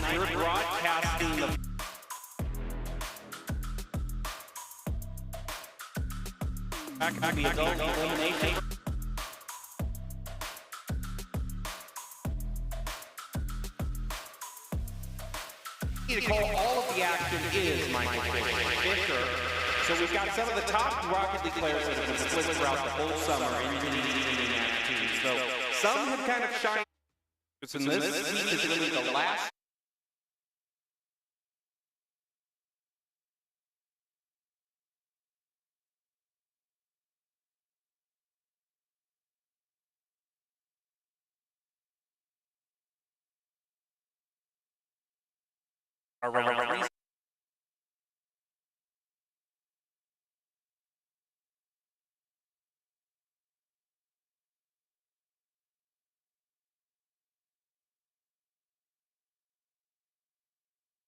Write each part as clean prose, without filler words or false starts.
tonight we're broadcasting the the adult elimination. To call all of the action is Michael Fisher. So we've got some of the top Rocket League players that have been split throughout the whole summer into these teams. So some have kind of shined. And this week is really the last. Around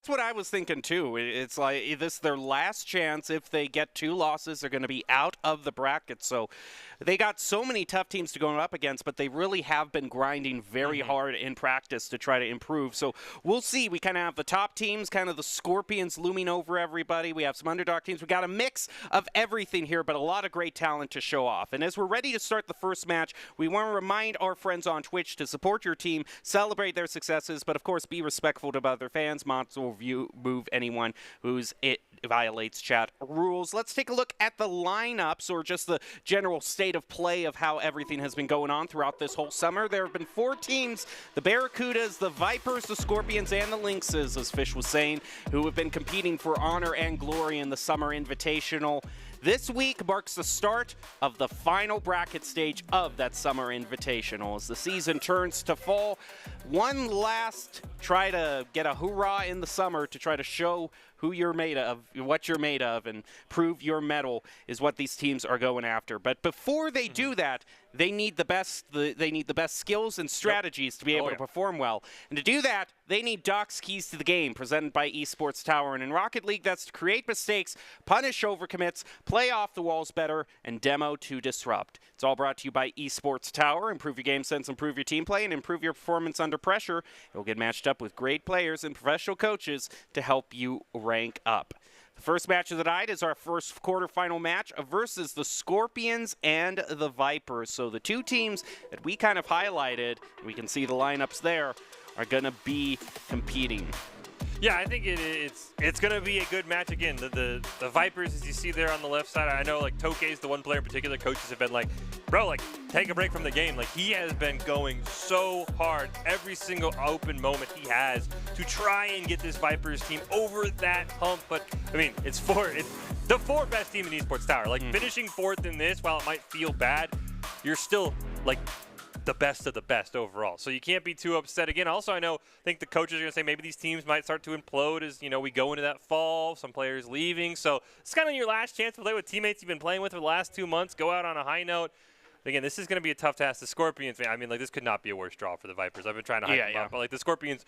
That's what I was thinking too. It's like this is their last chance. If they get 2 losses, they're going to be out of the bracket. So they got so many tough teams to go up against, but they really have been grinding very hard in practice to try to improve. So we'll see. We kind of have the top teams, kind of the Scorpions looming over everybody. We have some underdog teams. We got a mix of everything here, but a lot of great talent to show off. And as we're ready to start the first match, we want to remind our friends on Twitch to support your team, celebrate their successes, but of course be respectful to other fans. Mods will move anyone who's violates chat rules. Let's take a look at the lineups, or just the general state of play of how everything has been going on throughout this whole summer. There have been 4 teams, the Barracudas, the Vipers, the Scorpions, and the Lynxes, as Fish was saying, who have been competing for honor and glory in the Summer Invitational. This week marks the start of the final bracket stage of that Summer Invitational. As the season turns to fall, one last try to get a hoorah in the summer to try to show who you're made of, what you're made of, and prove your mettle is what these teams are going after. But before they do that, they need the best. They need the best skills and strategies to be able to perform well. And to do that, they need Doc's Keys to the Game, presented by Esports Tower. And in Rocket League, that's to create mistakes, punish overcommits, play off the walls better, and demo to disrupt. It's all brought to you by Esports Tower. Improve your game sense, improve your team play, and improve your performance under pressure. You'll get matched up with great players and professional coaches to help you rank up. The first match of the night is our first quarterfinal match versus the Scorpions and the Vipers. So the 2 teams that we kind of highlighted, we can see the lineups there, are going to be competing. Yeah, I think it's going to be a good match again. The Vipers, as you see there on the left side, I know like Tokei's the one player in particular. Coaches have been like, bro, like take a break from the game. Like he has been going so hard every single open moment he has to try and get this Vipers team over that hump. But I mean, it's the 4th best team in Esports Tower. Like finishing 4th in this, while it might feel bad, you're still like the best of the best overall. So you can't be too upset. Again, also I think the coaches are going to say maybe these teams might start to implode as, we go into that fall, some players leaving. So it's kind of your last chance to play with teammates you've been playing with for the last 2 months, go out on a high note. Again, this is going to be a tough task. The Scorpions, I mean, like this could not be a worse draw for the Vipers. I've been trying to hype them up, but like the Scorpions,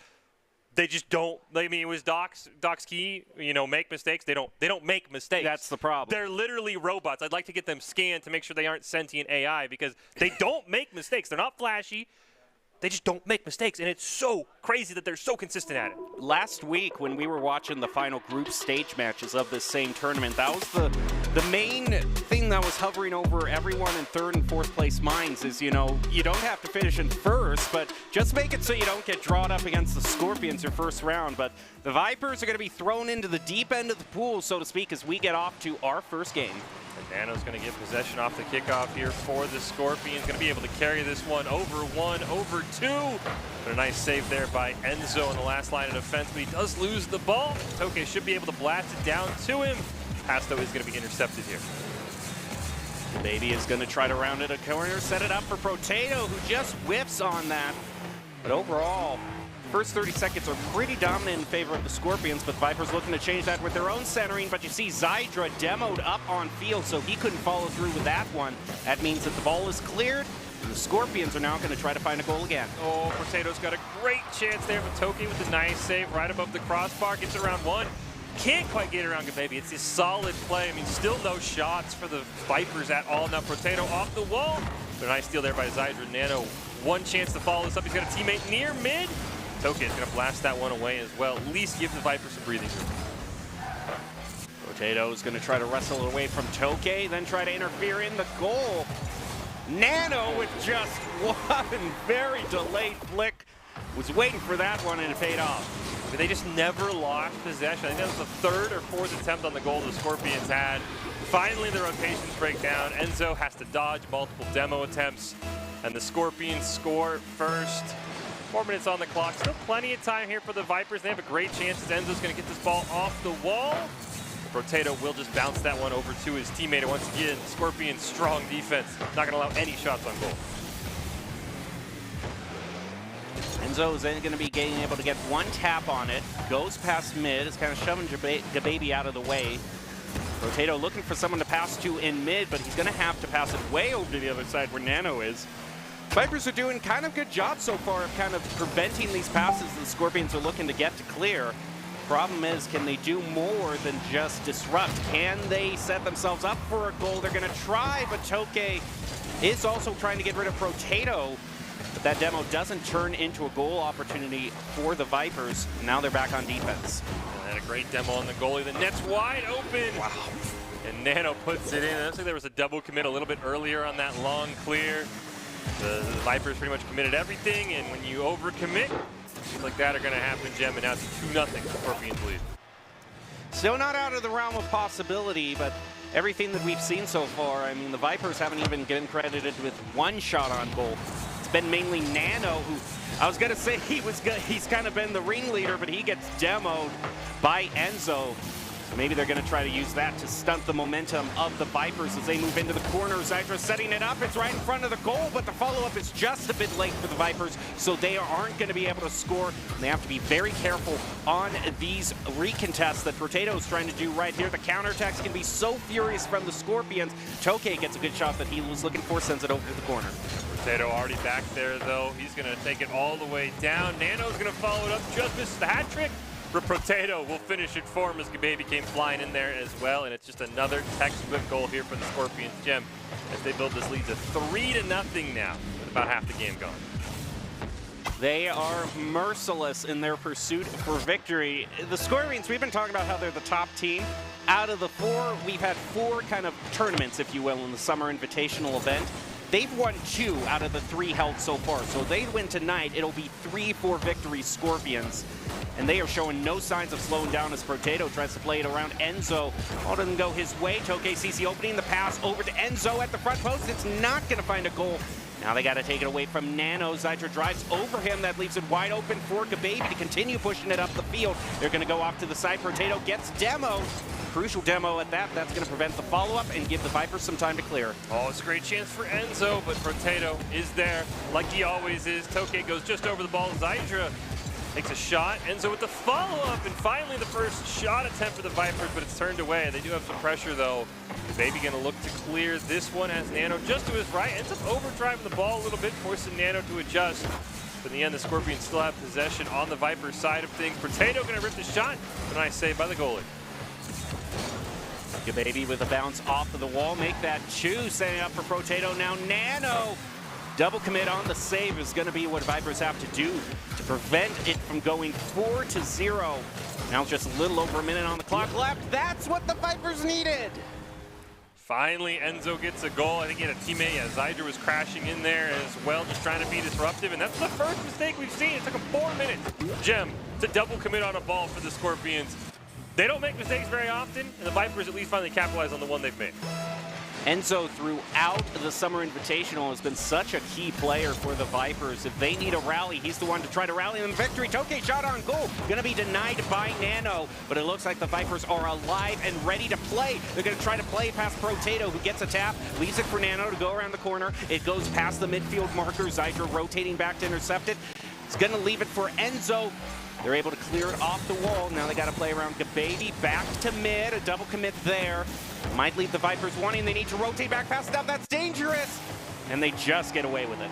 they just don't. I mean, it was Doc's key. Make mistakes. They don't make mistakes. That's the problem. They're literally robots. I'd like to get them scanned to make sure they aren't sentient AI because they don't make mistakes. They're not flashy. They just don't make mistakes, and it's so crazy that they're so consistent at it. Last week, when we were watching the final group stage matches of this same tournament, that was the main thing that was hovering over everyone in 3rd and 4th place minds is, you don't have to finish in 1st, but just make it so you don't get drawn up against the Scorpions your first round. But the Vipers are going to be thrown into the deep end of the pool, so to speak, as we get off to our first game. And Nano's going to get possession off the kickoff here for the Scorpions. Going to be able to carry this one over 1, over 2. But a nice save there by Enzo in the last line of defense, but he does lose the ball. Tokei should be able to blast it down to him. Pass, though, is going to be intercepted here. The baby is going to try to round it a corner, set it up for Potato, who just whiffs on that. But overall, first 30 seconds are pretty dominant in favor of the Scorpions, but Vipers looking to change that with their own centering. But you see Zydra demoed up on field, so he couldn't follow through with that one. That means that the ball is cleared, and the Scorpions are now going to try to find a goal again. Oh, Potato's got a great chance there, but Tokei with a nice save right above the crossbar, gets around 1. Can't quite get around Gababy. It's a solid play. I mean, still no shots for the Vipers at all. Now Potato off the wall, but a nice steal there by Zydra. Nano, one chance to follow this up. He's got a teammate near mid. Toke is going to blast that one away as well. At least give the Vipers some breathing room. Potato is going to try to wrestle it away from Toke, then try to interfere in the goal. Nano with just one very delayed flick. Was waiting for that one and it paid off. But they just never lost possession. I think that was the third or fourth attempt on the goal the Scorpions had. Finally, the rotations break down. Enzo has to dodge multiple demo attempts, and the Scorpions score first. 4 minutes on the clock. Still plenty of time here for the Vipers. They have a great chance as Enzo's going to get this ball off the wall. Potato will just bounce that one over to his teammate. And once again, Scorpions' strong defense. Not going to allow any shots on goal. Enzo is then going to be getting able to get one tap on it. Goes past mid. Is kind of shoving Gababy out of the way. Potato looking for someone to pass to in mid, but he's going to have to pass it way over to the other side where Nano is. Vipers are doing kind of good job so far of kind of preventing these passes the Scorpions are looking to get to clear. Problem is, can they do more than just disrupt? Can they set themselves up for a goal? They're going to try, but Toke is also trying to get rid of Potato. But that demo doesn't turn into a goal opportunity for the Vipers. Now they're back on defense. And a great demo on the goalie. The net's wide open. Wow. And Nano puts it in. It looks like there was a double commit a little bit earlier on that long clear. The Vipers pretty much committed everything, and when you overcommit, things like that are going to happen, Gem, and now it's 2-0 Scorpions lead. Still not out of the realm of possibility, but everything that we've seen so far, I mean, the Vipers haven't even been credited with one shot on goal. It's been mainly Nano, who I was going to say he's kind of been the ringleader, but he gets demoed by Enzo. So maybe they're going to try to use that to stunt the momentum of the Vipers as they move into the corner. Zydra setting it up. It's right in front of the goal, but the follow-up is just a bit late for the Vipers, so they aren't going to be able to score. They have to be very careful on these recontests that Potato's trying to do right here. The counterattacks can be so furious from the Scorpions. Toke gets a good shot that he was looking for, sends it over to the corner. Potato already back there, though. He's going to take it all the way down. Nano's going to follow it up. Just misses the hat trick. For Potato will finish it for him as Gababy came flying in there as well, and it's just another textbook goal here for the Scorpions, Gem, as they build this lead to 3-0 now with about half the game gone. They are merciless in their pursuit for victory. The Scorpions, we've been talking about how they're the top team. Out of the four, we've had four kind of tournaments, if you will, in the Summer Invitational event. They've won 2 out of the 3 held so far, so if they win tonight, it'll be 3-4 victories Scorpions. And they are showing no signs of slowing down as Potato tries to play it around Enzo. All doesn't go his way. Toke sees the opening, the pass over to Enzo at the front post. It's not going to find a goal. Now they got to take it away from Nano. Zydra drives over him. That leaves it wide open for Gababy to continue pushing it up the field. They're going to go off to the side. Potato gets demo. Crucial demo at that. That's going to prevent the follow-up and give the Vipers some time to clear. Oh, it's a great chance for Enzo, but Potato is there like he always is. Toke goes just over the ball. Zydra takes a shot. Enzo with the follow-up, and finally the first shot attempt for the Vipers, but it's turned away. They do have some pressure, though. Baby going to look to clear this one as Nano just to his right. Ends up overdriving the ball a little bit, forcing Nano to adjust. But in the end, the Scorpions still have possession on the Vipers side of things. Potato going to rip the shot. A nice save by the goalie. Gababy with a bounce off of the wall. Make that 2, setting up for Potato. Now Nano. Double commit on the save is going to be what Vipers have to do to prevent it from going 4-0. Now just a little over a minute on the clock left. That's what the Vipers needed. Finally, Enzo gets a goal. I think he had a teammate. Yeah, Zydra was crashing in there as well, just trying to be disruptive. And that's the first mistake we've seen. It took him 4 minutes, Gem, to double commit on a ball for the Scorpions. They don't make mistakes very often, and the Vipers at least finally capitalize on the one they've made. Enzo, throughout the Summer Invitational, has been such a key player for the Vipers. If they need a rally, he's the one to try to rally them to victory. Toke shot on goal, going to be denied by Nano, but it looks like the Vipers are alive and ready to play. They're going to try to play past Potato, who gets a tap, leaves it for Nano to go around the corner. It goes past the midfield marker. Zydra rotating back to intercept it. He's going to leave it for Enzo. They're able to clear it off the wall. Now they got to play around Gababy, back to mid, a double commit there. Might leave the Vipers wanting. They need to rotate back fast enough. That's dangerous. And they just get away with it.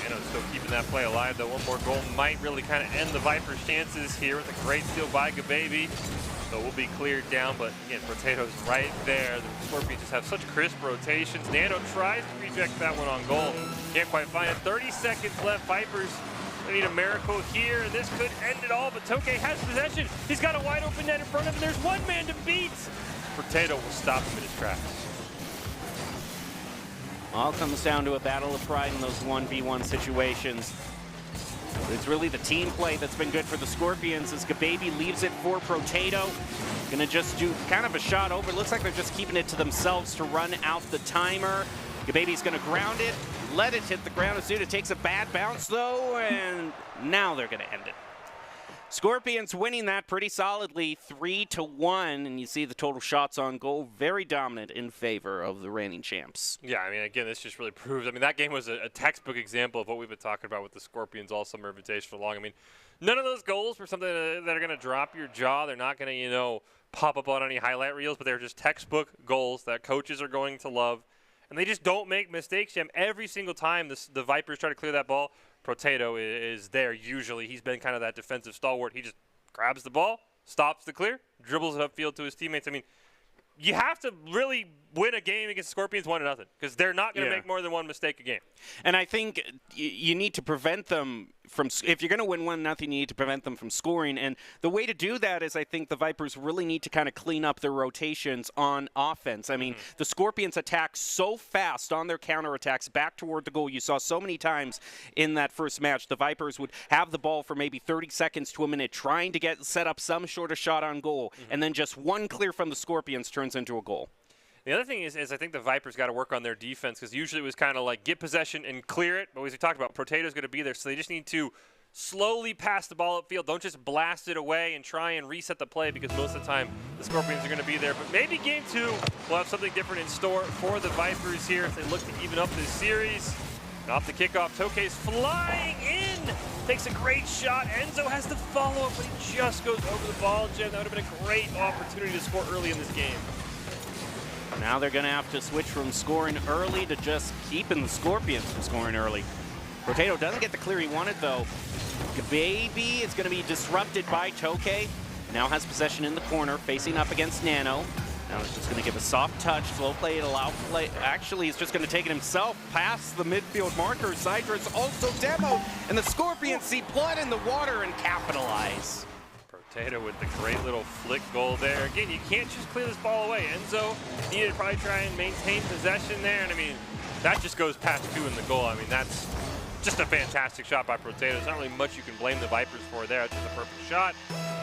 Nano's still keeping that play alive, though. One more goal might really kind of end the Vipers' chances here with a great steal by Gababy. So we'll be cleared down, but again, Potato's right there. The Scorpions just have such crisp rotations. Nano tries to reject that one on goal. Can't quite find it. 30 seconds left. Vipers They need a miracle here, and this could end it all, but Toke has possession. He's got a wide open net in front of him. There's one man to beat. Potato will stop him in his tracks. All comes down to a battle of pride in those 1v1 situations. It's really the team play that's been good for the Scorpions as Gababy leaves it for Potato. Gonna just do kind of a shot over. Looks like they're just keeping it to themselves to run out the timer. Gababy's gonna ground it, let it hit the ground. Asuda takes a bad bounce though, and now they're gonna end it. Scorpions winning that pretty solidly, 3-1, and you see the total shots on goal, very dominant in favor of the reigning champs. Yeah, I mean, again, this just really proves. I mean, that game was a textbook example of what we've been talking about with the Scorpions all summer Invitational long. I mean, none of those goals were something that are going to drop your jaw. They're not going to, pop up on any highlight reels, but they're just textbook goals that coaches are going to love. And they just don't make mistakes, Jim. Every single time the Vipers try to clear that ball, Potato is there usually. He's been kind of that defensive stalwart. He just grabs the ball, stops the clear, dribbles it upfield to his teammates. I mean, you have to really win a game against Scorpions 1-0 because they're not going to make more than one mistake a game. And I think you need to prevent them from, if you're going to win 1-0, you need to prevent them from scoring. And the way to do that is I think the Vipers really need to kind of clean up their rotations on offense. I mean, the Scorpions attack so fast on their counterattacks back toward the goal. You saw so many times in that first match, the Vipers would have the ball for maybe 30 seconds to a minute trying to set up some sort of shot on goal. And then just one clear from the Scorpions turns into a goal. The other thing is I think the Vipers got to work on their defense because usually it was kind of like get possession and clear it. But as we talked about, Potato's going to be there, so they just need to slowly pass the ball upfield. Don't just blast it away and try and reset the play because most of the time the Scorpions are going to be there. But maybe game 2 will have something different in store for the Vipers here as they look to even up this series. And off the kickoff, Toke's flying in. Takes a great shot. Enzo has to follow up, but he just goes over the ball, Jim. That would have been a great opportunity to score early in this game. Now they're going to have to switch from scoring early to just keeping the Scorpions from scoring early. Potato doesn't get the clear he wanted, though. Gababy is going to be disrupted by Toke. Now has possession in the corner, facing up against Nano. Now he's just going to give a soft touch, slow play, allow play. Actually, he's just going to take it himself past the midfield marker. Zydra's also demoed, and the Scorpions see blood in the water and capitalize. Potato with the great little flick goal there. Again, you can't just clear this ball away. Enzo needed to probably try and maintain possession there, and I mean, that just goes past 2 in the goal. I mean, that's just a fantastic shot by Potato. There's not really much you can blame the Vipers for there. It's just a perfect shot.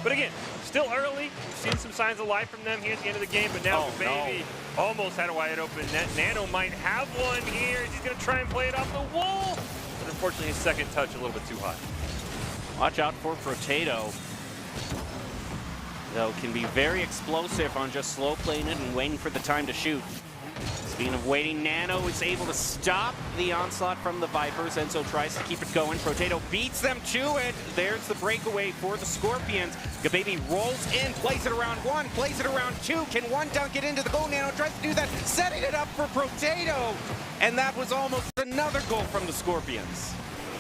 But again, still early. We've seen some signs of life from them here at the end of the game, but now Baby almost had a wide open net. Nano might have one here. He's going to try and play it off the wall, but unfortunately his second touch a little bit too high. Watch out for Potato. Though can be very explosive on just slow playing it and waiting for the time to shoot. Speaking of waiting, Nano is able to stop the onslaught from the Vipers. Enzo tries to keep it going. Potato beats them to it. There's the breakaway for the Scorpions. Gababy rolls in, plays it around 1, plays it around 2. Can one dunk it into the goal? Nano tries to do that, setting it up for Potato. And that was almost another goal from the Scorpions.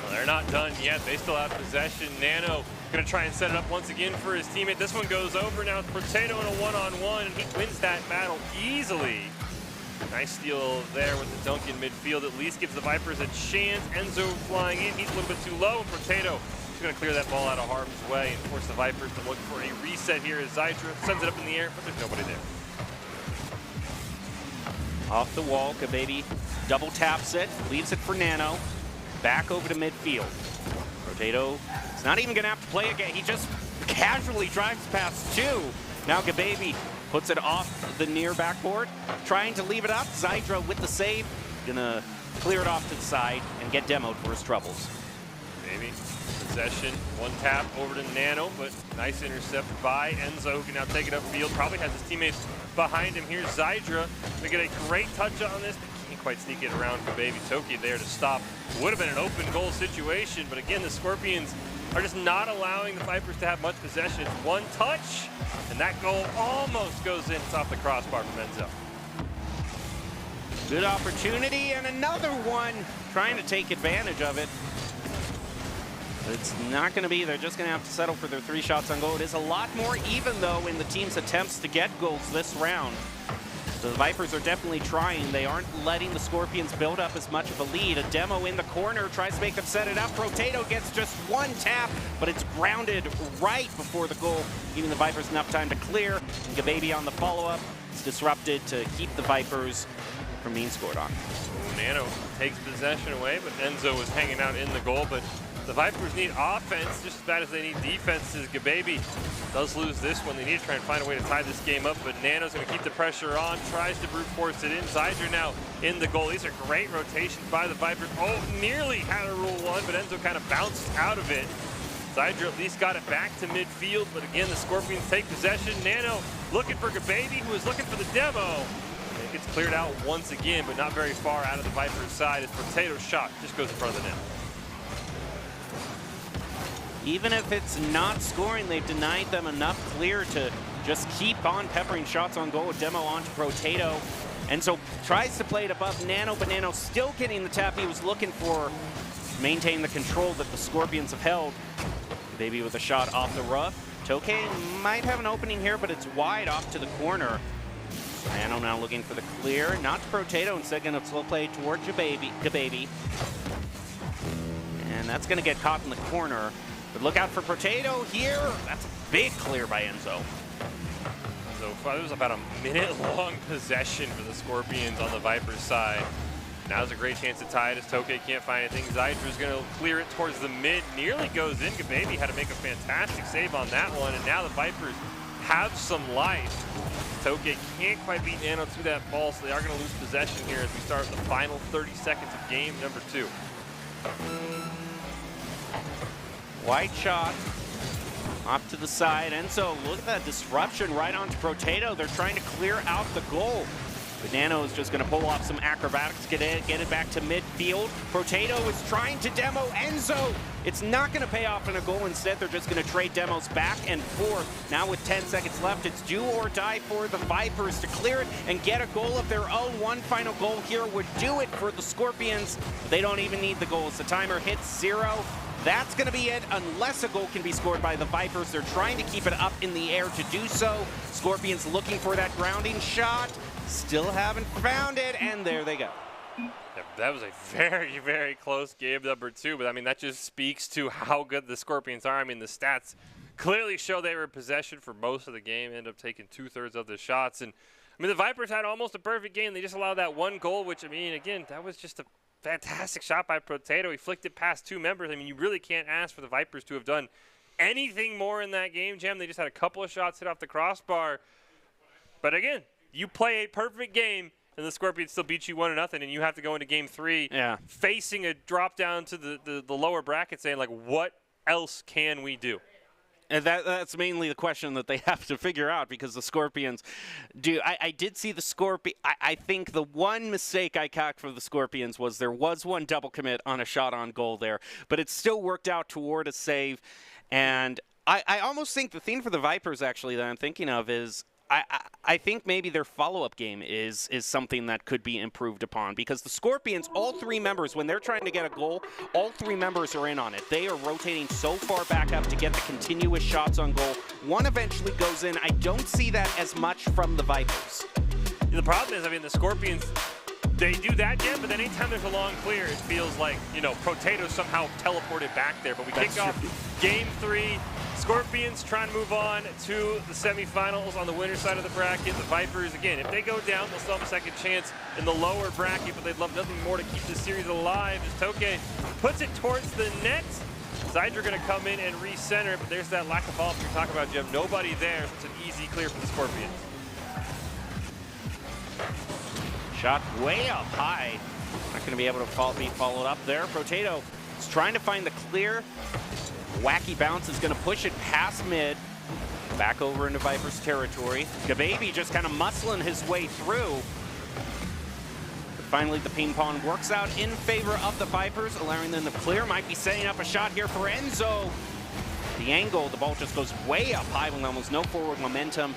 Well, they're not done yet. They still have possession. Nano going to try and set it up once again for his teammate. This one goes over now. Potato in a one-on-one, and he wins that battle easily. Nice steal there with the dunk in midfield. At least gives the Vipers a chance. Enzo flying in. He's a little bit too low. Potato is going to clear that ball out of harm's way and force the Vipers to look for a reset here as Zydra sends it up in the air, but there's nobody there. Off the wall, Gababy double taps it, leaves it for Nano. Back over to midfield. Potato is not even going to have to play again. He just casually drives past 2. Now Gababy puts it off the near backboard, trying to leave it up. Zydra with the save, gonna clear it off to the side and get demoed for his troubles. Maybe possession, one tap over to Nano, but nice intercept by Enzo, who can now take it upfield. Probably has his teammates behind him. Here's Zydra. They get a great touch on this. They can't quite sneak it around Gababy. Toki there to stop. Would have been an open goal situation, but again, the Scorpions are just not allowing the Vipers to have much possession. It's one touch, and that goal almost goes in. It's off the crossbar from Enzo. Good opportunity, and another one trying to take advantage of it. It's not going to be. They're just going to have to settle for their 3 shots on goal. It is a lot more even, though, in the team's attempts to get goals this round. The Vipers are definitely trying. They aren't letting the Scorpions build up as much of a lead. A demo in the corner tries to make them set it up. Potato gets just one tap, but it's grounded right before the goal, giving the Vipers enough time to clear. And Gababy on the follow-up. It's disrupted to keep the Vipers from being scored on. Nano takes possession away, but Enzo was hanging out in the goal. But the Vipers need offense just as bad as they need defense. As Gababy does lose this one, they need to try and find a way to tie this game up. But Nano's going to keep the pressure on, tries to brute force it in. Zydra now in the goal. These are great rotations by the Vipers. Oh, nearly had a rule one, but Enzo kind of bounced out of it. Zydra at least got it back to midfield, but again, the Scorpions take possession. Nano looking for Gababy, who is looking for the demo. It gets cleared out once again, but not very far out of the Vipers' side as Potato's shot just goes in front of the net. Even if it's not scoring, they've denied them enough clear to just keep on peppering shots on goal. Demo onto Potato. Enzo tries to play it above Nano, but Nano still getting the tap he was looking for. Maintain the control that the Scorpions have held. Baby with a shot off the rough. Toke might have an opening here, but it's wide off to the corner. Nano now looking for the clear. Not to Potato, instead going to slow play toward Gababy. And that's going to get caught in the corner. But look out for Potato here. That's a big clear by Enzo. So it was about a minute-long possession for the Scorpions on the Vipers side. Now's a great chance to tie it as Toke can't find anything. Zydra's going to clear it towards the mid. Nearly goes in. Gababy had to make a fantastic save on that one. And now the Vipers have some life. Toke can't quite beat Nano to that ball, so they are going to lose possession here as we start the final 30 seconds of game number 2. Wide shot. Off to the side. Enzo, look at that disruption right onto Potato. They're trying to clear out the goal. But Nano is just going to pull off some acrobatics, get it back to midfield. Potato is trying to demo Enzo. It's not going to pay off in a goal. Instead, they're just going to trade demos back and forth. Now with 10 seconds left, it's do or die for the Vipers to clear it and get a goal of their own. One final goal here would do it for the Scorpions. They don't even need the goals. The timer hits 0. That's going to be it unless a goal can be scored by the Vipers. They're trying to keep it up in the air to do so. Scorpions looking for that grounding shot. Still haven't found it, and there they go. Yeah, that was a very, very close game number 2, but I mean, that just speaks to how good the Scorpions are. I mean, the stats clearly show they were in possession for most of the game, ended up taking 2/3 of the shots. And I mean, the Vipers had almost a perfect game. They just allowed that one goal, which, I mean, again, that was just a fantastic shot by Potato. He flicked it past 2 members. I mean, you really can't ask for the Vipers to have done anything more in that game, Jam. They just had a couple of shots hit off the crossbar. But again, you play a perfect game, and the Scorpions still beat you 1-0, and you have to go into game 3 facing a drop down to the lower bracket saying, like, what else can we do? And that's mainly the question that they have to figure out, because the Scorpions do. I did see the Scorpion. I think the one mistake I caught for the Scorpions was there was one double commit on a shot on goal there, but it still worked out toward a save. And I almost think the thing for the Vipers, actually, that I'm thinking of is I think maybe their follow-up game is something that could be improved upon, because the Scorpions, all 3 members, when they're trying to get a goal, all 3 members are in on it. They are rotating so far back up to get the continuous shots on goal. One eventually goes in. I don't see that as much from the Vipers. The problem is, I mean, the Scorpions, they do that, Jim, but then anytime there's a long clear, it feels like, you know, Potato somehow teleported back there. But we kick off game 3. Scorpions trying to move on to the semifinals on the winner's side of the bracket. The Vipers, again, if they go down, they'll still have a second chance in the lower bracket, but they'd love nothing more to keep this series alive as Toke puts it towards the net. Zydra going to come in and recenter, but there's that lack of ball you're talking about, Jim. Nobody there, so it's an easy clear for the Scorpions. Shot way up high. Not going to be able to be followed up there. Potato is trying to find the clear. Wacky bounce is going to push it past mid. Back over into Vipers territory. Gababy just kind of muscling his way through. But finally, the ping pong works out in favor of the Vipers, allowing them to clear. Might be setting up a shot here for Enzo. The angle, the ball just goes way up high with almost no forward momentum,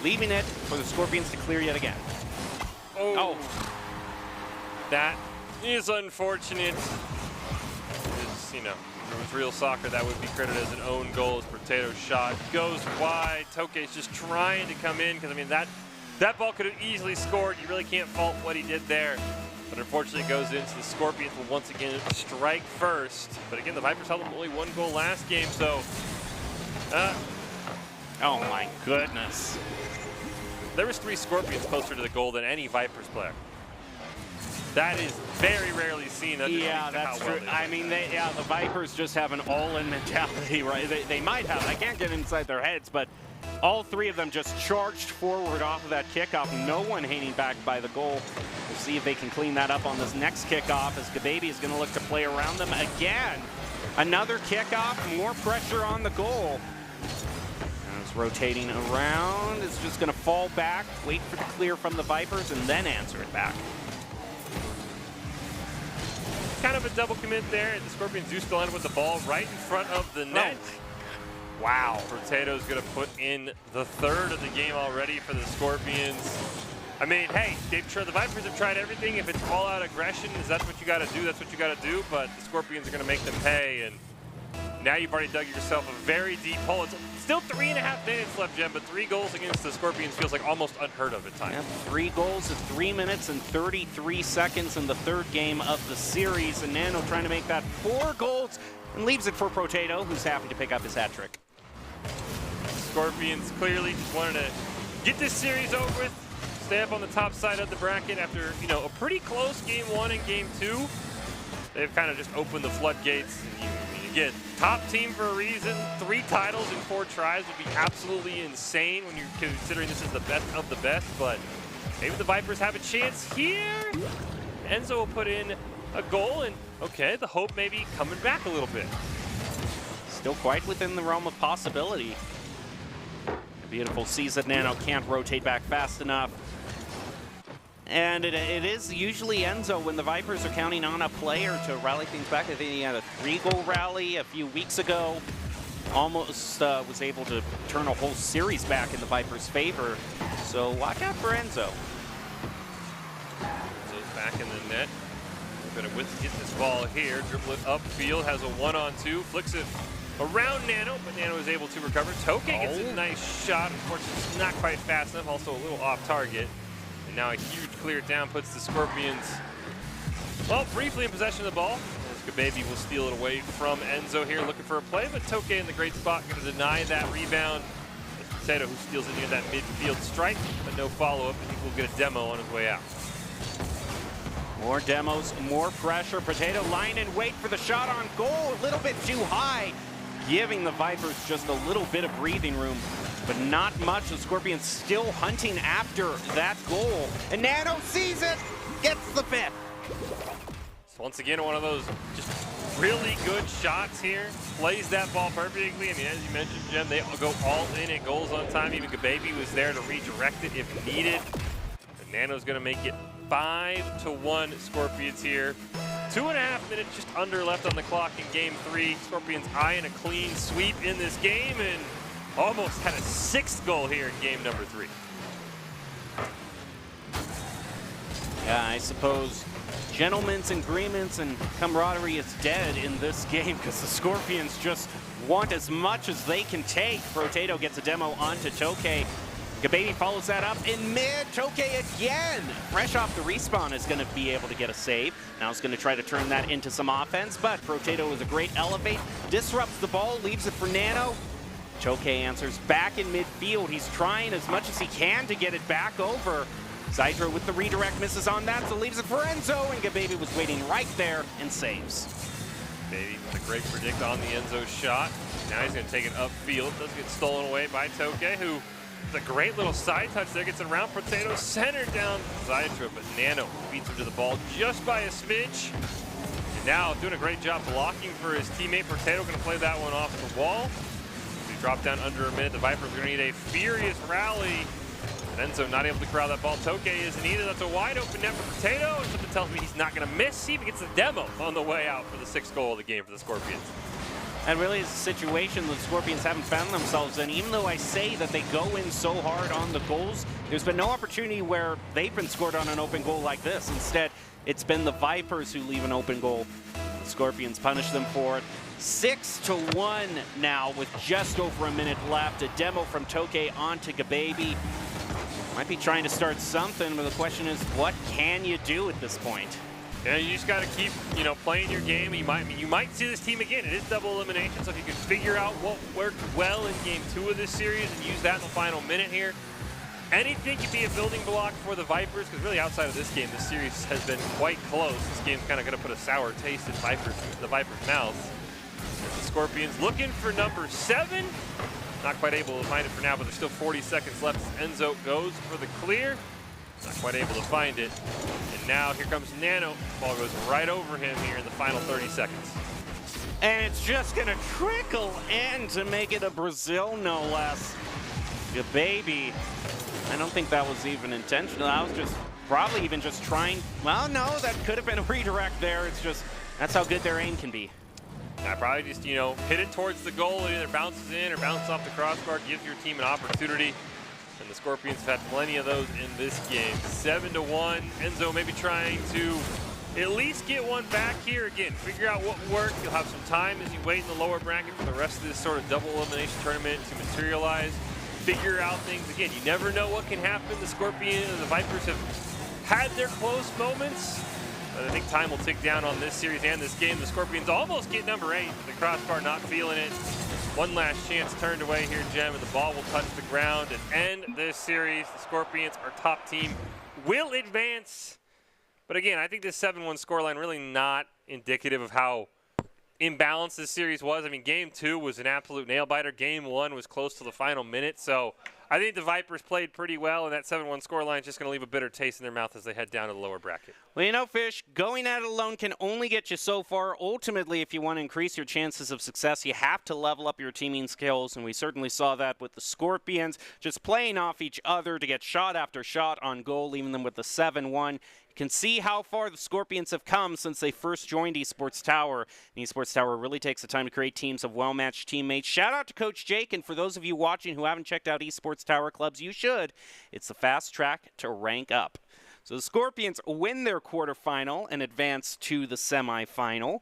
leaving it for the Scorpions to clear yet again. Oh. That is unfortunate. It's, you know, if it was real soccer, that would be credited as an own goal as Potato's shot goes wide. Toke's just trying to come in because, I mean, that That ball could have easily scored. You really can't fault what he did there. But unfortunately it goes into the Scorpions will once again strike first. But again, the Vipers held them only 1 goal last game, so oh my goodness. There was 3 Scorpions closer to the goal than any Vipers player. That is very rarely seen. Yeah, that's true. I mean, the Vipers just have an all-in mentality, right? They might have. I can't get inside their heads, but all 3 of them just charged forward off of that kickoff. No one hanging back by the goal. We'll see if they can clean that up on this next kickoff, as Gababy is going to look to play around them again. Another kickoff, more pressure on the goal. And it's rotating around. It's just going to fall back, wait for the clear from the Vipers, and then answer it back. Kind of a double commit there. The Scorpions do still end with the ball right in front of the net. Oh. Wow. Potato's going to put in the 3rd of the game already for the Scorpions. I mean, hey, Dave, sure, the Vipers have tried everything. If it's all-out aggression, is that what you got to do? That's what you got to do. But the Scorpions are going to make them pay. And now you've already dug yourself a very deep hole. It's still 3.5 minutes left, Jem, but 3 goals against the Scorpions feels like almost unheard of at times. Yeah, 3 goals in 3 minutes and 33 seconds in the 3rd game of the series. And Nano trying to make that 4 goals and leaves it for Potato, who's happy to pick up his hat trick. Scorpions clearly just wanted to get this series over with, stay up on the top side of the bracket after, you know, a pretty close game 1 and game 2. They've kind of just opened the floodgates. And you get top team for a reason. 3 titles in 4 tries would be absolutely insane when you're considering this is the best of the best, but maybe the Vipers have a chance here. Enzo will put in a goal, and okay, the hope may be coming back a little bit. Still quite within the realm of possibility. Beautiful sees that Nano can't rotate back fast enough. And it is usually Enzo when the Vipers are counting on a player to rally things back. I think he had a 3-goal rally a few weeks ago. Almost was able to turn a whole series back in the Vipers' favor. So watch out for Enzo. Enzo's back in the net. We're going to get this ball here. Dribble it upfield. Has a 1-on-2. Flicks it around Nano, but Nano is able to recover. Toke gets a nice shot. Unfortunately, it's not quite fast enough. Also a little off target. And now a huge clear down puts the Scorpions, well, briefly in possession of the ball. As Gababy will steal it away from Enzo here, looking for a play, but Toke in the great spot, going to deny that rebound. It's Potato who steals it near that midfield strike, but no follow-up. I think we'll get a demo on his way out. More demos, more pressure. Potato line and wait for the shot on goal. A little bit too high, giving the Vipers just a little bit of breathing room, but not much. The Scorpions still hunting after that goal. And Nano sees it, gets the 5th. So once again, one of those just really good shots here. Plays that ball perfectly. I mean, as you mentioned, Jem, they go all in at goals on time. Even Gababy was there to redirect it if needed. And Nano's going to make it 5-1 Scorpions here. 2.5 minutes just under left on the clock in game 3. Scorpions eyeing a clean sweep in this game and almost had a 6th goal here in game number 3. Yeah, I suppose gentlemen's agreements and camaraderie is dead in this game because the Scorpions just want as much as they can take. Potato gets a demo onto Toke. Gababy follows that up in mid. Toke again, fresh off the respawn, is going to be able to get a save. Now he's going to try to turn that into some offense, but Potato is a great elevate, disrupts the ball, leaves it for Nano. Toke answers back in midfield. He's trying as much as he can to get it back over. Zydra with the redirect misses on that, so leaves it for Enzo, and Gababy was waiting right there and saves. Gababy with a great predict on the Enzo shot. Now he's going to take it upfield. Does get stolen away by Toke, who with a great little side touch there, gets it around Potato, centered down Zydra, but Nano beats him to the ball just by a smidge. And now doing a great job blocking for his teammate. Potato going to play that one off the wall. He dropped down under a minute. The Vipers are going to need a furious rally. And Enzo not able to corral that ball. Toke isn't either. That's a wide open net for Potato, and something tells me he's not going to miss. He even gets the demo on the way out for the 6th goal of the game for the Scorpions. And really it's a situation the Scorpions haven't found themselves in. Even though I say that they go in so hard on the goals, there's been no opportunity where they've been scored on an open goal like this. Instead, it's been the Vipers who leave an open goal. The Scorpions punish them for it. 6-1 now with just over a minute left. A demo from Toke onto Gababy. Might be trying to start something, but the question is, what can you do at this point? Yeah, you just got to keep, playing your game. You might see this team again. It is double elimination, so if you can figure out what worked well in Game 2 of this series and use that in the final minute here, anything could be a building block for the Vipers, because really outside of this game, this series has been quite close. This game's kind of going to put a sour taste in the Vipers' mouths. The Scorpions looking for number 7. Not quite able to find it for now, but there's still 40 seconds left as Enzo goes for the clear. Not quite able to find it. And now here comes Nano. Ball goes right over him here in the final 30 seconds. And it's just going to trickle in to make it a Brazil, no less. Good baby. I don't think that was even intentional. I was just probably even just trying. Well, no, that could have been a redirect there. It's just, that's how good their aim can be. I probably just, hit it towards the goal. It either bounces in or bounces off the crossbar, gives your team an opportunity. And the Scorpions have had plenty of those in this game. 7-1. Enzo maybe trying to at least get one back here again. Figure out what worked. You'll have some time as you wait in the lower bracket for the rest of this sort of double elimination tournament to materialize. Figure out things again. You never know what can happen. The Scorpions and the Vipers have had their close moments. But I think time will tick down on this series and this game. The Scorpions almost get number 8. The crossbar not feeling it. One last chance turned away here, Jem, and the ball will touch the ground and end this series. The Scorpions, our top team, will advance. But again, I think this 7-1 scoreline really not indicative of how imbalanced this series was. I mean, Game 2 was an absolute nail-biter. Game 1 was close to the final minute. So I think the Vipers played pretty well, and that 7-1 scoreline is just going to leave a bitter taste in their mouth as they head down to the lower bracket. Well, Fish, going at it alone can only get you so far. Ultimately, if you want to increase your chances of success, you have to level up your teaming skills, and we certainly saw that with the Scorpions, just playing off each other to get shot after shot on goal, leaving them with the 7-1. Can see how far the Scorpions have come since they first joined Esports Tower. And Esports Tower really takes the time to create teams of well-matched teammates. Shout out to Coach Jake, and for those of you watching who haven't checked out Esports Tower clubs, you should. It's the fast track to rank up. So the Scorpions win their quarterfinal and advance to the semifinal.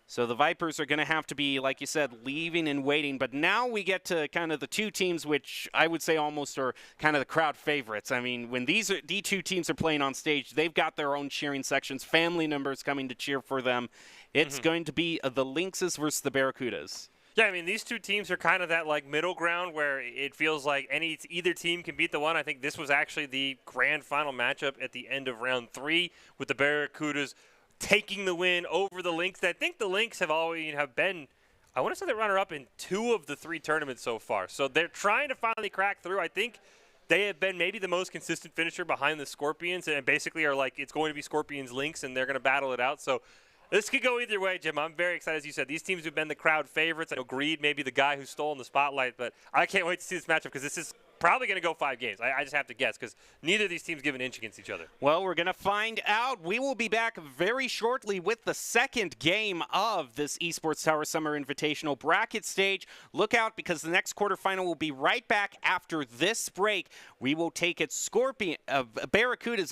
So the Vipers are going to have to be, like you said, leaving and waiting. But now we get to kind of the two teams which I would say almost are kind of the crowd favorites. I mean, when these two teams are playing on stage, they've got their own cheering sections, family members coming to cheer for them. It's going to be the Lynxes versus the Barracudas. Yeah, I mean, these two teams are kind of that middle ground where it feels like either team can beat the one. I think this was actually the grand final matchup at the end of round 3 with the Barracudas taking the win over the Lynx. I think the Lynx have always been, I want to say, the runner-up in 2 of the 3 tournaments so far. So they're trying to finally crack through. I think they have been maybe the most consistent finisher behind the Scorpions, and basically are it's going to be Scorpions Lynx, and they're going to battle it out. So this could go either way, Jim. I'm very excited, as you said. These teams have been the crowd favorites. I know Greed may be the guy who's stolen the spotlight, but I can't wait to see this matchup because this is probably going to go 5 games. I just have to guess because neither of these teams give an inch against each other. Well, we're going to find out. We will be back very shortly with the second game of this Esports Tower Summer Invitational bracket stage. Look out because the next quarterfinal will be right back after this break. We will take it Barracudas,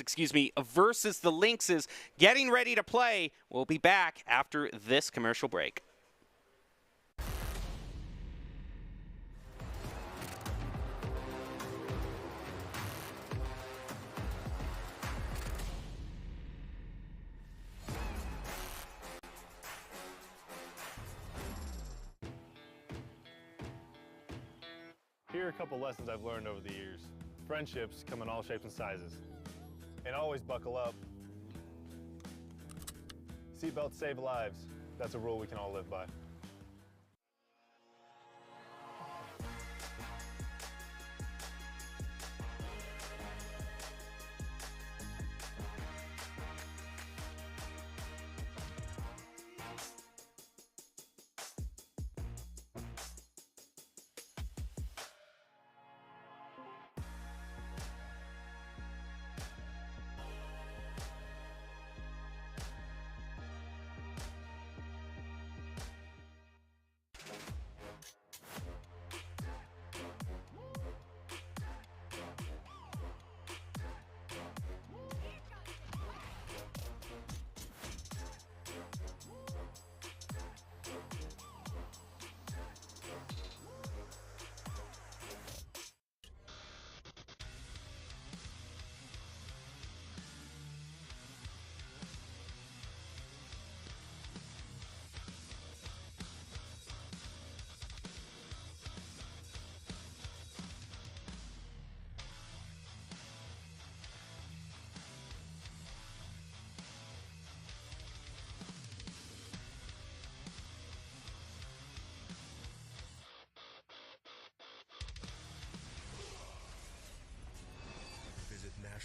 versus the Lynxes. Getting ready to play. We'll be back after this commercial break. Here are a couple lessons I've learned over the years. Friendships come in all shapes and sizes. And always buckle up. Seatbelts save lives. That's a rule we can all live by.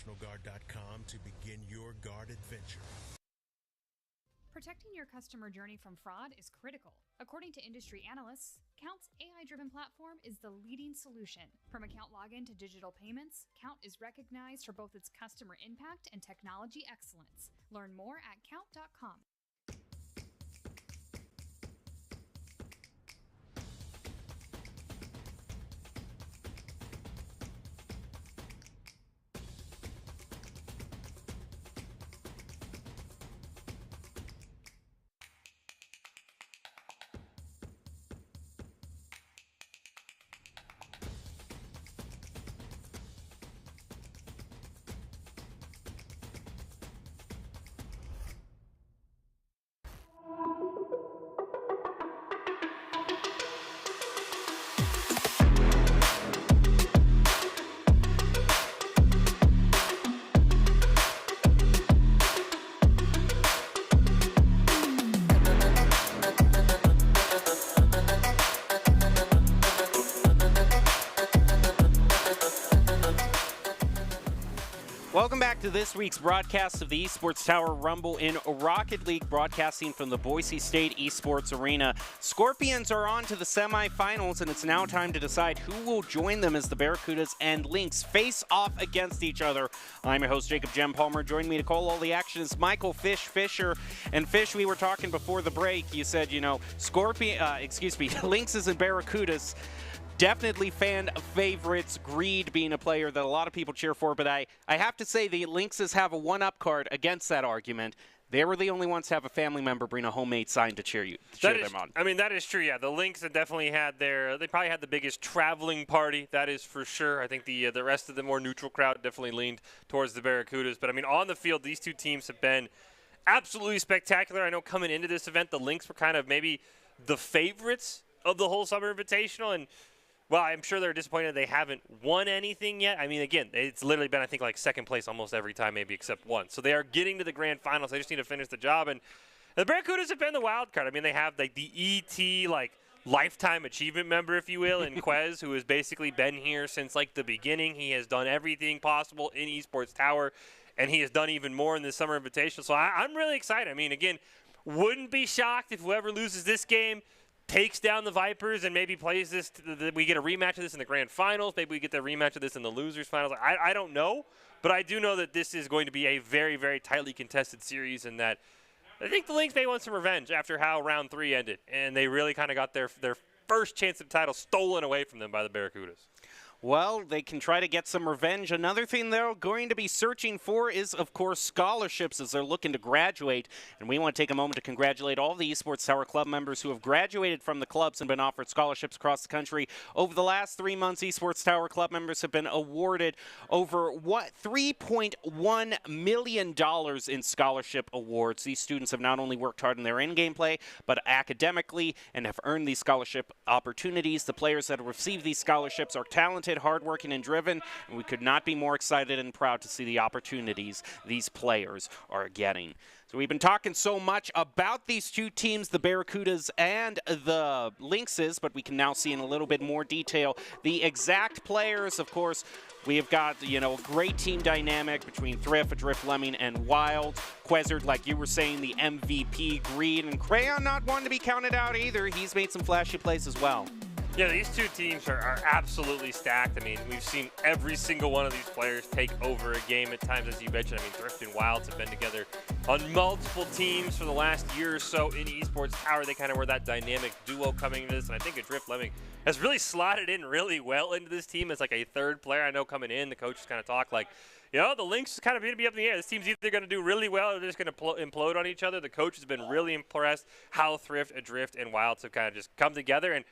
NationalGuard.com to begin your guard adventure. Protecting your customer journey from fraud is critical. According to industry analysts, Count's AI-driven platform is the leading solution. From account login to digital payments, Count is recognized for both its customer impact and technology excellence. Learn more at Count.com. Welcome back to this week's broadcast of the Esports Tower Rumble in Rocket League, broadcasting from the Boise State Esports Arena. Scorpions are on to the semifinals, and it's now time to decide who will join them as the Barracudas and Lynx face off against each other. I'm your host, Jacob Jem Palmer. Joining me to call all the action is Michael Fish Fisher. And Fish, we were talking before the break. You said, Lynxes and Barracudas. Definitely fan favorites, Greed being a player that a lot of people cheer for, but I have to say the Lynxes have a one-up card against that argument. They were the only ones to have a family member bring a homemade sign to cheer them on. I mean, that is true, yeah. The Lynx have definitely had they probably had the biggest traveling party, that is for sure. I think the rest of the more neutral crowd definitely leaned towards the Barracudas. But, I mean, on the field, these two teams have been absolutely spectacular. I know coming into this event, the Lynx were kind of maybe the favorites of the whole Summer Invitational, and well, I'm sure they're disappointed they haven't won anything yet. I mean, again, it's literally been, I think, like second place almost every time, maybe except once. So they are getting to the grand finals. They just need to finish the job. And the Barracudas have been the wild card. I mean, they have like the ET, like, lifetime achievement member, if you will, in Quez, who has basically been here since, like, the beginning. He has done everything possible in Esports Tower, and he has done even more in this Summer Invitational. So I'm really excited. I mean, again, wouldn't be shocked if whoever loses this game takes down the Vipers and maybe plays this. We get a rematch of this in the grand finals. Maybe we get the rematch of this in the losers finals. I don't know, but I do know that this is going to be a very, very tightly contested series, and that I think the Lynx may want some revenge after how round 3 ended, and they really kind of got their first chance at the title stolen away from them by the Barracudas. Well, they can try to get some revenge. Another thing they're going to be searching for is, of course, scholarships as they're looking to graduate. And we want to take a moment to congratulate all the Esports Tower Club members who have graduated from the clubs and been offered scholarships across the country. Over the last 3 months, Esports Tower Club members have been awarded over $3.1 million in scholarship awards. These students have not only worked hard in their in-game play, but academically, and have earned these scholarship opportunities. The players that have received these scholarships are talented, hardworking, and driven, and we could not be more excited and proud to see the opportunities these players are getting. So we've been talking so much about these two teams, the Barracudas and the Lynxes, but we can now see in a little bit more detail the exact players. Of course, we have got, a great team dynamic between Thrift, Adrift, Lemming, and Wild. Quezard, like you were saying, the MVP, Greed, and Crayon not one to be counted out either. He's made some flashy plays as well. Yeah, these two teams are absolutely stacked. I mean, we've seen every single one of these players take over a game at times, as you mentioned. I mean, Thrift and Wilds have been together on multiple teams for the last year or so in Esports Tower. They kind of were that dynamic duo coming into this, and I think Adrift Lemming has really slotted in really well into this team as like a third player. I know coming in, the coaches kind of talk like, the Lynx is kind of going to be up in the air. This team's either going to do really well or they're just going to implode on each other. The coach has been really impressed how Thrift, Adrift, and Wilds have kind of just come together. And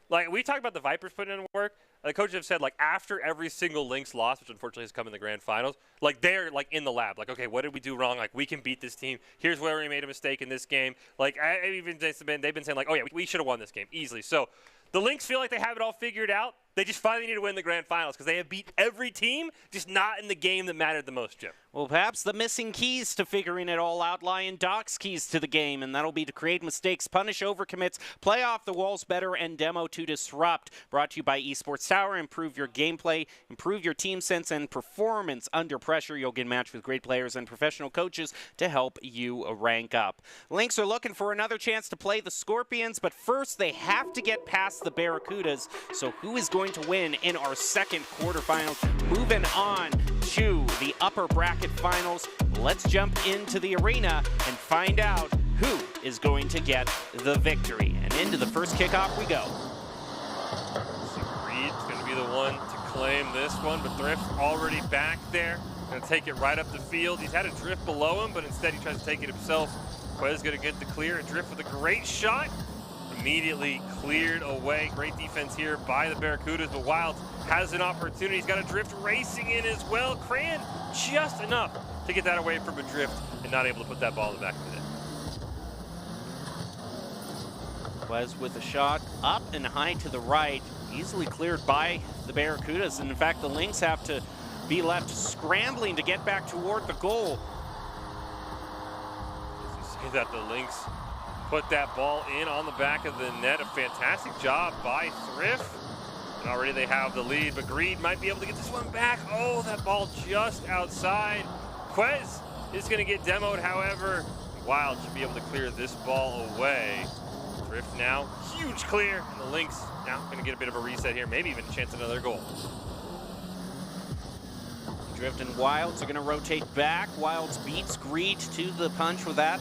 like we talked about the Vipers putting in work, the coaches have said like after every single Lynx loss, which unfortunately has come in the grand finals, like they're like in the lab, like okay, what did we do wrong? Like we can beat this team. Here's where we made a mistake in this game. Like they've been saying like, oh yeah, we should have won this game easily. So the Lynx feel like they have it all figured out. They just finally need to win the grand finals because they have beat every team, just not in the game that mattered the most, Jim. Well, perhaps the missing keys to figuring it all out lie in Doc's keys to the game, and that'll be to create mistakes, punish overcommits, play off the walls better, and demo to disrupt. Brought to you by Esports Tower. Improve your gameplay, improve your team sense and performance under pressure. You'll get matched with great players and professional coaches to help you rank up. Lynx are looking for another chance to play the Scorpions, but first they have to get past the Barracudas. So who is going to win in our second quarterfinals? Moving on to the upper bracket finals. Let's jump into the arena and find out who is going to get the victory. And into the first kickoff we go. Reed's going to be the one to claim this one, but Thrift's already back there. Going to take it right up the field. He's had a drift below him, but instead he tries to take it himself. Quez going to get the clear. A drift with a great shot. Immediately cleared away. Great defense here by the Barracudas, but Wilds has an opportunity. He's got a drift racing in as well. Cran just enough to get that away from a drift and not able to put that ball in the back of the net. Quez with a shot up and high to the right, easily cleared by the Barracudas, and in fact the Lynx have to be left scrambling to get back toward the goal. As you say that, the Lynx put that ball in on the back of the net. A fantastic job by Thrift. And already they have the lead, but Greed might be able to get this one back. Oh, that ball just outside. Quez is going to get demoed, however. Wild should be able to clear this ball away. Thrift now, huge clear. And the Lynx now going to get a bit of a reset here, maybe even a chance at another goal. Drift and Wilds are going to rotate back. Wilds beats Greed to the punch with that.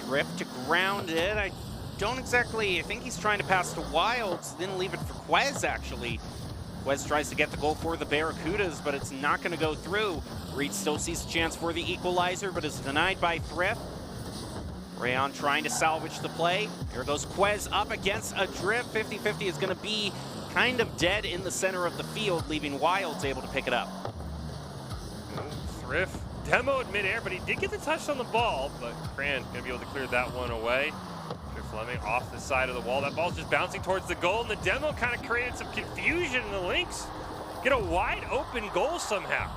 Drift to ground it. I think he's trying to pass to Wilds, then leave it for Quez, actually. Quez tries to get the goal for the Barracudas, but it's not going to go through. Reed still sees a chance for the equalizer, but is denied by Thrift. Rayon trying to salvage the play. Here goes Quez up against a drift. 50-50 is going to be kind of dead in the center of the field, leaving Wilds able to pick it up. Thrift demoed midair, but he did get the touch on the ball, but Cran going to be able to clear that one away. Fleming off the side of the wall. That ball's just bouncing towards the goal, and the demo kind of created some confusion, and the Lynx get a wide open goal somehow.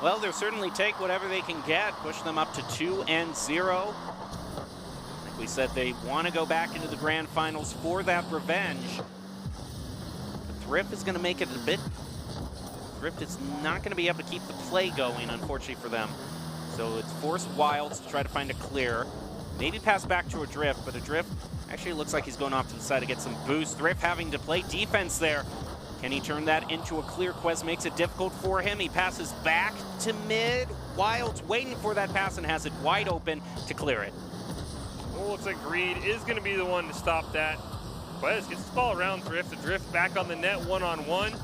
Well, they'll certainly take whatever they can get, push them up to 2-0. Like we said, they want to go back into the grand finals for that revenge. But Thrift is going to make it a bit. Thrift is not going to be able to keep the play going, unfortunately for them. So it's forced Wilds to try to find a clear. Maybe pass back to a drift, but a drift actually looks like he's going off to the side to get some boost. Thrift having to play defense there. Can he turn that into a clear? Quez makes it difficult for him. He passes back to mid. Wilds waiting for that pass and has it wide open to clear it. Well, looks like Greed is going to be the one to stop that. Quez gets the ball around Thrift. The drift back on the net one-on-one.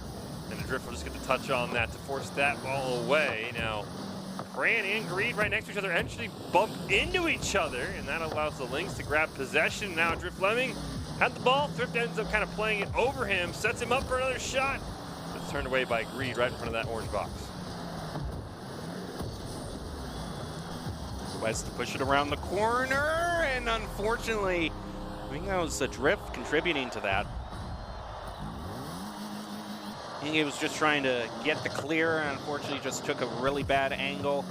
And the drift will just get the touch on that to force that ball away. Now, Cran and Greed right next to each other actually bump into each other, and that allows the Lynx to grab possession. Now Drift Fleming had the ball. Thrift ends up kind of playing it over him, sets him up for another shot. It's turned away by Greed right in front of that orange box. Quez to push it around the corner, and unfortunately, I think that was a drift contributing to that. I think he was just trying to get the clear, and unfortunately just took a really bad angle.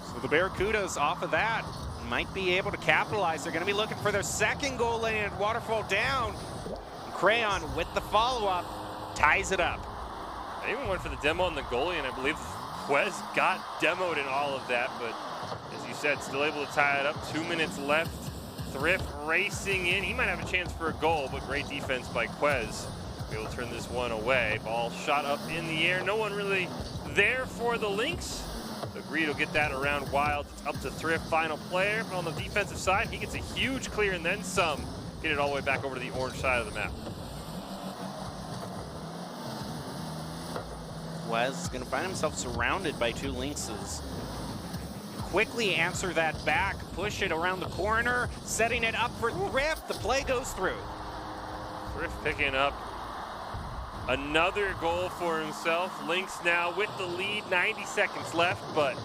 So the Barracudas off of that might be able to capitalize. They're going to be looking for their second goal and waterfall down. Crayon with the follow-up ties it up. I even went for the demo on the goalie, and I believe Quez got demoed in all of that, but as you said, still able to tie it up. 2 minutes left. Thrift racing in. He might have a chance for a goal, but great defense by Quez. Be able to turn this one away. Ball shot up in the air. No one really there for the Lynx. So Greed will get that around Wild. It's up to Thrift, final player. But on the defensive side, he gets a huge clear and then some. Get it all the way back over to the orange side of the map. Quez is going to find himself surrounded by two Lynxes. Quickly answer that back, push it around the corner, setting it up for Thrift. The play goes through. Thrift picking up another goal for himself. Lynx now with the lead, 90 seconds left, but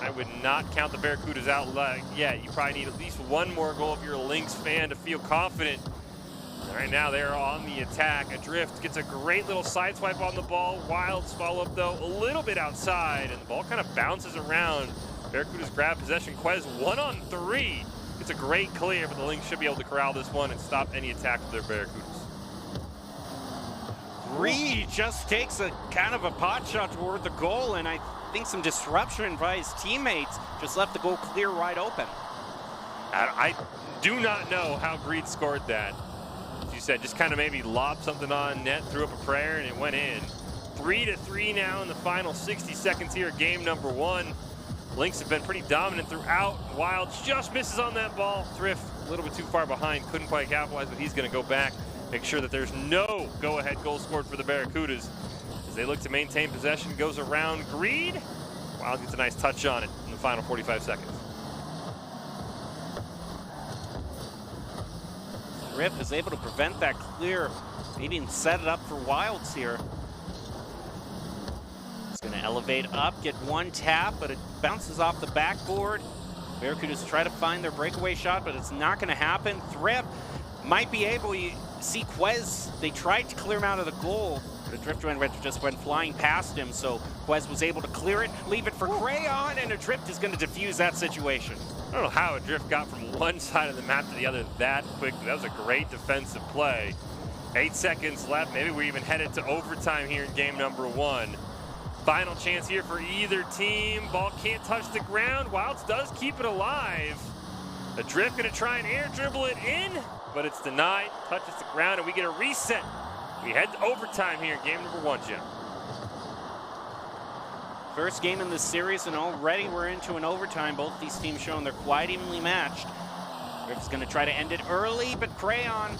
I would not count the Barracudas out yet. You probably need at least one more goal if you're a Lynx fan to feel confident Right now they're on the attack. Adrift gets a great little side swipe on the ball. Wilds follow up though a little bit outside, and the ball kind of bounces around. Barracudas grab possession. Quez 1-on-3. It's a great clear, but the Lynx should be able to corral this one and stop any attack of their Barracudas. Reed just takes a kind of a pot shot toward the goal, and I think some disruption by his teammates just left the goal clear wide open. I do not know how Greed scored that. As you said, just kind of maybe lobbed something on net, threw up a prayer, and it went in. 3-3 now in the final 60 seconds here, game number 1. Lynx have been pretty dominant throughout. Wilds just misses on that ball. Thrift a little bit too far behind, couldn't quite capitalize, but he's going to go back, make sure that there's no go-ahead goal scored for the Barracudas. As they look to maintain possession, goes around Greed. Wilds gets a nice touch on it in the final 45 seconds. Thrift is able to prevent that clear, maybe even set it up for Wilds here. He's going to elevate up, get one tap, but it bounces off the backboard. Barracudas try to find their breakaway shot, but it's not going to happen. Thrift might be able, you see Quez, they tried to clear him out of the goal, but Adrift just went flying past him, so Quez was able to clear it, leave it for Crayon, and Adrift is going to defuse that situation. I don't know how Adrift got from one side of the map to the other that quickly. That was a great defensive play. 8 seconds left. Maybe we're even headed to overtime here in game number 1. Final chance here for either team. Ball can't touch the ground. Wilds does keep it alive. Adrift gonna try and air dribble it in, but it's denied. Touches the ground, and we get a reset. We head to overtime here in game number 1, Jim. First game in this series, and already we're into an overtime. Both these teams showing they're quite evenly matched. Rift's going to try to end it early, but Crayon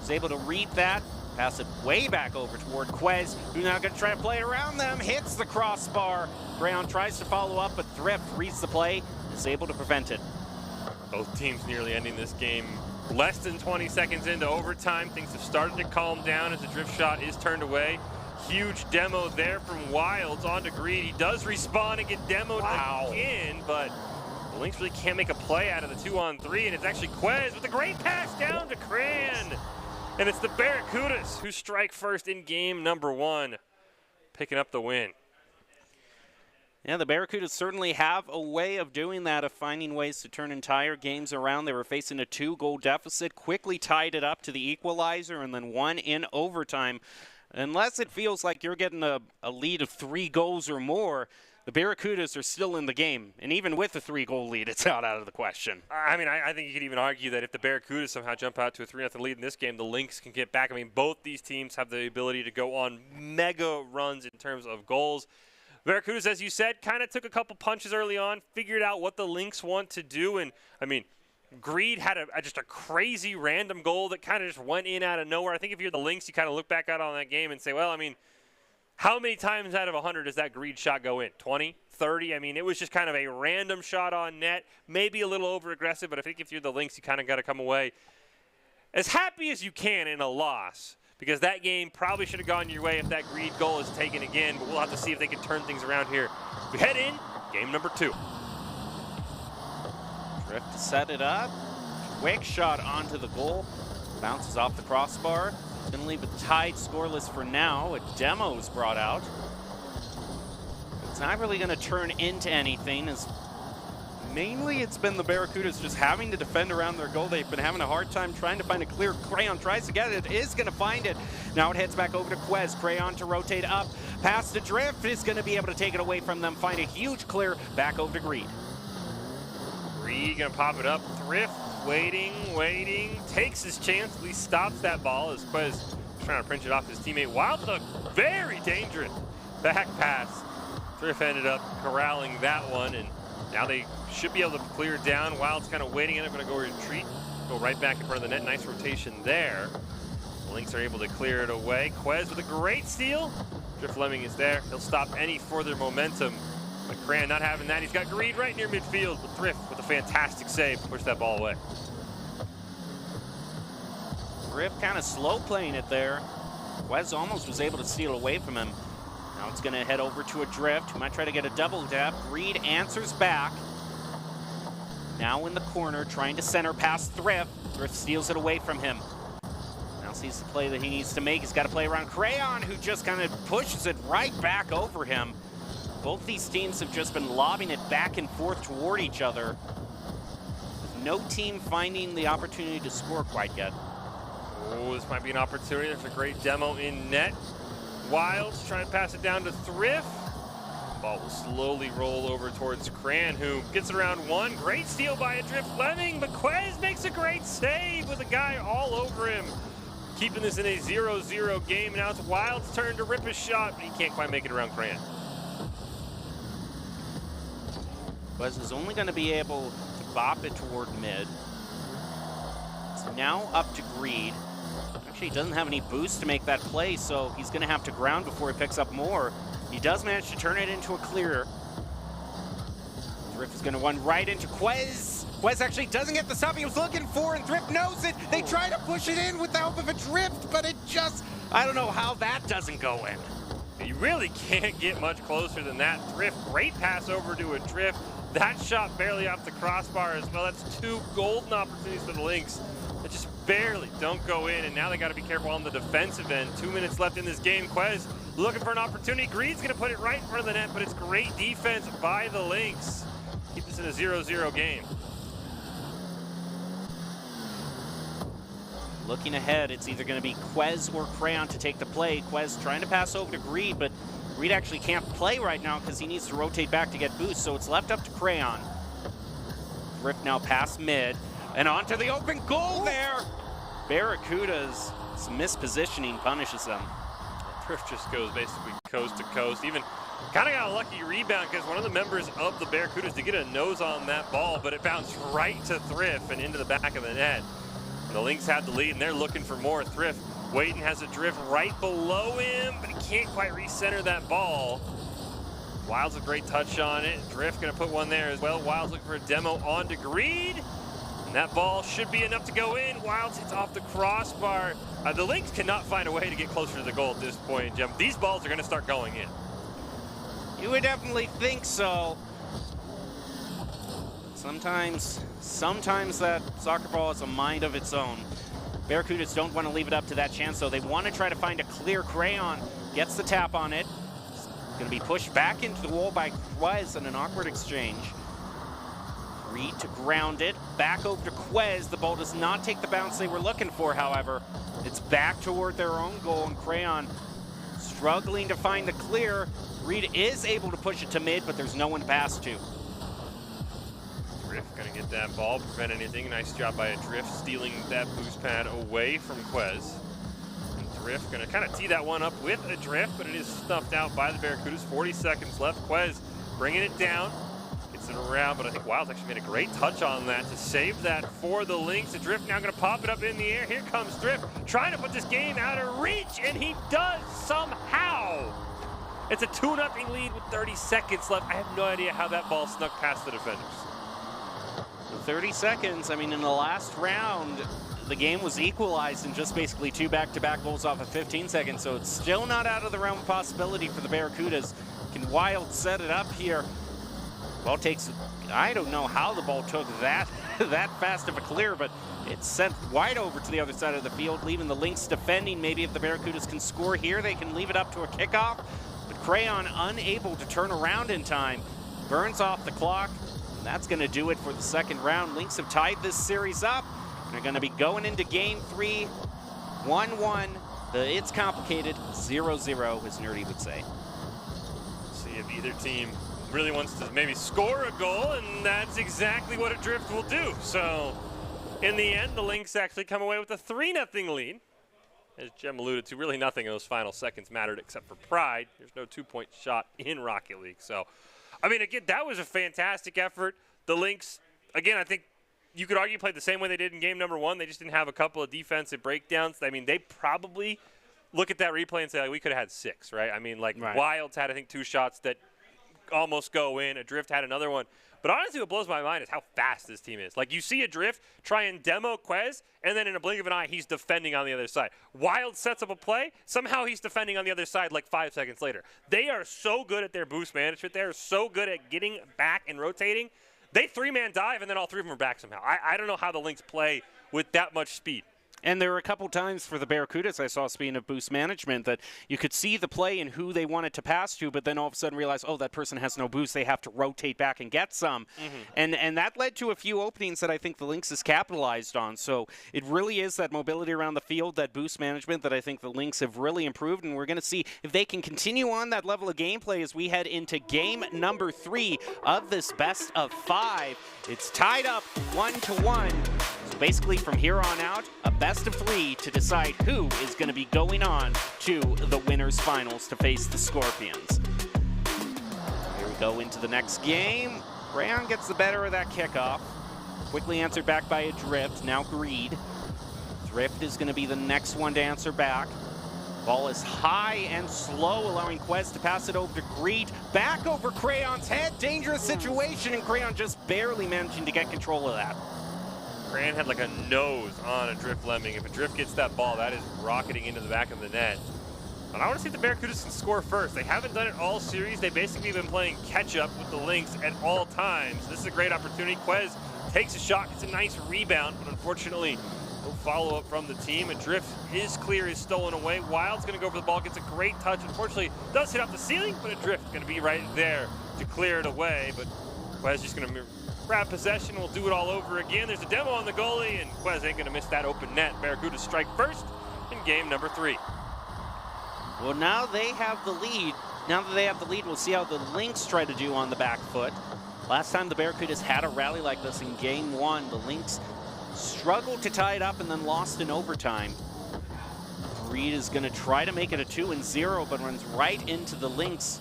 is able to read that, pass it way back over toward Quez, who's now going to try to play around them, hits the crossbar. Crayon tries to follow up, but Thrift reads the play, is able to prevent it. Both teams nearly ending this game less than 20 seconds into overtime. Things have started to calm down as the drift shot is turned away. Huge demo there from Wilds onto Greed. He does respawn and get demoed again, but the Lynx really can't make a play out of the 2-on-3, and it's actually Quez with a great pass down to Cran. And it's the Barracudas who strike first in game number 1, picking up the win. Yeah, the Barracudas certainly have a way of doing that, of finding ways to turn entire games around. They were facing a 2-goal deficit, quickly tied it up to the equalizer, and then won in overtime. Unless it feels like you're getting a lead of 3 goals or more, the Barracudas are still in the game. And even with a 3-goal lead, it's not out of the question. I mean, I think you could even argue that if the Barracudas somehow jump out to a 3-0 lead in this game, the Lynx can get back. I mean, both these teams have the ability to go on mega runs in terms of goals. Barracudas, as you said, kind of took a couple punches early on, figured out what the Lynx want to do. And, I mean, Greed had just a crazy random goal that kind of just went in out of nowhere. I think if you're the Lynx, you kind of look back out on that game and say, well, I mean, how many times out of 100 does that Greed shot go in? 20, 30? I mean, it was just kind of a random shot on net, maybe a little over-aggressive, but I think if you're the Lynx, you kind of got to come away as happy as you can in a loss, because that game probably should have gone your way if that Greed goal is taken again, but we'll have to see if they can turn things around here. We head in, game number 2. Drift to set it up. Quick shot onto the goal. Bounces off the crossbar. Going to leave it tied, scoreless for now. A demo is brought out. It's not really going to turn into anything, as mainly it's been the Barracudas just having to defend around their goal. They've been having a hard time trying to find a clear. Crayon tries to get it. Is going to find it. Now it heads back over to Quez. Crayon to rotate up. Pass to Drift. Is going to be able to take it away from them. Find a huge clear. Back over to Greed. Greed gonna pop it up. Thrift waiting, takes his chance, at least stops that ball as Quez trying to pinch it off his teammate. Wild look, very dangerous back pass. Thrift ended up corralling that one, and now they should be able to clear it down. Wild's kind of waiting, and they're gonna go retreat, go right back in front of the net. Nice rotation there. The Lynx are able to clear it away. Quez with a great steal. Drift Lemming is there. He'll stop any further momentum. But Cran not having that. He's got Greed right near midfield. But Thrift with a fantastic save to push that ball away. Thrift kind of slow playing it there. Quez almost was able to steal away from him. Now it's going to head over to Adrift, who might try to get a double tap. Greed answers back. Now in the corner, trying to center past Thrift. Thrift steals it away from him. sees the play that he needs to make. He's got to play around Crayon, who just kind of pushes it right back over him. Both these teams have just been lobbing it back and forth toward each other. No team finding the opportunity to score quite yet. Oh, this might be an opportunity. There's a great demo in net. Wilds trying to pass it down to Thrift. Ball will slowly roll over towards Cran, who gets it around one. Great steal by Adrift Lemming, but Quez makes a great save with a guy all over him. Keeping this in a 0-0 game. Now it's Wild's turn to rip a shot, but he can't quite make it around Cran. Quez is only going to be able to bop it toward mid. It's now up to Greed. Actually, he doesn't have any boost to make that play, so he's going to have to ground before he picks up more. He does manage to turn it into a clear. Thrift is going to run right into Quez. Quez actually doesn't get the stop he was looking for, and Thrift knows it. They try to push it in with the help of Adrift, but it just, I don't know how that doesn't go in. You really can't get much closer than that. Thrift, great pass over to Adrift. That shot barely off the crossbar as well. That's two golden opportunities for the Lynx that just barely don't go in, and now they got to be careful on the defensive end. 2 minutes left in this game. Quez looking for an opportunity. Greed's going to put it right in front of the net, but it's great defense by the Lynx. Keep this in a 0-0 game. Looking ahead, it's either going to be Quez or Crayon to take the play. Quez trying to pass over to Greed, but Greed actually can't play right now because he needs to rotate back to get boost, so it's left up to Crayon. Thrift now past mid, and onto the open goal there. Barracudas, some mispositioning punishes them. Thrift just goes basically coast to coast. Even kind of got a lucky rebound because one of the members of the Barracudas did get a nose on that ball, but it bounced right to Thrift and into the back of the net. And the Lynx have the lead, and they're looking for more. Thrift waiting, has a drift right below him, but he can't quite recenter that ball. Wild's a great touch on it. Drift gonna put one there as well. Wild's looking for a demo onto Greed. And that ball should be enough to go in. Wilds hits off the crossbar. The Lynx cannot find a way to get closer to the goal at this point, Jim. These balls are gonna start going in. You would definitely think so. Sometimes that soccer ball has a mind of its own. Barracudas don't want to leave it up to that chance, so they want to try to find a clear. Crayon gets the tap on it. It's going to be pushed back into the wall by Quez in an awkward exchange. Reed to ground it. Back over to Quez. The ball does not take the bounce they were looking for, however. It's back toward their own goal, and Crayon struggling to find the clear. Reed is able to push it to mid, but there's no one to pass to. Drift gonna get that ball, prevent anything. Nice job by Adrift stealing that boost pad away from Quez. And Drift gonna kind of tee that one up with Adrift, but it is stuffed out by the Barracudas. 40 seconds left. Quez bringing it down, gets it around, but I think Wild's actually made a great touch on that to save that for the Lynx. Adrift now gonna pop it up in the air. Here comes Drift, trying to put this game out of reach, and he does somehow. It's a 2-0 lead with 30 seconds left. I have no idea how that ball snuck past the defenders. 30 seconds. I mean, in the last round, the game was equalized in just basically two back-to-back goals off of 15 seconds, so it's still not out of the realm of possibility for the Barracudas. Can Wild set it up here? Ball takes, I don't know how the ball took that fast of a clear, but it's sent wide over to the other side of the field, leaving the Lynx defending. Maybe if the Barracudas can score here, they can leave it up to a kickoff, but Crayon unable to turn around in time. Burns off the clock. And that's going to do it for the second round. Lynx have tied this series up. They're going to be going into game 3, 1-1. It's complicated, 0-0, as Nerdy would say. See if either team really wants to maybe score a goal, and that's exactly what Adrift will do. So, in the end, the Lynx actually come away with a 3-0 lead. As Jem alluded to, really nothing in those final seconds mattered except for pride. There's no two-point shot in Rocket League, so... I mean, again, that was a fantastic effort. The Lynx, again, I think you could argue played the same way they did in game number 1. They just didn't have a couple of defensive breakdowns. I mean, they probably look at that replay and say, like, we could have had 6, right? I mean, like, right. Wilds had, I think, 2 shots that almost go in. Adrift had another one. But honestly, what blows my mind is how fast this team is. Like, you see Adrift try and demo Quez, and then in a blink of an eye, he's defending on the other side. Wild sets up a play. Somehow he's defending on the other side like 5 seconds later. They are so good at their boost management. They are so good at getting back and rotating. They 3-man dive, and then all 3 of them are back somehow. I don't know how the Lynx play with that much speed. And there were a couple times for the Barracudas I saw, speaking of boost management, that you could see the play and who they wanted to pass to, but then all of a sudden realize, oh, that person has no boost. They have to rotate back and get some. And that led to a few openings that I think the Lynx has capitalized on. So it really is that mobility around the field, that boost management that I think the Lynx have really improved. And we're going to see if they can continue on that level of gameplay as we head into game number 3 of this best of 5. It's tied up 1-1. So basically from here on out, a best of 3 to decide who is going to be going on to the winners finals to face the Scorpions. Here we go into the next game. Crayon gets the better of that kickoff. Quickly answered back by a Drift, now Greed. Drift is going to be the next one to answer back. Ball is high and slow, allowing Quez to pass it over to Greed. Back over Crayon's head, dangerous situation, and Crayon just barely managing to get control of that. Crayon had like a nose on a Drift Lemming. If a Drift gets that ball, that is rocketing into the back of the net. But I want to see if the Barracudas can score first. They haven't done it all series. They've basically been playing catch-up with the Lynx at all times. This is a great opportunity. Quez takes a shot, gets a nice rebound, but unfortunately, no follow-up from the team. A Drift is clear, is stolen away. Wild's going to go for the ball, gets a great touch. Unfortunately, does hit off the ceiling, but a Drift going to be right there to clear it away. But Quez just going to grab possession. We'll do it all over again. There's a demo on the goalie, and Quez ain't going to miss that open net. Barracudas strike first in game number 3. Well, now they have the lead. Now that they have the lead, we'll see how the Lynx try to do on the back foot. Last time the Barracudas had a rally like this in game 1, the Lynx struggled to tie it up and then lost in overtime. Reed is going to try to make it a 2-0, but runs right into the Lynx.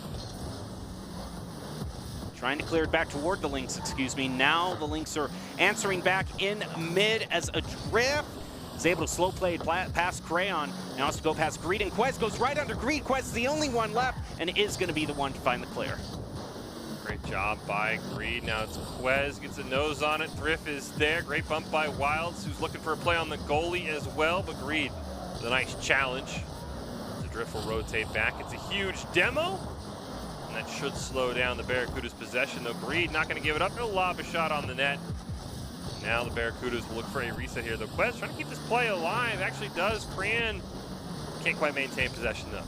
Trying to clear it back toward the Lynx, excuse me. Now the Lynx are answering back in mid as a Drift is able to slow play past Crayon. Now has to go past Greed, and Quez goes right under Greed. Quez is the only one left and is going to be the one to find the clear. Great job by Greed. Now it's Quez, gets a nose on it. Drift is there. Great bump by Wilds, who's looking for a play on the goalie as well, but Greed with a nice challenge. The Drift will rotate back. It's a huge demo, and that should slow down the Barracudas' possession, though Greed not going to give it up. He'll lob a shot on the net. Now the Barracudas will look for a reset here, though Quez trying to keep this play alive. Actually does. Crayon can't quite maintain possession, though.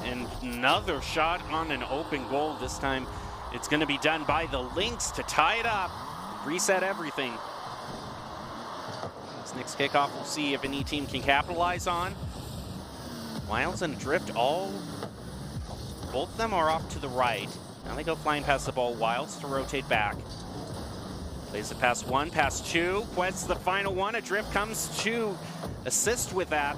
And another shot on an open goal. This time it's going to be done by the Lynx to tie it up, reset everything. This next kickoff we'll see if any team can capitalize on. Wilds and Drift both of them are off to the right. Now they go flying past the ball. Wilds to rotate back. Plays it past 1, past 2. Quez the final one. A Drift comes to assist with that.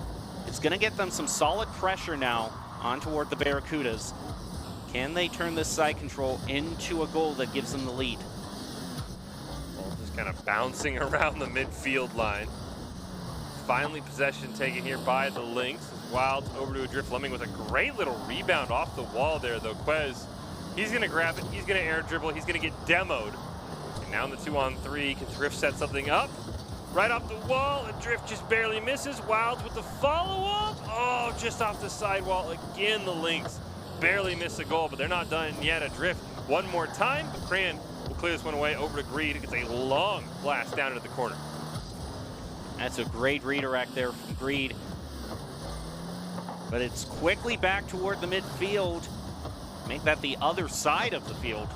It's going to get them some solid pressure now on toward the Barracudas. Can they turn this side control into a goal that gives them the lead? Ball just kind of bouncing around the midfield line. Finally possession taken here by the Lynx. Wilds over to a Drift Lemming with a great little rebound off the wall there, though. Quez, he's going to grab it. He's going to air dribble. He's going to get demoed. And now in the 2-on-3, can Drift set something up? Right off the wall, a Drift just barely misses. Wilds with the follow-up. Oh, just off the sidewall. Again, the Lynx barely miss a goal, but they're not done yet. A Drift one more time, but Crayon will clear this one away over to Greed. It gets a long blast down into the corner. That's a great redirect there from Greed. But it's quickly back toward the midfield. Make that the other side of the field.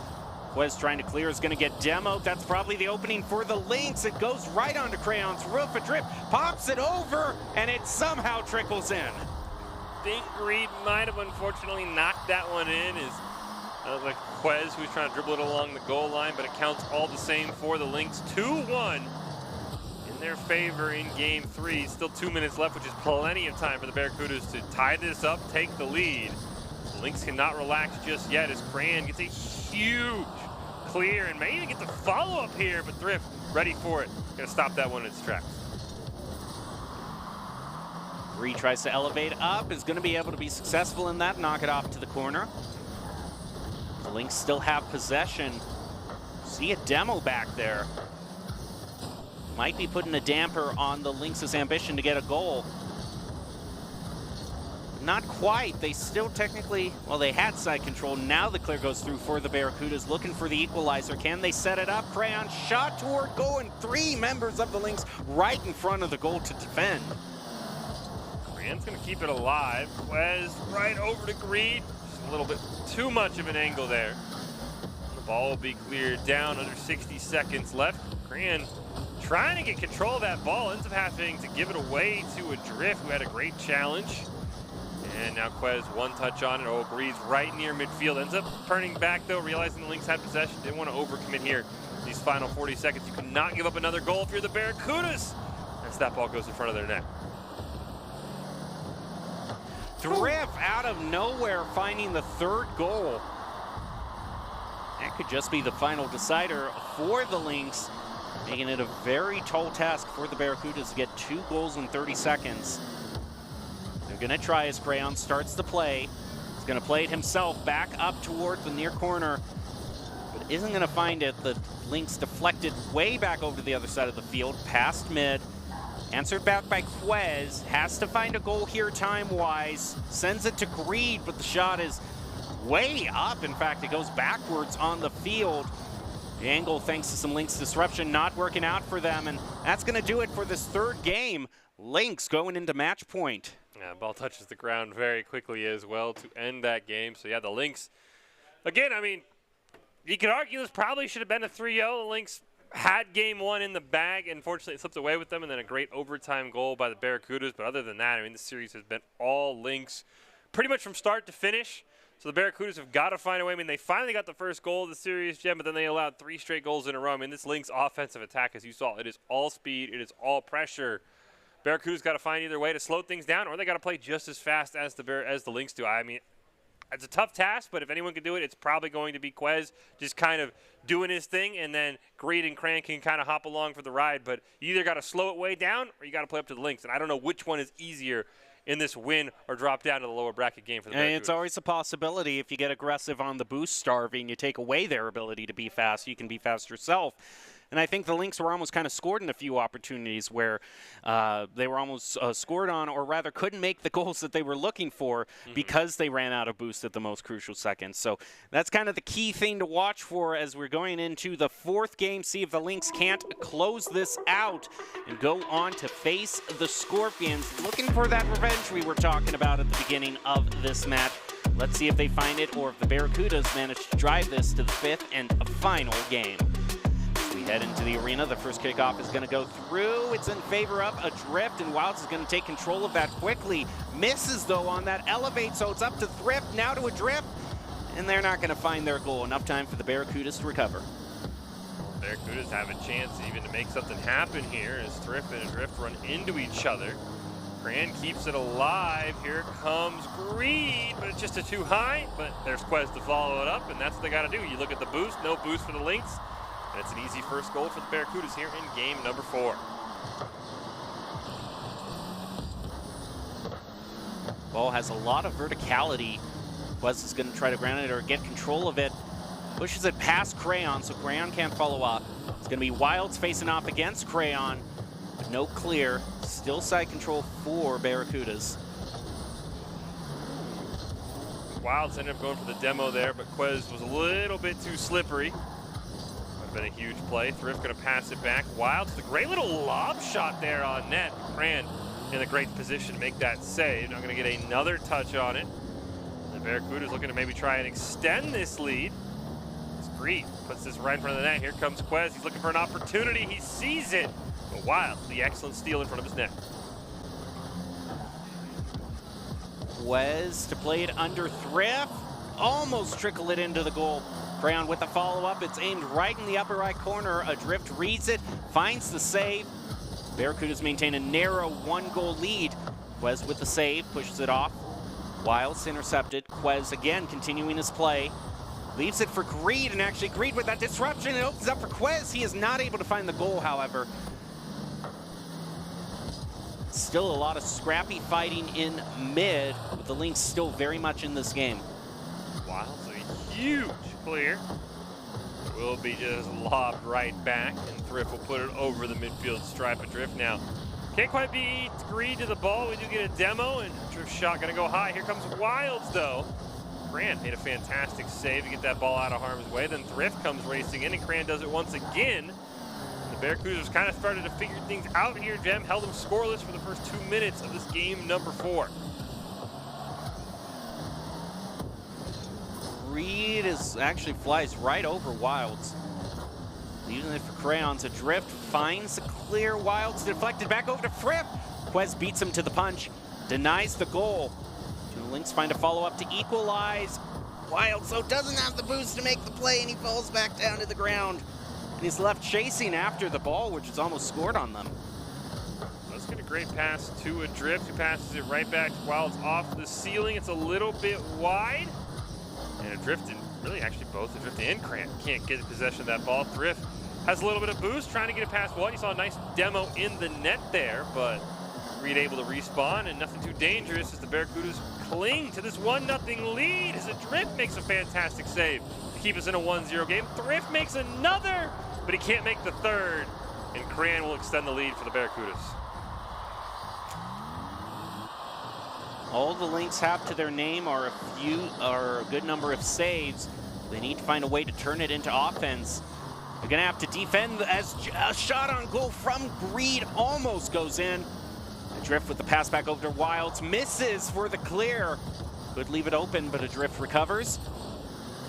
Quez trying to clear is going to get demoed. That's probably the opening for the Lynx. It goes right onto Crayon's roof. A Drift pops it over, and it somehow trickles in. I think Greed might have unfortunately knocked that one in. That was like Quez who's trying to dribble it along the goal line, but it counts all the same for the Lynx. 2-1 in their favor in game 3. Still 2 minutes left, which is plenty of time for the Barracudas to tie this up, take the lead. The Lynx cannot relax just yet as Crayon gets a huge clear and may even get the follow-up here, but Drift ready for it. Gonna stop that one in its tracks. Greed tries to elevate up, is going to be able to be successful in that, knock it off to the corner. The Lynx still have possession. See a demo back there. Might be putting a damper on the Lynx's ambition to get a goal. not quite. They still technically, well, they had side control. Now the clear goes through for the Barracudas, looking for the equalizer. Can they set it up? Crayon shot toward goal, and 3 members of the Lynx right in front of the goal to defend. Crayon's going to keep it alive. Quez right over to Greed. Just a little bit too much of an angle there. The ball will be cleared down, under 60 seconds left. Crayon trying to get control of that ball, ends up having to give it away to Adrift, who had a great challenge. And now Quez, one touch on it. Oh, Greed's right near midfield. Ends up turning back, though, realizing the Lynx had possession. Didn't want to overcommit here these final 40 seconds. You cannot give up another goal if you're the Barracudas. As that ball goes in front of their net. Drift out of nowhere finding the 3rd goal. That could just be the final decider for the Lynx, making it a very tall task for the Barracudas to get 2 goals in 30 seconds. They're going to try as Crayon starts the play. He's going to play it himself back up toward the near corner, but isn't going to find it. The Lynx deflected way back over to the other side of the field, past mid. Answered back by Quez. Has to find a goal here time-wise. Sends it to Greed, but the shot is way up. In fact, it goes backwards on the field. The angle, thanks to some Lynx disruption, not working out for them, and that's going to do it for this 3rd game. Lynx going into match point. Yeah, ball touches the ground very quickly as well to end that game. So, yeah, the Lynx, again, I mean, you could argue this probably should have been a 3-0. The Lynx had game 1 in the bag. Unfortunately, it slipped away with them, and then a great overtime goal by the Barracudas. But other than that, I mean, this series has been all Lynx pretty much from start to finish. So the Barracudas have got to find a way. I mean, they finally got the first goal of the series, Jen, but then they allowed 3 straight goals in a row. I mean, this Lynx offensive attack, as you saw, it is all speed. It is all pressure. Barracudas got to find either way to slow things down, or they got to play just as fast as the Lynx do. I mean, it's a tough task, but if anyone can do it, it's probably going to be Quez, just kind of doing his thing, and then Greed and Cran can kind of hop along for the ride. But you either got to slow it way down, or you got to play up to the Lynx. And I don't know which one is easier in this win or drop down to the lower bracket game for the Barracudas. And it's always a possibility if you get aggressive on the boost starving, you take away their ability to be fast, you can be fast yourself. And I think the Lynx were almost kind of scored in a few opportunities where they were almost scored on, or rather couldn't make the goals that they were looking for because they ran out of boost at the most crucial seconds. So that's kind of the key thing to watch for as we're going into the 4th game. See if the Lynx can't close this out and go on to face the Scorpions. Looking for that revenge we were talking about at the beginning of this match. Let's see if they find it, or if the Barracudas manage to drive this to the 5th and final game. We head into the arena. The first kickoff is going to go through. It's in favor of Adrift, and Wilds is going to take control of that quickly. Misses, though, on that elevate, so it's up to Thrift, now to Adrift, and they're not going to find their goal. Enough time for the Barracudas to recover. Barracudas have a chance even to make something happen here as Thrift and Adrift run into each other. Cran keeps it alive. Here comes Greed, but it's just too high. But there's Quez to follow it up, and that's what they got to do. You look at the boost, no boost for the Lynx. And it's an easy first goal for the Barracudas here in game number 4. Ball has a lot of verticality. Quez is going to try to ground it or get control of it. Pushes it past Crayon, so Crayon can't follow up. It's going to be Wilds facing off against Crayon. But no clear. Still side control for Barracudas. Wilds ended up going for the demo there, but Quez was a little bit too slippery. Been a huge play. Thrift going to pass it back. Wilds, the great little lob shot there on net. Cran in a great position to make that save. Now going to get another touch on it. The Barracudas looking to maybe try and extend this lead. Greed puts this right in front of the net. Here comes Quez. He's looking for an opportunity. He sees it. But Wilds, the excellent steal in front of his net. Quez to play it under Thrift. Almost trickle it into the goal. Crayon with the follow-up. It's aimed right in the upper right corner. Adrift reads it, finds the save. Barracudas maintain a narrow 1-goal lead. Quez with the save, pushes it off. Wilds intercepted. Quez again continuing his play. Leaves it for Greed, and actually Greed with that disruption. It opens up for Quez. He is not able to find the goal, however. Still a lot of scrappy fighting in mid, with the Lynx still very much in this game. Wilds, a huge clear. It will be just lobbed right back, and Thrift will put it over the midfield stripe. Adrift now Can't quite beat Greed to the ball. We do get a demo, and Drift shot gonna go high. Here comes Wilds, though. Cran made a fantastic save to get that ball out of harm's way. Then Thrift comes racing in, and Cran does it once again. The Barracudas kind of started to figure things out here. Jem held them scoreless for the first 2 minutes of this game number 4. Reed actually flies right over Wilds. Leaving it for Crayons. Adrift finds the clear. Wilds deflected back over to Fripp. Quez beats him to the punch, denies the goal. The Lynx find a follow-up to equalize. Wilds, though, doesn't have the boost to make the play, and he falls back down to the ground. And he's left chasing after the ball, which is almost scored on them. Let's get a great pass to Adrift, who passes it right back to Wilds off the ceiling. It's a little bit wide. And Adrift, and really actually both Adrift and Cran can't get possession of that ball. Thrift has a little bit of boost, trying to get it past one. You saw a nice demo in the net there, but Reed able to respawn, and nothing too dangerous as the Barracudas cling to this 1-0 lead as Adrift makes a fantastic save to keep us in a 1-0 game. Thrift makes another, but he can't make the third, and Cran will extend the lead for the Barracudas. All the Lynx have to their name are a good number of saves. They need to find a way to turn it into offense. They're gonna have to defend as a shot on goal from Greed almost goes in. Adrift with the pass back over to Wilds, misses for the clear. Could leave it open, but Adrift recovers.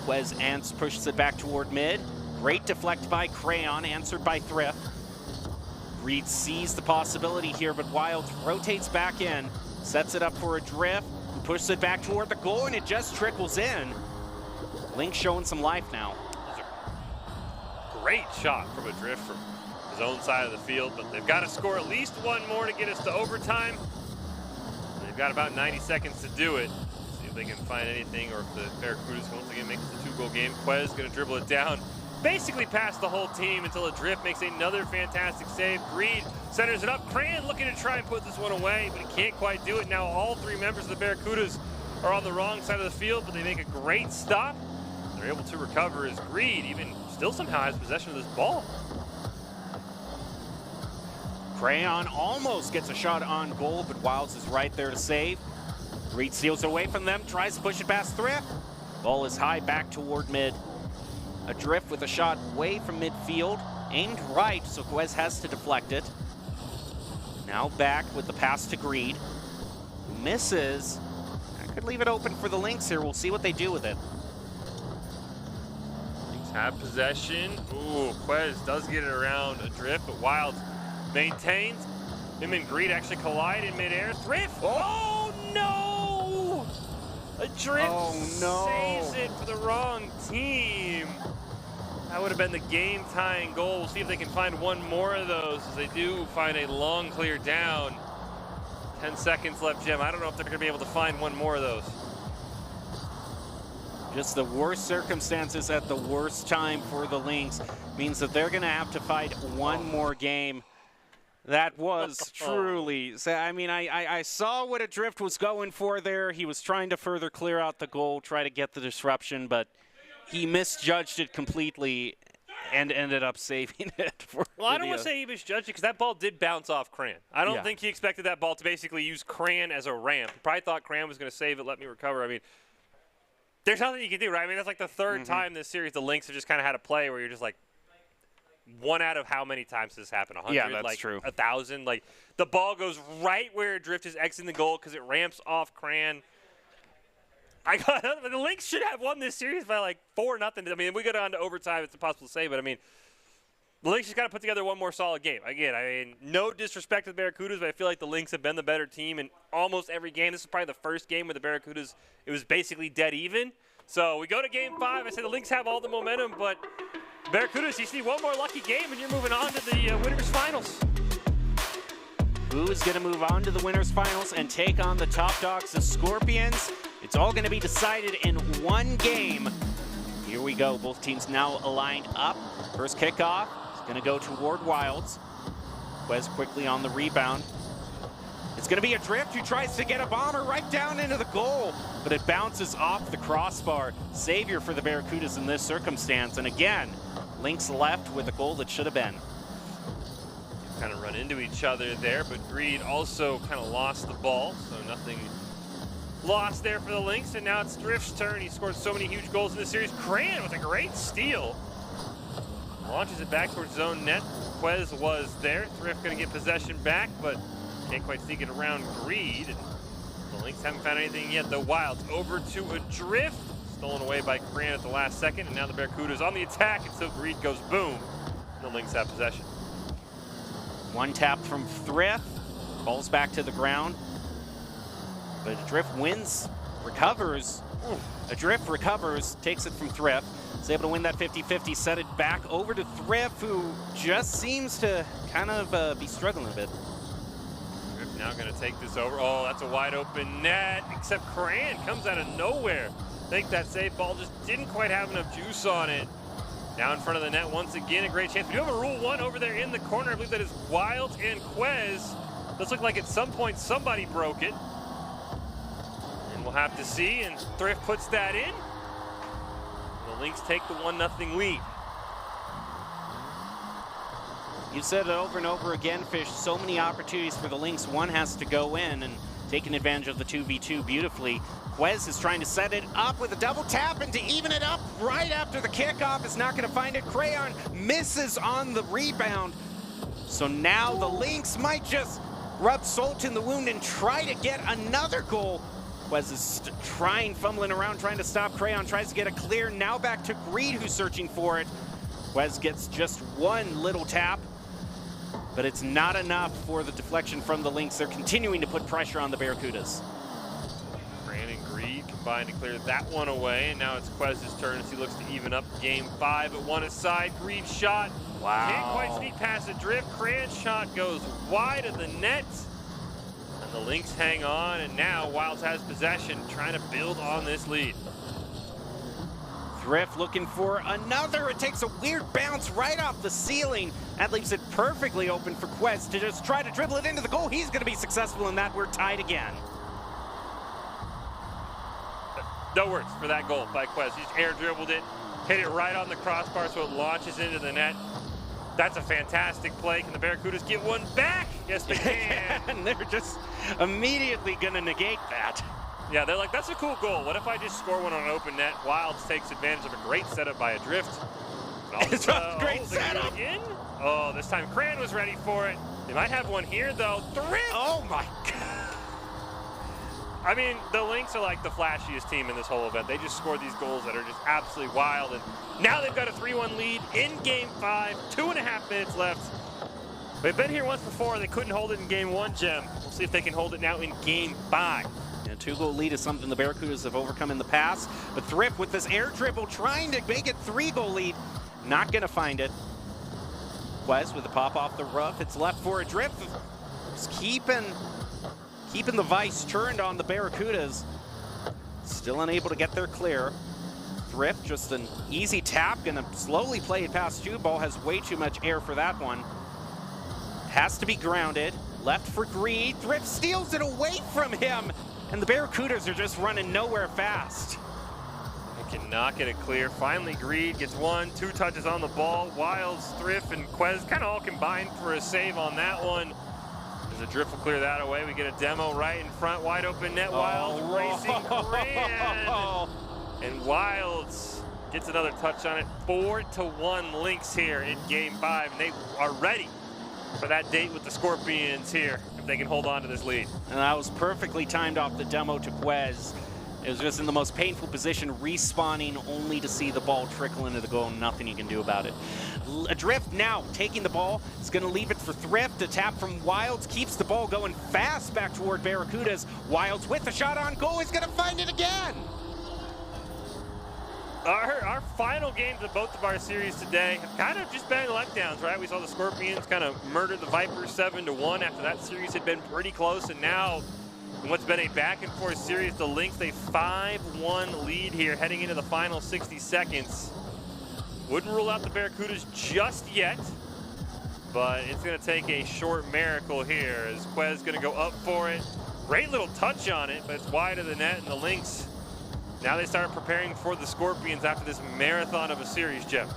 Quez pushes it back toward mid. Great deflect by Crayon, answered by Thrift. Greed sees the possibility here, but Wilds rotates back in. Sets it up for Adrift, who pushes it back toward the goal, and it just trickles in. Lynx showing some life now. Great shot from Adrift from his own side of the field, but they've got to score at least one more to get us to overtime. They've got about 90 seconds to do it. See if they can find anything, or if the Barracudas once again make it a 2-goal game. Quez gonna dribble it down, basically past the whole team until Adrift makes another fantastic save. Greed centers it up. Cran looking to try and put this one away, but he can't quite do it. Now all 3 members of the Barracudas are on the wrong side of the field, but they make a great stop. They're able to recover as Greed even still somehow has possession of this ball. Crayon almost gets a shot on goal, but Wilds is right there to save. Greed steals it away from them, tries to push it past Thrift. Ball is high back toward mid. Adrift with a shot away from midfield, aimed right, so Quez has to deflect it. Now back with the pass to Greed. Misses. That could leave it open for the Lynx here. We'll see what they do with it. Lynx have possession. Ooh, Quez does get it around Adrift, but Wilds maintains. Him and Greed actually collide in midair. Thrift! Oh no! Adrift saves it for the wrong team. That would have been the game-tying goal. We'll see if they can find one more of those, as they do find a long clear down. 10 seconds left, Jim. I don't know if they're going to be able to find one more of those. Just the worst circumstances at the worst time for the Lynx means that they're going to have to fight one more game. That was truly, I mean, I saw what Adrift was going for there. He was trying to further clear out the goal, try to get the disruption, but he misjudged it completely and ended up saving it. Well, I don't want to say he misjudged it, because that ball did bounce off Cran. I don't think he expected that ball to basically use Cran as a ramp. He probably thought Cran was going to save it, let me recover. I mean, there's nothing you can do, right? I mean, that's like the third time this series the Lynx have just kind of had a play where you're just like, one out of how many times does this happen? 100? Yeah, that's like, true. 1,000? Like, the ball goes right where Adrift is exiting the goal because it ramps off Cran. The Lynx should have won this series by like 4-0. I mean, if we go down to overtime, it's impossible to say, but I mean, the Lynx just got to put together one more solid game. Again, I mean, no disrespect to the Barracudas, but I feel like the Lynx have been the better team in almost every game. This is probably the first game where the Barracudas, it was basically dead even. So we go to game 5. I say the Lynx have all the momentum, but Barracudas, you just need one more lucky game, and you're moving on to the winners' finals. Who is going to move on to the winners' finals and take on the top dogs, the Scorpions? It's all going to be decided in one game. Here we go. Both teams now aligned up. First kickoff is going to go toward Wilds. Quez quickly on the rebound. It's going to be Adrift who tries to get a bomber right down into the goal, but it bounces off the crossbar. Savior for the Barracudas in this circumstance. And again, Lynx left with a goal that should have been. kind of run into each other there, but Greed also kind of lost the ball, so nothing lost there for the Lynx, and now it's Thrift's turn. He scored so many huge goals in this series. Cran with a great steal. Launches it back towards his own net. Quez was there. Thrift going to get possession back, but can't quite sneak it around Greed. And the Lynx haven't found anything yet. The Wilds over to Adrift. Stolen away by Cran at the last second, and now the Barracudas on the attack, and so Greed goes boom. And the Lynx have possession. One tap from Thrift. Falls back to the ground. But Adrift wins, recovers. Adrift recovers, takes it from Thrift. Is able to win that 50-50, set it back over to Thrift, who just seems to kind of be struggling a bit. Thrift now going to take this over. Oh, that's a wide open net, except Cran comes out of nowhere. I think that save ball just didn't quite have enough juice on it. Now in front of the net once again, a great chance. We do have a Rule 1 over there in the corner. I believe that is Wilds and Quez. Does look like at some point somebody broke it. And we'll have to see, and Thrift puts that in. The Lynx take the 1-0 lead. You've said it over and over again, Fish, so many opportunities for the Lynx. One has to go in and taking advantage of the 2v2 beautifully. Quez is trying to set it up with a double tap and to even it up right after the kickoff. Is not going to find it. Crayon misses on the rebound. So now the Lynx might just rub salt in the wound and try to get another goal. Quez is fumbling around, trying to stop Crayon, tries to get it clear. Now back to Greed, who's searching for it. Quez gets just one little tap, but it's not enough for the deflection from the Lynx. They're continuing to put pressure on the Barracudas. Cran and Greed combined to clear that one away, and now it's Quez's turn as he looks to even up game 5 at one aside. Greed shot. Wow. Can't quite sneak past Adrift. Cran's shot goes wide of the net. And the Lynx hang on, and now Wilds has possession, trying to build on this lead. Thrift looking for another. It takes a weird bounce right off the ceiling. That leaves it perfectly open for Quez to just try to dribble it into the goal. He's going to be successful in that. We're tied again. No words for that goal by Quez. He just air dribbled it, hit it right on the crossbar so it launches into the net. That's a fantastic play. Can the Barracudas get one back? Yes, they can. And they're just immediately going to negate that. Yeah, they're like, that's a cool goal. What if I just score one on an open net? Wilds takes advantage of a great setup by Adrift. It's a great setup. Again. Oh, this time Cran was ready for it. They might have one here, though. Thrift! Oh, my God. I mean, the Lynx are like the flashiest team in this whole event. They just scored these goals that are just absolutely wild. And now they've got a 3-1 lead in game 5. 2.5 minutes left. They've been here once before. They couldn't hold it in game 1, Jem. We'll see if they can hold it now in game 5. A 2-goal lead is something the Barracudas have overcome in the past. But Thrift with this air dribble trying to make it 3-goal lead. Not going to find it. Quez with a pop off the roof. It's left for Adrift. Just keeping the vice turned on the Barracudas. Still unable to get their clear. Thrift, just an easy tap, gonna slowly play it past you. Ball has way too much air for that one. Has to be grounded. Left for Greed. Thrift steals it away from him. And the Barracudas are just running nowhere fast. They cannot get it clear. Finally, Greed gets 1, 2 touches on the ball. Wilds, Thrift, and Quez kind of all combined for a save on that one. Adrift will clear that away. We get a demo right in front, wide open net. Wilds racing Cran. And Wilds gets another touch on it. 4-1 Lynx here in game 5. And they are ready for that date with the Scorpions here if they can hold on to this lead. And that was perfectly timed off the demo to Quez. It was just in the most painful position, respawning only to see the ball trickle into the goal. Nothing you can do about it. Adrift now taking the ball. It's going to leave it for Thrift. A tap from Wilds keeps the ball going fast back toward Barracudas. Wilds with a shot on goal. He's going to find it again. Our final games of both of our series today have kind of just been letdowns, right? We saw the Scorpions kind of murder the Vipers 7-1 after that series had been pretty close, and now in what's been a back-and-forth series, the Lynx, a 5-1 lead here heading into the final 60 seconds. Wouldn't rule out the Barracudas just yet, but it's going to take a short miracle here as Quez going to go up for it. Great little touch on it, but it's wide of the net, and the Lynx, now they start preparing for the Scorpions after this marathon of a series, Jeff.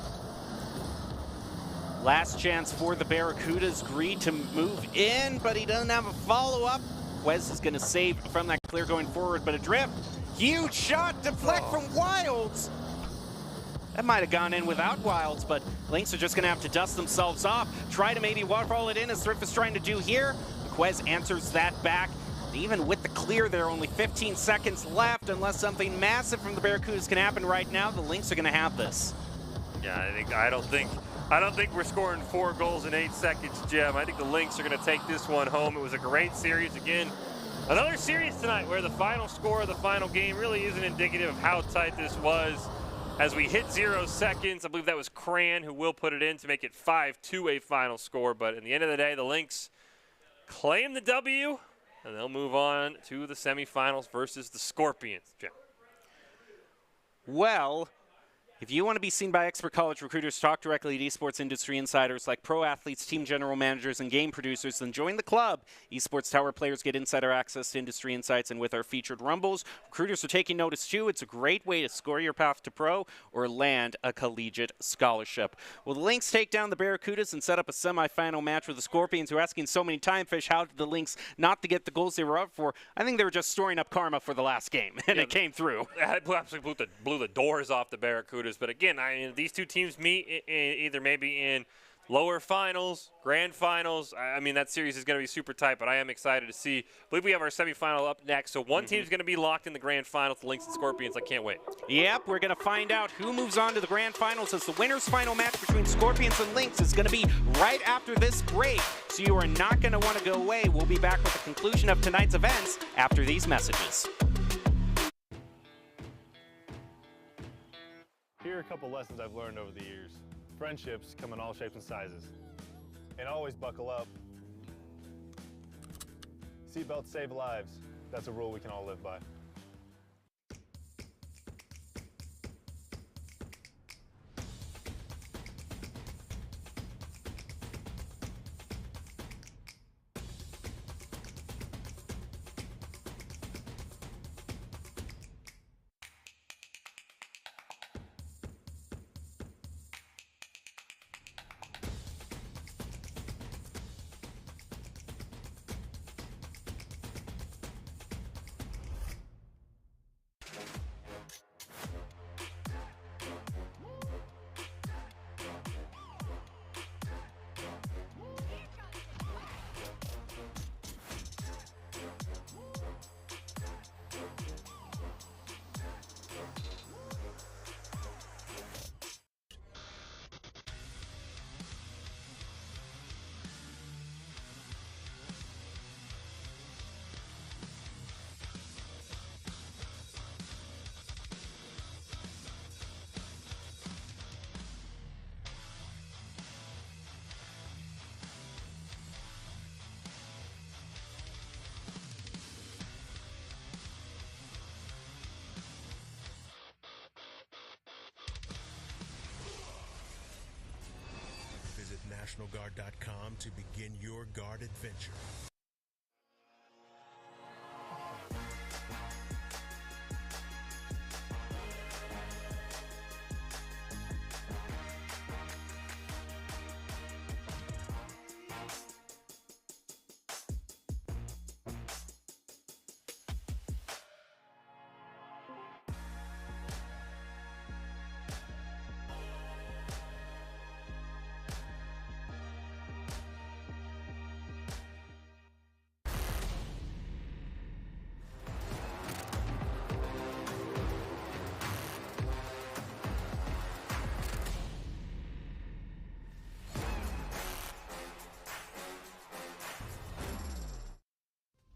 Last chance for the Barracudas. Greed to move in, but he doesn't have a follow-up. Wes is going to save from that clear going forward, but adrift. Huge shot, deflect from Wilds. That might have gone in without Wilds, but Lynx are just going to have to dust themselves off. Try to maybe waterfall it in as Thrift is trying to do here. Quez answers that back. Even with the clear there, only 15 seconds left. Unless something massive from the Barracudas can happen right now, the Lynx are going to have this. Yeah, I don't think we're scoring 4 goals in 8 seconds, Jim. I think the Lynx are going to take this one home. It was a great series. Again, another series tonight where the final score of the final game really isn't indicative of how tight this was. As we hit 0 seconds, I believe that was Cran who will put it in to make it 5-2 a final score. But at the end of the day, the Lynx claim the W, and they'll move on to the semifinals versus the Scorpions, Jim. Well, if you want to be seen by expert college recruiters, talk directly to esports industry insiders like pro athletes, team general managers, and game producers, then join the club. Esports Tower players get insider access to industry insights, and with our featured rumbles, recruiters are taking notice too. It's a great way to score your path to pro or land a collegiate scholarship. Well, the Lynx take down the Barracudas and set up a semifinal match with the Scorpions, who are asking so many time, Fish, how did the Lynx not to get the goals they were up for? I think they were just storing up karma for the last game, and it came through. It absolutely blew the doors off the Barracudas. But again, these two teams meet either maybe in lower finals, grand finals. I mean, that series is going to be super tight, but I am excited to see. I believe we have our semifinal up next. So one team's going to be locked in the grand finals, the Lynx and Scorpions. I can't wait. Yep, we're going to find out who moves on to the grand finals, as the winner's final match between Scorpions and Lynx is going to be right after this break. So you are not going to want to go away. We'll be back with the conclusion of tonight's events after these messages. Here are a couple lessons I've learned over the years. Friendships come in all shapes and sizes. And always buckle up. Seatbelts save lives. That's a rule we can all live by. Visit NationalGuard.com to begin your guard adventure.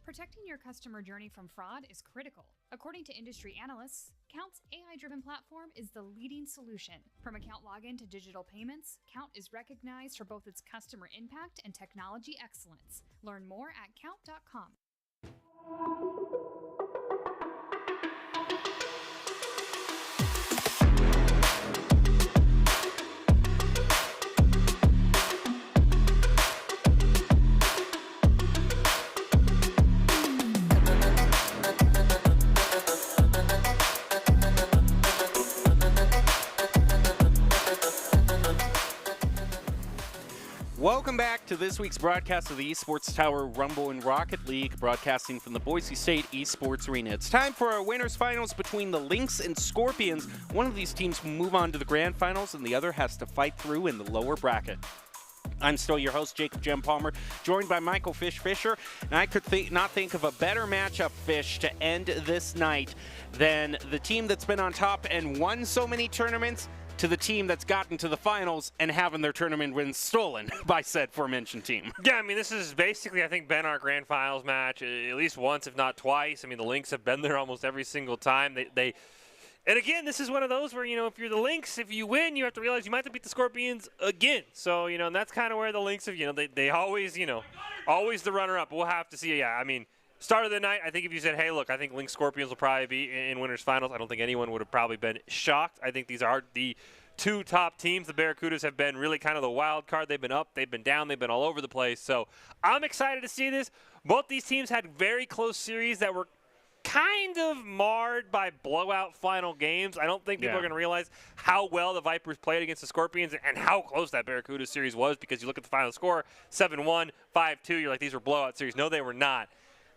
Protecting your customer journey from fraud is critical. According to industry analysts, Count's AI-driven platform is the leading solution. From account login to digital payments, Count is recognized for both its customer impact and technology excellence. Learn more at count.com. Welcome back to this week's broadcast of the Esports Tower Rumble and Rocket League, broadcasting from the Boise State Esports Arena. It's time for our winners finals between the Lynx and Scorpions. One of these teams will move on to the grand finals, and the other has to fight through in the lower bracket. I'm still your host, Jacob Jem Palmer, joined by Michael Fish Fisher, and I could not think of a better matchup, Fish, to end this night than the team that's been on top and won so many tournaments to the team that's gotten to the finals and having their tournament wins stolen by said aforementioned team. Yeah, I mean, this is basically, I think, been our grand finals match at least once, if not twice. I mean, the Lynx have been there almost every single time. And again, this is one of those where, if you're the Lynx, if you win, you have to realize you might have to beat the Scorpions again. So, and that's kind of where the Lynx have, they always, always the runner-up. We'll have to see. Yeah, I mean, start of the night, I think if you said, hey, look, I think Lynx Scorpions will probably be in winners finals, I don't think anyone would have probably been shocked. I think these are the two top teams. The Barracudas have been really kind of the wild card. They've been up, they've been down, they've been all over the place. So I'm excited to see this. Both these teams had very close series that were kind of marred by blowout final games. I don't think people are going to realize how well the Vipers played against the Scorpions and how close that Barracuda series was, because you look at the final score, 7-1, 5-2, you're like, these were blowout series. No, they were not.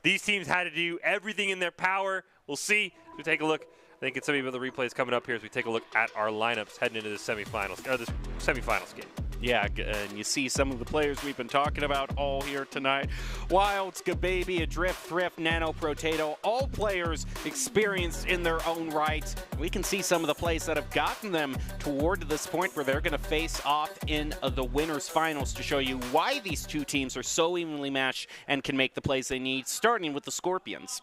These teams had to do everything in their power. We'll see. We take a look. I think it's some of the replays coming up here as we take a look at our lineups heading into the semifinals, or this semifinals game. Yeah, and you see some of the players we've been talking about all here tonight. Wilds, Gababy, Adrift, Thrift, Nano, Protato, all players experienced in their own right. We can see some of the plays that have gotten them toward this point where they're going to face off in the winners finals to show you why these two teams are so evenly matched and can make the plays they need, starting with the Scorpions.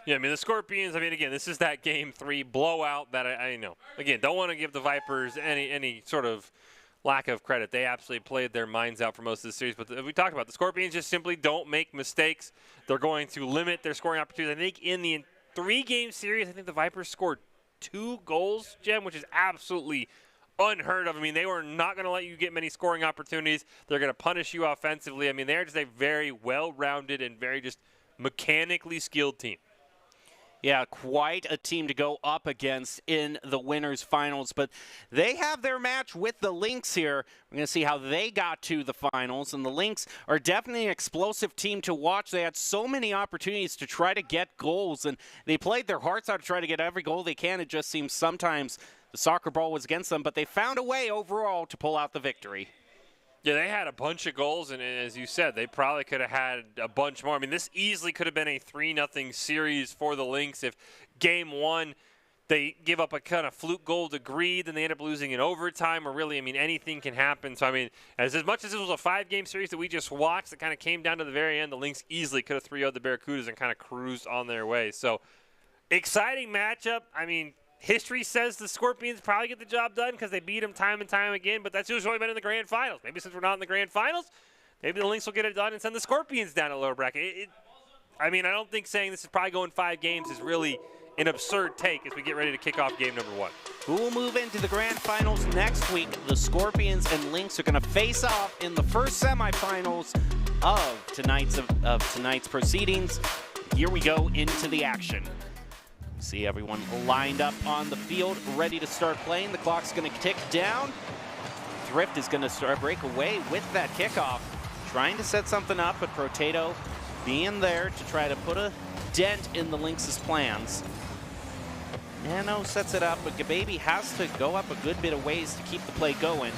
Yeah, I mean, the Scorpions, again, this is that Game 3 blowout that I know. Again, don't want to give the Vipers any sort of lack of credit. They absolutely played their minds out for most of the series. But we talked about the Scorpions just simply don't make mistakes. They're going to limit their scoring opportunities. I think in the 3-game series, I think the Vipers scored 2 goals, Jem, which is absolutely unheard of. I mean, they were not going to let you get many scoring opportunities. They're going to punish you offensively. I mean, they're just a very well-rounded and very just mechanically skilled team. Yeah, quite a team to go up against in the winners finals, but they have their match with the Lynx here. We're going to see how they got to the finals, and the Lynx are definitely an explosive team to watch. They had so many opportunities to try to get goals, and they played their hearts out to try to get every goal they can. It just seems sometimes the soccer ball was against them, but they found a way overall to pull out the victory. Yeah, they had a bunch of goals, and as you said, they probably could have had a bunch more. I mean, this easily could have been a 3-0 series for the Lynx if Game 1 they give up a kind of fluke goal to Greed, and they end up losing in overtime, or really, anything can happen. So, as much as this was a 5-game series that we just watched that kind of came down to the very end, the Lynx easily could have 3-0'd the Barracudas and kind of cruised on their way. So, exciting matchup. History says the Scorpions probably get the job done because they beat them time and time again, but that's usually been in the grand finals. Maybe since we're not in the grand finals, maybe the Lynx will get it done and send the Scorpions down a lower bracket. I don't think saying this is probably going 5 games is really an absurd take as we get ready to kick off game number 1. Who will move into the grand finals next week? The Scorpions and Lynx are going to face off in the first semifinals of tonight's proceedings. Here we go into the action. See everyone lined up on the field, ready to start playing. The clock's going to tick down. Thrift is going to break away with that kickoff, trying to set something up, but Protato being there to try to put a dent in the Lynx's plans. Nano sets it up, but Gababy has to go up a good bit of ways to keep the play going.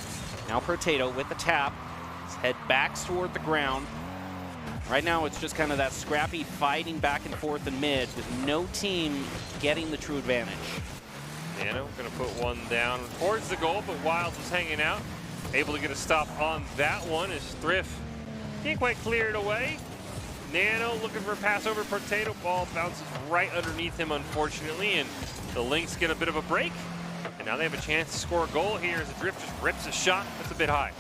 Now Protato with the tap. His head backs toward the ground. Right now, it's just kind of that scrappy fighting back and forth in mid with no team getting the true advantage. Nano going to put one down towards the goal, but Wilds was hanging out. Able to get a stop on that one as Thrift can't quite clear it away. Nano looking for a pass over Potato. Ball bounces right underneath him, unfortunately, and the Lynx get a bit of a break. And now they have a chance to score a goal here as Adrift just rips a shot. That's a bit high.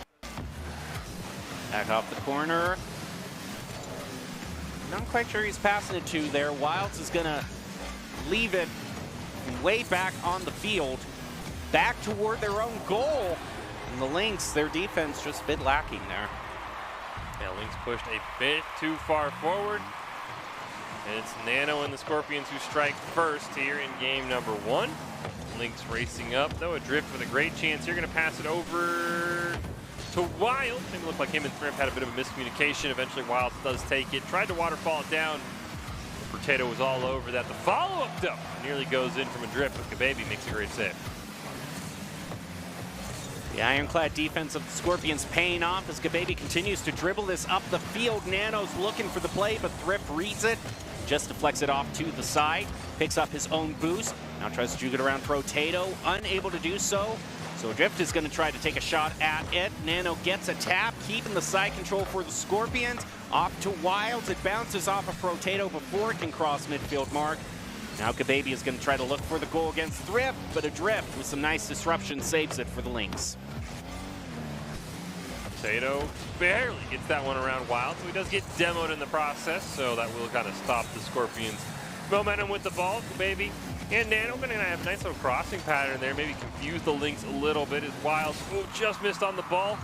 Back off the corner. Not quite sure he's passing it to there. Wilds is going to leave it way back on the field, back toward their own goal. And the Lynx, their defense just a bit lacking there. Yeah, Lynx pushed a bit too far forward. And it's Nano and the Scorpions who strike first here in game number 1. Lynx racing up, though. Adrift with a great chance here. Going to pass it over to Wild. Maybe looked like him and Thrift had a bit of a miscommunication. Eventually Wild does take it. Tried to waterfall it down. Potato was all over that. The follow-up though nearly goes in from a drift, but Gababy makes a great save. The ironclad defense of the Scorpions paying off as Gababy continues to dribble this up the field. Nano's looking for the play, but Thrift reads it. Just deflects it off to the side. Picks up his own boost. Now tries to juke it around Potato. Unable to do so. So Drift is going to try to take a shot at it. Nano gets a tap, keeping the side control for the Scorpions. Off to Wilds. It bounces off of Potato before it can cross midfield mark. Now Gababy is going to try to look for the goal against Thrift, but Adrift with some nice disruption saves it for the Lynx. Potato barely gets that one around Wild, so he does get demoed in the process, so that will kind of stop the Scorpions' momentum with the ball. Gababy and Nano going to have a nice little crossing pattern there, maybe confuse the Lynx a little bit as Wild just missed on the ball,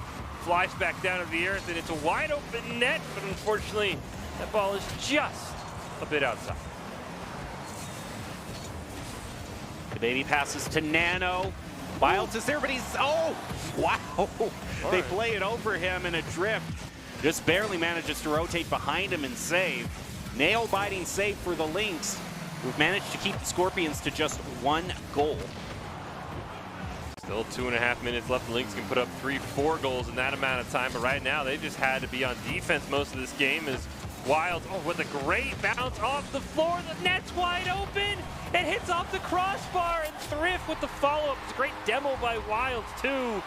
flies back down to the earth, and it's a wide open net, but unfortunately that ball is just a bit outside. Gababy passes to Nano. Wilds is there, but he's, oh, wow. They play it over him in a drift. Just barely manages to rotate behind him and save. Nail-biting save for the Lynx, who've managed to keep the Scorpions to just 1 goal. Still 2.5 minutes left. The Lynx can put up 3-4 goals in that amount of time, but right now they've just had to be on defense most of this game as Wild, with a great bounce off the floor. The net's wide open. It hits off the crossbar, and Thrift with the follow-up. It's a great demo by Wild, too.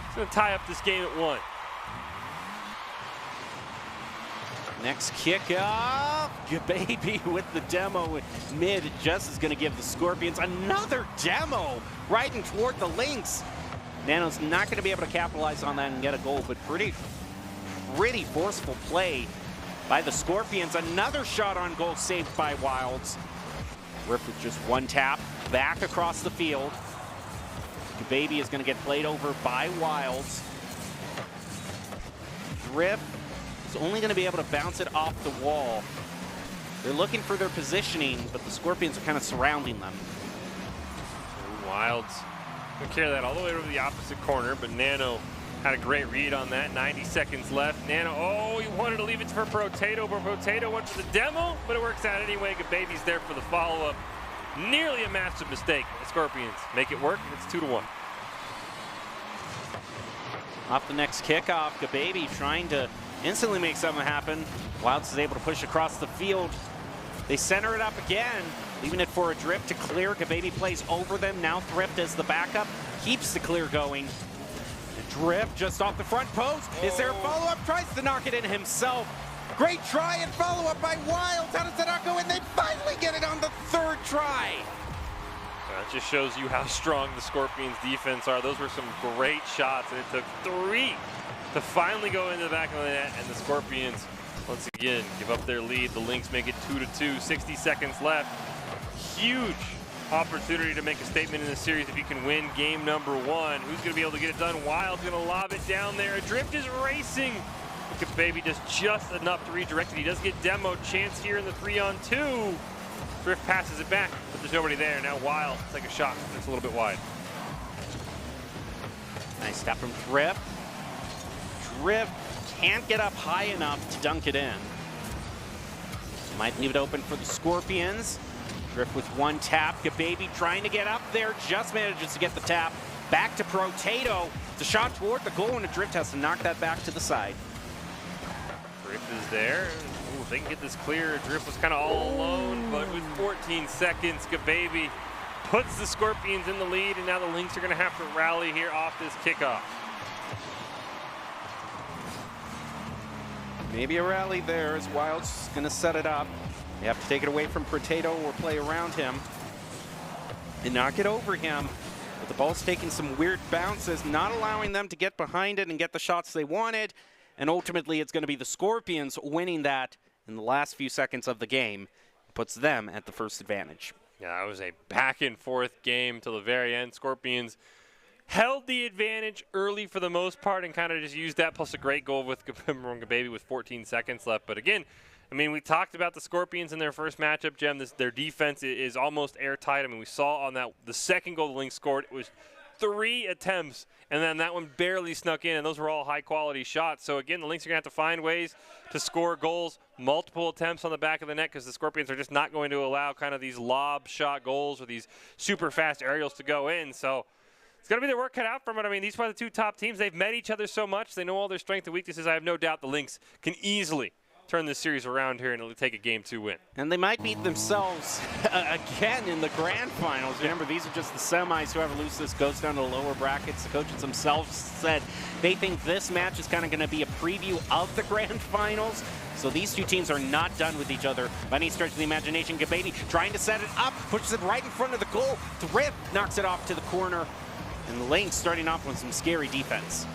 It's going to tie up this game at 1. Next kickoff. Gababy with the demo mid just is going to give the Scorpions another demo right in toward the Lynx. Nano's not going to be able to capitalize on that and get a goal, but pretty forceful play by the Scorpions. Another shot on goal saved by Wilds. Riff with just 1 tap, back across the field. Gababy is going to get played over by Wilds. Drift is only going to be able to bounce it off the wall. They're looking for their positioning, but the Scorpions are kind of surrounding them. Wilds going to carry that all the way over the opposite corner, but Nano had a great read on that. 90 seconds left. Nano, he wanted to leave it for Potato, but Potato went for the demo, but it works out anyway. Gababy's there for the follow-up. Nearly a massive mistake. The Scorpions make it work. It's 2-1. Off the next kickoff, Gababy trying to instantly make something happen. Wilds is able to push across the field. They center it up again, leaving it for Adrift to clear. Gababy plays over them. Now Thrift as the backup, keeps the clear going. Drift just off the front post. Is there a follow-up? Tries to knock it in himself. Great try and follow-up by Wilds. How does it not go in? They finally get it on the 3rd try. That just shows you how strong the Scorpions defense are. Those were some great shots, and it took 3 to finally go into the back of the net, and the Scorpions once again give up their lead. The Lynx make it 2-2, 60 seconds left. Huge opportunity to make a statement in this series if you can win game number 1. Who's going to be able to get it done? Wild's going to lob it down there. Adrift is racing. Gababy does just enough to redirect it. He does get demoed. Chance here in the 3-on-2. Drift passes it back, but there's nobody there. Now Wild take a shot. It's a little bit wide. Nice step from Drift. Drift can't get up high enough to dunk it in. Might leave it open for the Scorpions. Drift with 1 tap. Gababy trying to get up there, just manages to get the tap. Back to Potato. It's a shot toward the goal, and Adrift has to knock that back to the side. Drift is there. Ooh, if they can get this clear. Drift was kind of all alone, but with 14 seconds, Gababy puts the Scorpions in the lead, and now the Lynx are going to have to rally here off this kickoff. Maybe a rally there as Wild's going to set it up. They have to take it away from Potato or play around him and knock it over him. But the ball's taking some weird bounces, not allowing them to get behind it and get the shots they wanted. And ultimately, it's going to be the Scorpions winning that in the last few seconds of the game. It puts them at the first advantage. Yeah, it was a back-and-forth game till the very end. Scorpions held the advantage early for the most part and kind of just used that, plus a great goal with Gababy with 14 seconds left. But again, I mean, we talked about the Scorpions in their first matchup, Jem. Their defense is almost airtight. I mean, we saw on that the second goal the Lynx scored, it was 3 attempts, and then that one barely snuck in, and those were all high-quality shots. So, again, the Lynx are going to have to find ways to score goals, multiple attempts on the back of the net, because the Scorpions are just not going to allow kind of these lob shot goals or these super fast aerials to go in. So it's going to be their work cut out from it. I mean, these are the 2 top teams. They've met each other so much. They know all their strengths and weaknesses. I have no doubt the Lynx can easily turn this series around here and it'll take a Game 2 win. And they might beat themselves again in the grand finals. Remember, these are just the semis. Whoever loses this goes down to the lower brackets. The coaches themselves said they think this match is kind of going to be a preview of the grand finals. So these 2 teams are not done with each other by any stretch of the imagination. Gababy trying to set it up, pushes it right in front of the goal. Thrift knocks it off to the corner. And the Lynx starting off with some scary defense.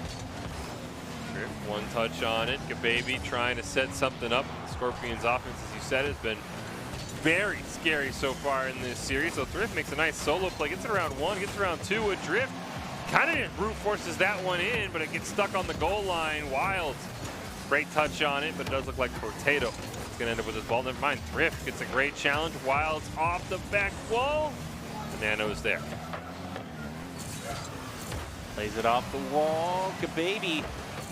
One touch on it. Gababy trying to set something up. The Scorpions offense, as you said, has been very scary so far in this series. So Thrift makes a nice solo play. Gets it around 1, gets it around 2. A drift kind of just brute forces that one in, but it gets stuck on the goal line. Wild. Great touch on it, but it does look like Potato is going to end up with his ball. Never mind. Thrift gets a great challenge. Wild's off the back wall. The Nano's there. Plays it off the wall. Gababy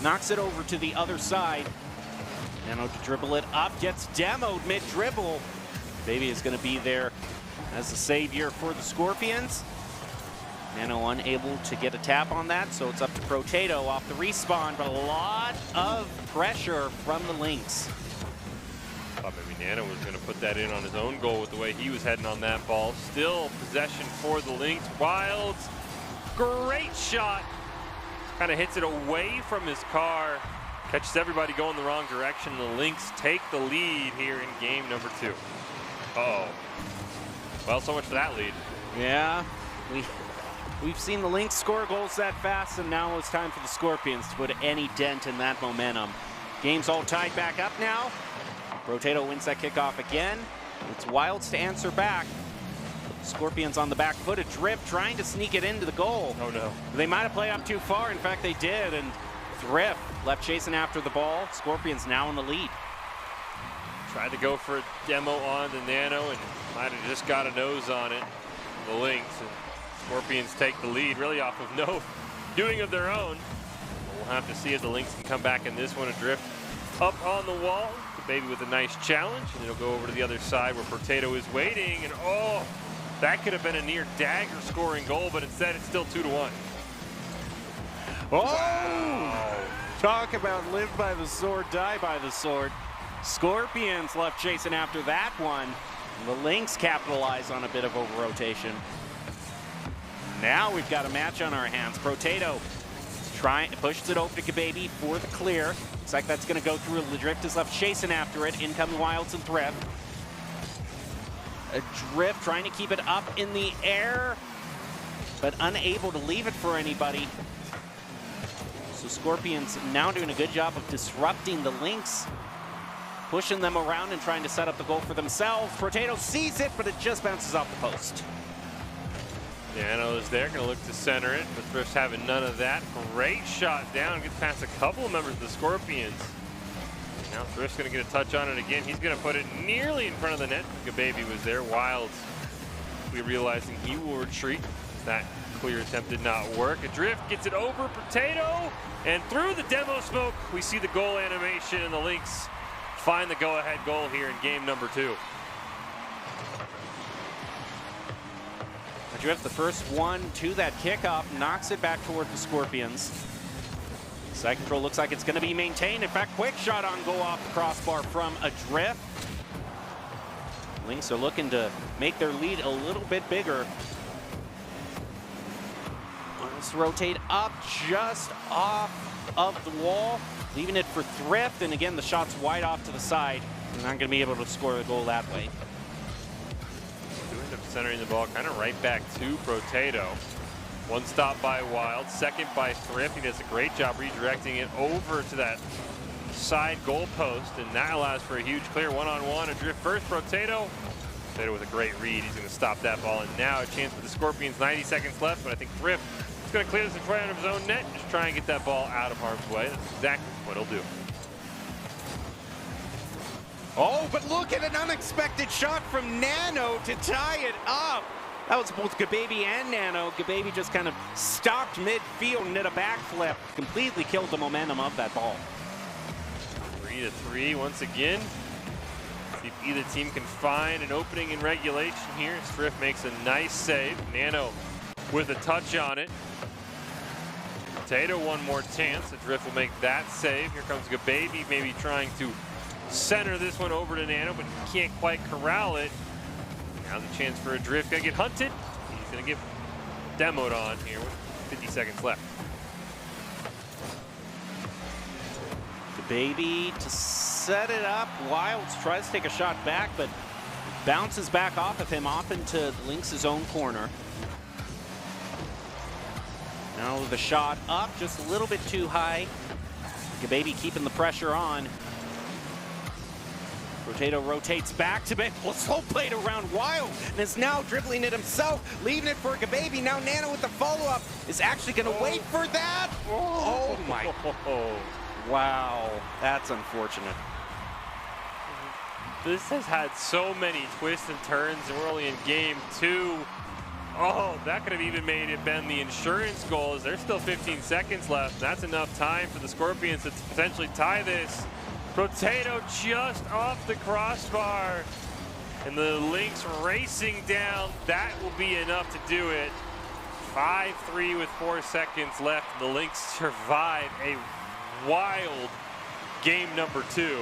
knocks it over to the other side. Nano to dribble it up, gets demoed mid-dribble. Baby is going to be there as the savior for the Scorpions. Nano unable to get a tap on that, so it's up to Potato off the respawn, but a lot of pressure from the Lynx. Thought maybe Nano was going to put that in on his own goal with the way he was heading on that ball. Still possession for the Lynx. Wilds, great shot. Kind of hits it away from his car. Catches everybody going the wrong direction. The Lynx take the lead here in game number 2. Uh-oh. Well, so much for that lead. Yeah, we've seen the Lynx score goals that fast, and now it's time for the Scorpions to put any dent in that momentum. Game's all tied back up now. Potato wins that kickoff again. It's Wilds to answer back. Scorpions on the back foot. A Drift trying to sneak it into the goal. Oh no. They might have played up too far. In fact, they did. And Thrift left chasing after the ball. Scorpions now in the lead. Tried to go for a demo on the Nano and might have just got a nose on it. The Lynx and Scorpions take the lead really off of no doing of their own. We'll have to see if the Lynx can come back in this one. A Drift up on the wall. Baby with a nice challenge, and it'll go over to the other side where Potato is waiting, and oh, that could have been a near dagger scoring goal, but instead it's still 2-1. Oh! Wow. Talk about live by the sword, die by the sword. Scorpions left chasing after that one. The Lynx capitalize on a bit of over-rotation. Now we've got a match on our hands. Potato pushes it over to Gababy for the clear. Looks like that's going to go through. The Drift is left chasing after it. Incoming Wilds and Thrift. A Drift trying to keep it up in the air, but unable to leave it for anybody. So Scorpions now doing a good job of disrupting the Lynx, pushing them around and trying to set up the goal for themselves. Potato sees it, but it just bounces off the post. Nano is there, gonna look to center it, but Thrift's having none of that. Great shot down, gets past a couple of members of the Scorpions. Now Thrift's gonna get a touch on it again. He's gonna put it nearly in front of the net. Gababy was there. Wilds, we realizing he will retreat. That clear attempt did not work. A Drift gets it over Potato, and through the demo smoke, we see the goal animation, and the Lynx find the go-ahead goal here in game number 2. Drift, the first one to that kickoff, knocks it back toward the Scorpions. Side control looks like it's going to be maintained. In fact, quick shot on goal off the crossbar from a Drift. Lynx are looking to make their lead a little bit bigger. Let's rotate up just off of the wall, leaving it for Thrift. And again, the shot's wide off to the side. They're not going to be able to score the goal that way. Centering the ball kind of right back to Potato. One stop by Wild, second by Thrift. He does a great job redirecting it over to that side goal post, and that allows for a huge clear one-on-one. A Drift first, Potato. Potato with a great read. He's going to stop that ball, and now a chance for the Scorpions. 90 seconds left, but I think Thrift is going to clear this right out of his own net. Just try and get that ball out of harm's way. That's exactly what he'll do. Oh, but look at an unexpected shot from Nano to tie it up. That was both Gababy and Nano. Gababy just kind of stopped midfield and did a backflip. Completely killed the momentum of that ball. 3-3 once again. See if either team can find an opening in regulation here. Striff makes a nice save. Nano with a touch on it. Potato one more chance. Adrift will make that save. Here comes Gababy, maybe trying to center this one over to Nano, but he can't quite corral it. Now's a chance for Adrift. Gonna get hunted. He's gonna get demoed on here with 50 seconds left. Gababy to set it up. Wilds tries to take a shot back, but bounces back off of him, off into Lynx's own corner. Now the shot up, just a little bit too high. Gababy keeping the pressure on. Potato rotates back to slow played around Wild, and is now dribbling it himself, leaving it for Gababy. Now Nano with the follow-up is actually going to wait for that. Oh my. Wow, that's unfortunate. This has had so many twists and turns, and we're only in game 2. Oh, that could have even made it been the insurance goals. There's still 15 seconds left. That's enough time for the Scorpions to potentially tie this. Potato just off the crossbar. And the Lynx racing down. That will be enough to do it. 5-3 with 4 seconds left. The Lynx survive a wild game number 2.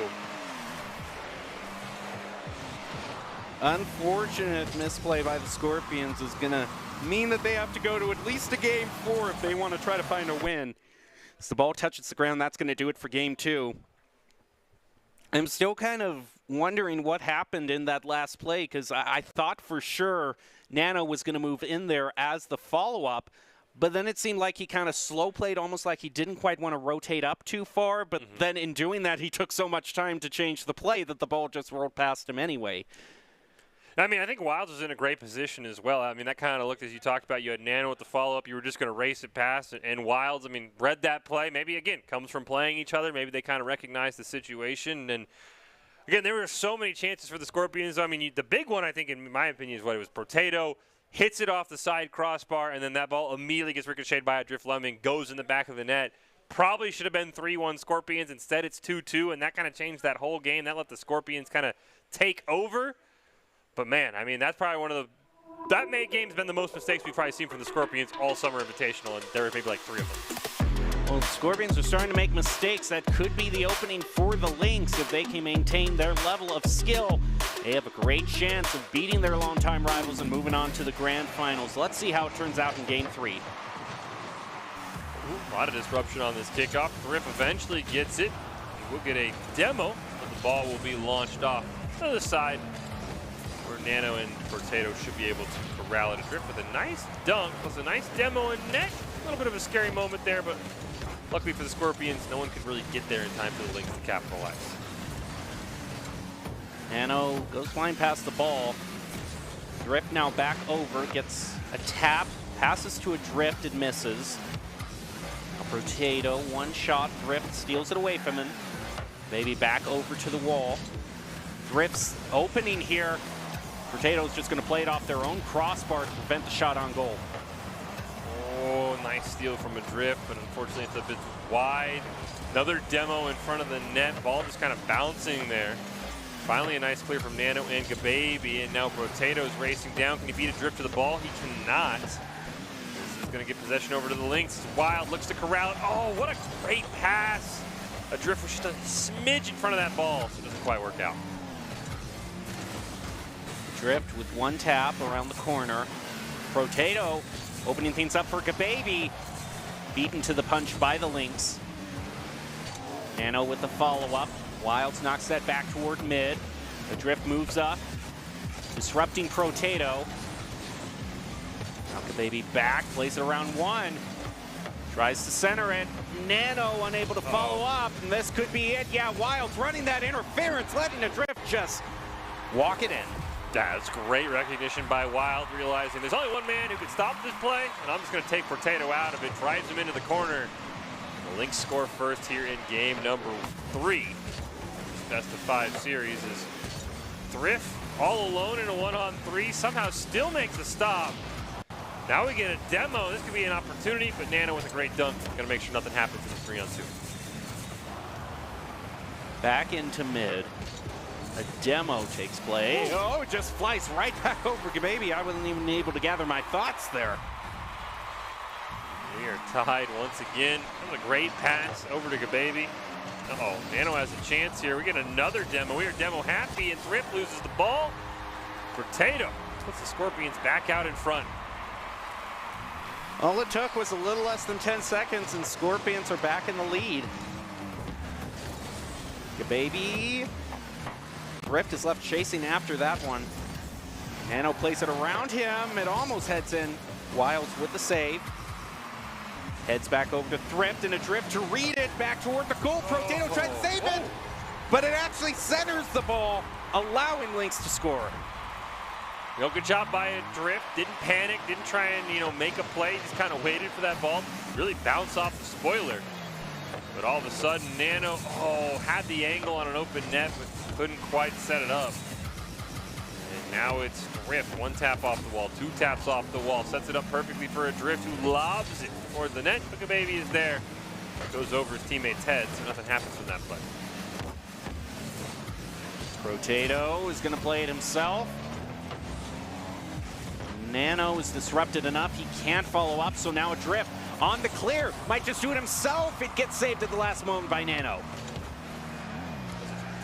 Unfortunate misplay by the Scorpions is going to mean that they have to go to at least a game 4 if they want to try to find a win. As the ball touches the ground, that's going to do it for game 2. I'm still kind of wondering what happened in that last play, because I thought for sure Nano was going to move in there as the follow-up, but then it seemed like he kind of slow played, almost like he didn't quite want to rotate up too far, but then in doing that, he took so much time to change the play that the ball just rolled past him anyway. I mean, I think Wilds was in a great position as well. I mean, that kind of looked, as you talked about, you had Nano with the follow-up. You were just going to race it past. And Wilds, I mean, read that play. Maybe, again, comes from playing each other. Maybe they kind of recognized the situation. And, again, there were so many chances for the Scorpions. I mean, the big one, I think, in my opinion, is what it was. Potato hits it off the side crossbar, and then that ball immediately gets ricocheted by Adrift Lemming, goes in the back of the net. Probably should have been 3-1 Scorpions. Instead, it's 2-2, and that kind of changed that whole game. That let the Scorpions kind of take over. But, man, I mean, that's probably one of the – that May game's been the most mistakes we've probably seen from the Scorpions all summer invitational, and there were maybe like 3 of them. Well, the Scorpions are starting to make mistakes. That could be the opening for the Lynx if they can maintain their level of skill. They have a great chance of beating their longtime rivals and moving on to the grand finals. Let's see how it turns out in game 3. A lot of disruption on this kickoff. Thrift eventually gets it. We'll get a demo, but the ball will be launched off to the side, where Nano and Potato should be able to corral it. Adrift with a nice dunk, plus a nice demo in net. A little bit of a scary moment there, but luckily for the Scorpions, no one could really get there in time for the Lynx to capitalize. Nano goes flying past the ball. Drift now back over, gets a tap, passes to Adrift, and misses. Now Potato, one shot, Drift steals it away from him. Maybe back over to the wall. Drift's opening here. Potato's just going to play it off their own crossbar to prevent the shot on goal. Oh, nice steal from Adrift, but unfortunately it's a bit wide. Another demo in front of the net. Ball just kind of bouncing there. Finally a nice clear from Nano and Gababy, and now Potato's racing down. Can he beat Adrift to the ball? He cannot. This is going to get possession over to the Lynx. Wild looks to corral it. Oh, what a great pass. Adrift was just a smidge in front of that ball, so it doesn't quite work out. Drift with one tap around the corner. Potato opening things up for Gababy. Beaten to the punch by the Lynx. Nano with the follow-up. Wilds knocks that back toward mid. Adrift moves up, disrupting Potato. Now Gababy back, plays it around one. Tries to center it. Nano unable to follow up, and this could be it. Yeah, Wilds running that interference, letting Adrift just walk it in. That's great recognition by Wild, realizing there's only one man who can stop this play, and I'm just going to take Potato out of it. Drives him into the corner. The Lynx score first here in game number 3. best-of-5 series is Thrift all alone in a 1-on-3, somehow still makes a stop. Now we get a demo. This could be an opportunity, but Nano with a great dunk. Gonna make sure nothing happens in the 3-on-2. Back into mid. A demo takes place. Oh, it just flies right back over Gababy. I wasn't even able to gather my thoughts there. We are tied once again. That was a great pass over to Gababy. Uh-oh, Nano has a chance here. We get another demo. We are demo happy, and Thrift loses the ball. Potato puts the Scorpions back out in front. All it took was a little less than 10 seconds, and Scorpions are back in the lead. Gababy. Thrift is left chasing after that one. Nano plays it around him. It almost heads in. Wilds with the save. Heads back over to Thrift, and a drift to read it back toward the goal. Potato tried to save it, but it actually centers the ball, allowing Lynx to score. Good job by a Drift. Didn't panic, didn't try and make a play. Just kind of waited for that ball. Really bounce off the spoiler. But all of a sudden, Nano had the angle on an open net, but couldn't quite set it up. And now it's Drift. One tap off the wall, two taps off the wall. Sets it up perfectly for a Drift who lobs it toward the net. But Baby is there. Goes over his teammate's head, so nothing happens from that play. Potato is going to play it himself. Nano is disrupted enough. He can't follow up, so now a Drift on the clear. Might just do it himself. It gets saved at the last moment by Nano.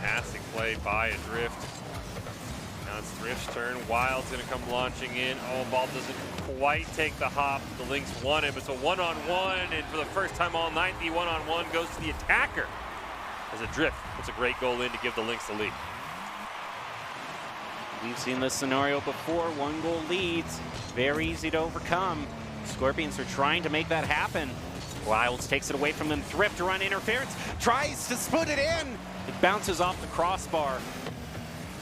Fantastic play by a Drift. Now it's Drift's turn. Wild's going to come launching in. Ball doesn't quite take the hop. The Lynx won it, but it's a one-on-one, and for the first time all night, the one-on-one goes to the attacker as a Drift puts a great goal in to give the Lynx the lead. We've seen this scenario before. 1-goal leads. Very easy to overcome. Scorpions are trying to make that happen. Wilds takes it away from them. Thrift to run interference. Tries to split it in. It bounces off the crossbar.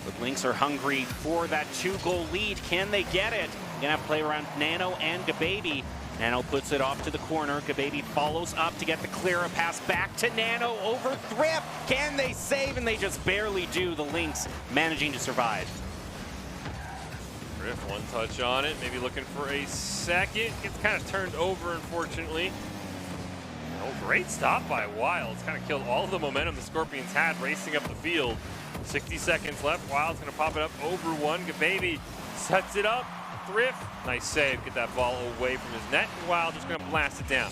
But Lynx are hungry for that 2-goal lead. Can they get it? Gonna have to play around Nano and Gababy. Nano puts it off to the corner. Gababy follows up to get the clear. A pass back to Nano over Thrift. Can they save? And they just barely do. The Lynx managing to survive. Drift, one touch on it, maybe looking for a second. Gets kind of turned over, unfortunately. Great stop by Wilds. Kind of killed all of the momentum the Scorpions had racing up the field. 60 seconds left. Wild's going to pop it up over one. Gababy sets it up. Thrift, nice save. Get that ball away from his net. And Wild just going to blast it down.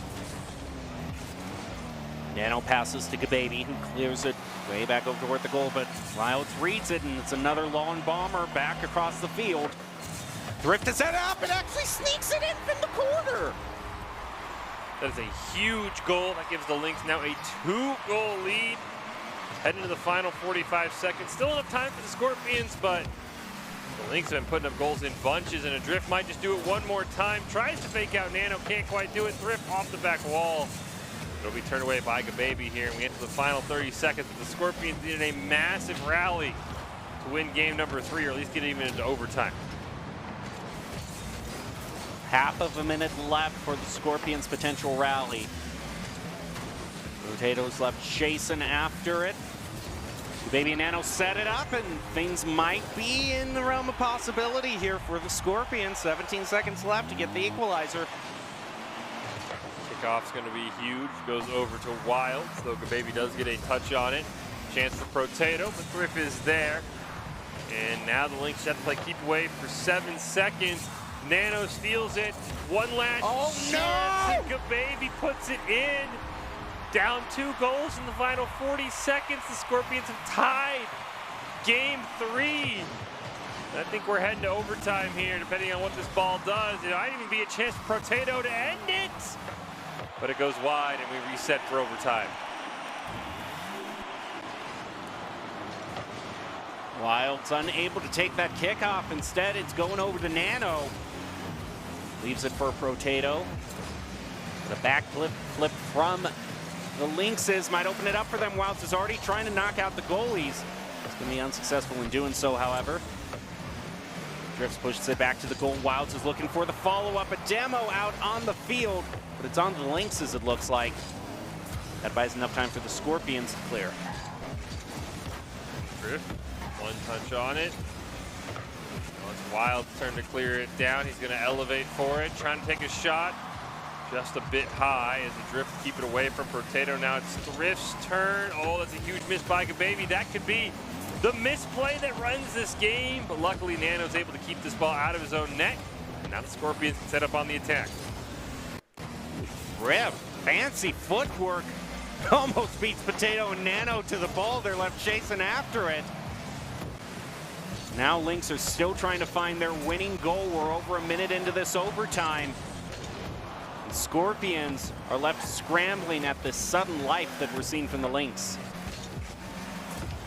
Nano passes to Gababy, who clears it way back over toward the goal, but Wilds reads it, and it's another lawn bomber back across the field. Thrift to set it up and actually sneaks it in from the corner. That is a huge goal. That gives the Lynx now a 2-goal lead. Heading into the final 45 seconds. Still enough time for the Scorpions, but the Lynx have been putting up goals in bunches, and a Drift might just do it one more time. Tries to fake out Nano, can't quite do it. Thrift off the back wall. It'll be turned away by Gababy here, and we get to the final 30 seconds. But the Scorpions needed a massive rally to win game number 3, or at least get even into overtime. Half of a minute left for the Scorpions' potential rally. Potato's left chasing after it. Gababy and Nano set it up, and things might be in the realm of possibility here for the Scorpions. 17 seconds left to get the equalizer. Kickoff's going to be huge. Goes over to Wilds, though Gababy does get a touch on it. Chance for Potato, but Thrift is there. And now the Lynx have to play keep away for 7 seconds. Nano steals it. One last chance, and Gababy puts it in. Down 2 goals in the final 40 seconds. The Scorpions have tied game 3. I think we're heading to overtime here, depending on what this ball does. It might even be a chance for Potato to end it. But it goes wide, and we reset for overtime. Wild's unable to take that kickoff. Instead, it's going over to Nano. Leaves it for Potato. The back flip from the Lynxes might open it up for them. Wilds is already trying to knock out the goalies. It's going to be unsuccessful in doing so, however. Drifts pushes it back to the goal. Wilds is looking for the follow-up. A demo out on the field, but it's on the Lynxes, it looks like. That buys enough time for the Scorpions to clear. Drift, one touch on it. Now it's Wild's turn to clear it down. He's gonna elevate for it, trying to take a shot. Just a bit high as the Drift keep it away from Potato. Now it's Drift's turn. Oh, that's a huge miss by Gababy. That could be the misplay that runs this game, but luckily Nano's able to keep this ball out of his own net. And now the Scorpions can set up on the attack. Drift, fancy footwork. Almost beats Potato and Nano to the ball. They're left chasing after it. Now Lynx are still trying to find their winning goal. We're over a minute into this overtime. The Scorpions are left scrambling at this sudden life that we're seeing from the Lynx.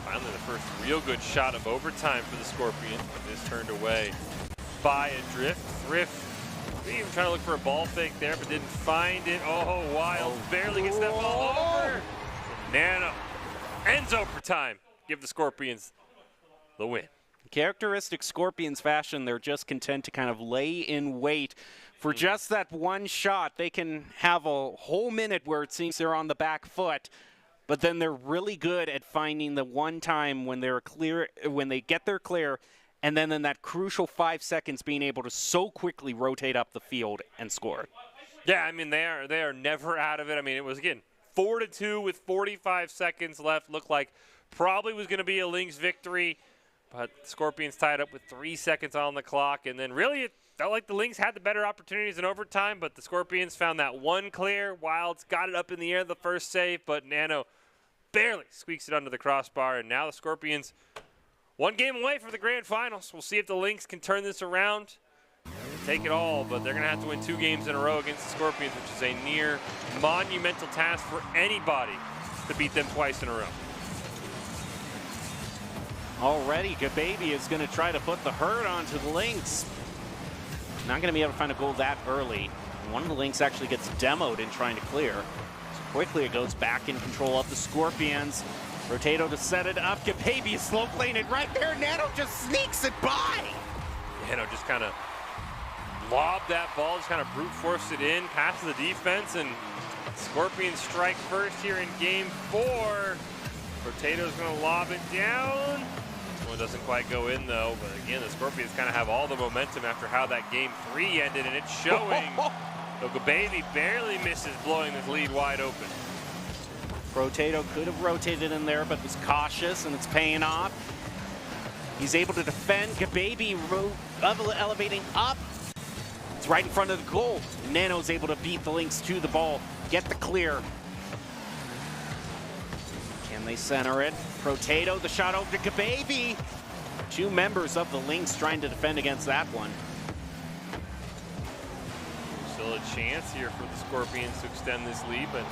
Finally, the first real good shot of overtime for the Scorpions, but is turned away by a Drift. Drift, even trying to look for a ball fake there, but didn't find it. Oh, Wild barely gets that ball over. Nano ends overtime. Give the Scorpions the win. Characteristic Scorpions fashion, they're just content to kind of lay in wait for just that one shot. They can have a whole minute where it seems they're on the back foot, but then they're really good at finding the one time when they're clear, when they get their clear, and then in that crucial 5 seconds being able to so quickly rotate up the field and score. Yeah, I mean, they are never out of it. I mean, it was, again, 4-2 with 45 seconds left. Looked like probably was going to be a Lynx victory, but Scorpions tied up with 3 seconds on the clock, and then really it felt like the Lynx had the better opportunities in overtime, but the Scorpions found that one clear. Wilds got it up in the air the first save, but Nano barely squeaks it under the crossbar, and now the Scorpions one game away from the grand finals. We'll see if the Lynx can turn this around and take it all, but they're going to have to win 2 games in a row against the Scorpions, which is a near monumental task for anybody to beat them twice in a row. Already, Gababy is going to try to put the hurt onto the Lynx. Not going to be able to find a goal that early. One of the Lynx actually gets demoed in trying to clear. So quickly it goes back in control of the Scorpions. Rotato to set it up. Gababy is slow playing it right there. Nano just sneaks it by. Nano just kind of lobbed that ball, just kind of brute forced it in past the defense, and Scorpions strike first here in game 4. Rotato's going to lob it down. This one doesn't quite go in, though. But again, the Scorpions kind of have all the momentum after how that game 3 ended, and it's showing. So Gababy barely misses blowing this lead wide open. Rotato could have rotated in there, but was cautious, and it's paying off. He's able to defend. Gababy elevating up. It's right in front of the goal. Nano's able to beat the Lynx to the ball, get the clear. Can they center it? Rotato, the shot over to Gababy. 2 members of the Lynx trying to defend against that one. Still a chance here for the Scorpions to extend this lead, but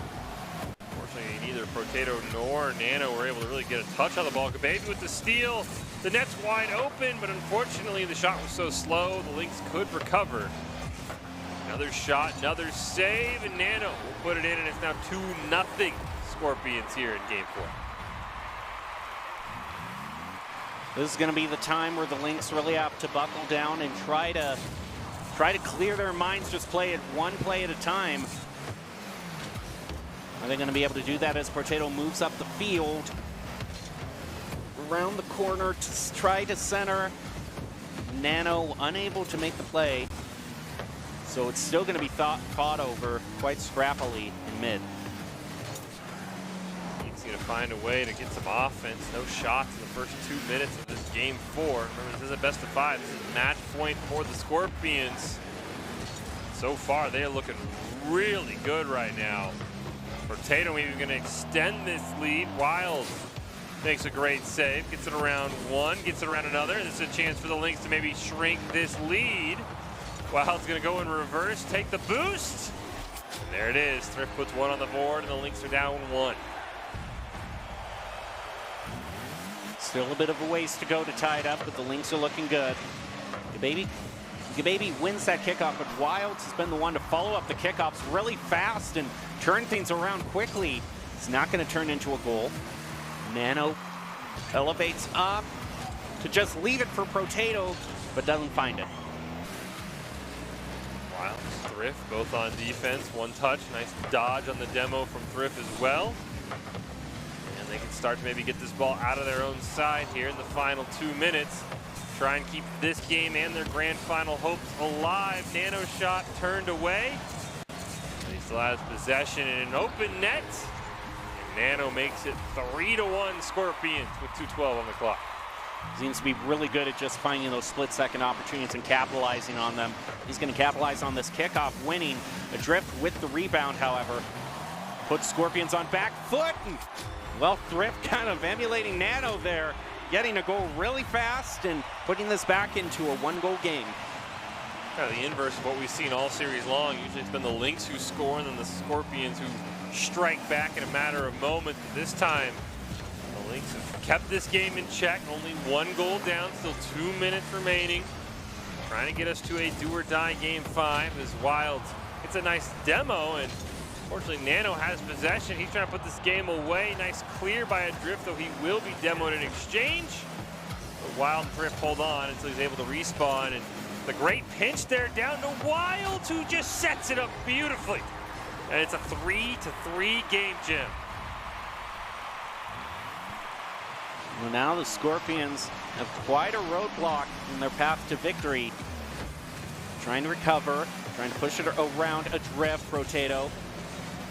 unfortunately neither Rotato nor Nano were able to really get a touch on the ball. Gababy with the steal. The net's wide open, but unfortunately the shot was so slow, the Lynx could recover. Another shot, another save, and Nano will put it in, and it's now 2-0 Scorpions here in game 4. This is going to be the time where the Lynx really have to buckle down and try to clear their minds, just play it one play at a time. Are they going to be able to do that as Potato moves up the field? Around the corner to try to center. Nano unable to make the play. So it's still going to be fought over quite scrappily in mid. He's going to find a way to get some offense. No shots in the first 2 minutes of this game 4. Remember, this is a best of 5. This is match point for the Scorpions. So far, they are looking really good right now. Potato even going to extend this lead. Wild makes a great save, gets it around 1, gets it around another. This is a chance for the Lynx to maybe shrink this lead. Wild's going to go in reverse, take the boost. And there it is. Thrift puts 1 on the board, and the Lynx are down 1. Still a bit of a ways to go to tie it up, but the Lynx are looking good. Gababy wins that kickoff, but Wilds has been the one to follow up the kickoffs really fast and turn things around quickly. It's not going to turn into a goal. Nano elevates up to just leave it for Potato, but doesn't find it. Wild, Thrift, both on defense, 1 touch. Nice dodge on the demo from Thrift as well. And they can start to maybe get this ball out of their own side here in the final 2 minutes. Try and keep this game and their grand final hopes alive. Nano shot turned away. He still has possession in an open net. And Nano makes it 3-1 Scorpions with 2:12 on the clock. Seems to be really good at just finding those split-second opportunities and capitalizing on them. He's going to capitalize on this kickoff, winning. Adrift with the rebound, however. Puts Scorpions on back foot. And, well, Thrift kind of emulating Nano there, getting a goal really fast and putting this back into a one-goal game. Kind of the inverse of what we've seen all series long. Usually it's been the Lynx who score and then the Scorpions who strike back in a matter of moments. But this time, the Lynx have kept this game in check. Only 1 goal down, still 2 minutes remaining. Trying to get us to a do-or-die game 5 as Wild. It's a nice demo, and unfortunately Nano has possession. He's trying to put this game away. Nice clear by Adrift, though he will be demoed in exchange. But Wild and Thrift hold on until he's able to respawn, and the great pinch there down to Wild, who just sets it up beautifully. And it's a 3-3 game, Jim. Well, now the Scorpions have quite a roadblock in their path to victory. Trying to recover, trying to push it around Adrift, Rotato.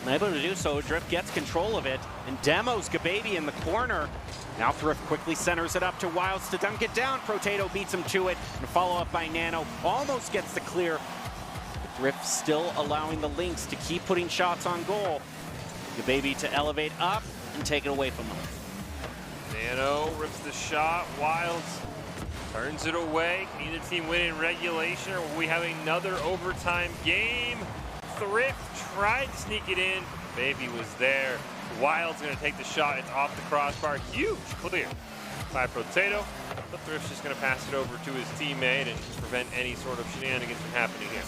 Unable to do so, Adrift gets control of it and demos Gababy in the corner. Now Thrift quickly centers it up to Wilds to dunk it down. Rotato beats him to it, and follow up by Nano. Almost gets the clear. But Thrift still allowing the Lynx to keep putting shots on goal. Gababy to elevate up and take it away from them. Nano rips the shot. Wilds turns it away. Can either team win in regulation, or will we have another overtime game? Thrift tried to sneak it in. Baby was there. Wild's going to take the shot. It's off the crossbar. Huge clear by Potato. But Thrift's just going to pass it over to his teammate and prevent any sort of shenanigans from happening here.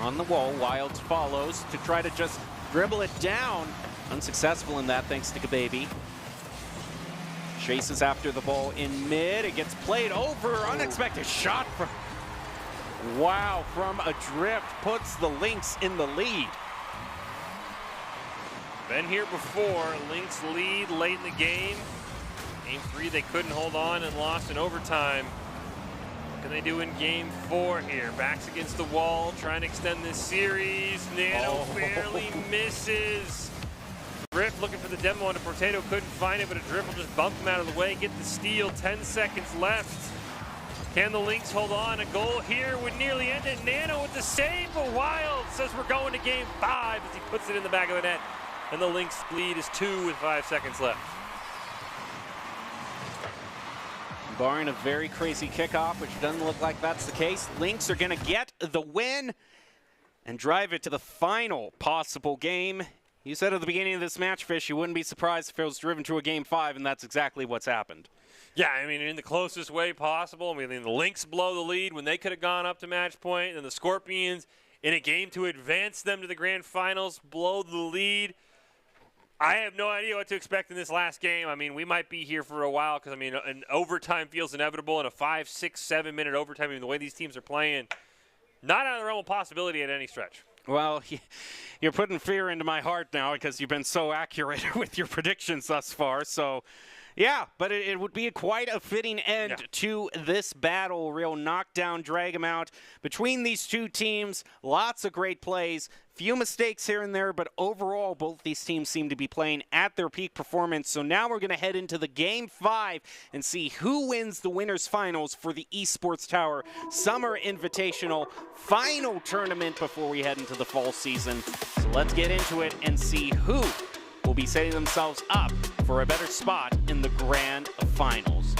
On the wall, Wilds follows to try to just dribble it down. Unsuccessful in that thanks to Gababy. Chases after the ball in mid. It gets played over. Unexpected shot from... Wow, from Adrift puts the Lynx in the lead. Been here before. Lynx lead late in the game. Game 3 they couldn't hold on and lost in overtime. What can they do in game 4 here? Backs against the wall, trying to extend this series. Nano barely misses. Drift looking for the demo onto Potato, couldn't find it, but Adrift will just bump him out of the way, get the steal. 10 seconds left. Can the Lynx hold on? A goal here would nearly end it. Nano with the save, but Wild says we're going to game 5 as he puts it in the back of the net. And the Lynx lead is 2 with 5 seconds left. Barring a very crazy kickoff, which doesn't look like that's the case, Lynx are going to get the win and drive it to the final possible game. You said at the beginning of this match, Fish, you wouldn't be surprised if it was driven to a game 5, and that's exactly what's happened. Yeah, I mean, in the closest way possible. I mean, the Lynx blow the lead when they could have gone up to match point, and the Scorpions, in a game to advance them to the grand finals, blow the lead. I have no idea what to expect in this last game. I mean, we might be here for a while because, I mean, an overtime feels inevitable, and a 5, 6, 7-minute overtime, I mean, the way these teams are playing, not out of the realm of possibility at any stretch. Well, you're putting fear into my heart now because you've been so accurate with your predictions thus far. So, yeah, but it would be quite a fitting end to this battle. Real knockdown, drag 'em out between these two teams. Lots of great plays. Few mistakes here and there, but overall, both these teams seem to be playing at their peak performance. So now we're going to head into the Game 5 and see who wins the winners finals for the Esports Tower Summer Invitational final tournament before we head into the fall season. So let's get into it and see who will be setting themselves up for a better spot in the grand finals.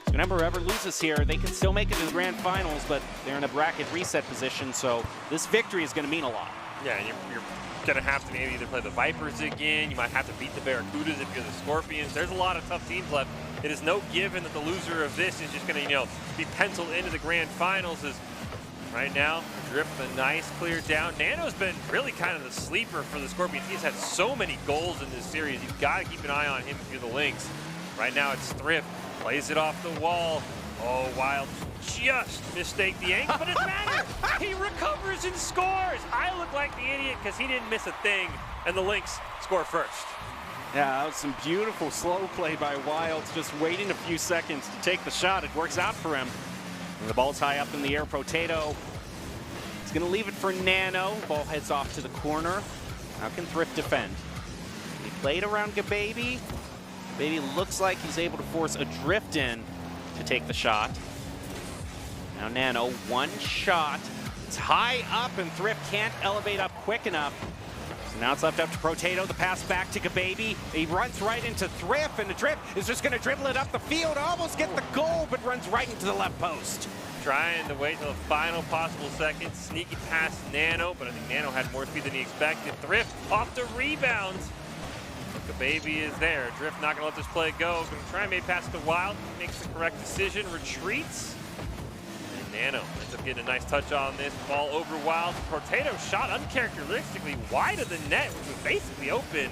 So remember, whoever loses here, they can still make it to the grand finals, but they're in a bracket reset position, so this victory is going to mean a lot. Yeah, and you're going to have to maybe either play the Vipers again. You might have to beat the Barracudas if you're the Scorpions. There's a lot of tough teams left. It is no given that the loser of this is just going to, be penciled into the grand finals. As right now, Drift a nice clear down. Nano's been really kind of the sleeper for the Scorpions. He's had so many goals in this series. You've got to keep an eye on him if you're the Lynx. Right now, it's Thrift. Plays it off the wall. Oh, Wild just mistake the angle, but it doesn't matter. He recovers and scores. I look like the idiot because he didn't miss a thing, and the Lynx score first. Yeah, that was some beautiful slow play by Wilds, just waiting a few seconds to take the shot. It works out for him. And the ball's high up in the air. Potato is going to leave it for Nano. Ball heads off to the corner. How can Thrift defend? He played around Gababy. Gababy looks like he's able to force a drift in to take the shot. Now Nano, one shot. It's high up and Thrift can't elevate up quick enough. So now it's left up to Potato. The pass back to Gababy. He runs right into Thrift, and the Thrift is just going to dribble it up the field. Almost get the goal, but runs right into the left post. Trying to wait till the final possible second. Sneaky past Nano, but I think Nano had more speed than he expected. Thrift off the rebound. Gababy is there. Drift not going to let this play go. Going to try and maybe pass it to Wild. Makes the correct decision. Retreats. And Nano ends up getting a nice touch on this. Ball over Wild. Potato shot uncharacteristically wide of the net, which was basically open.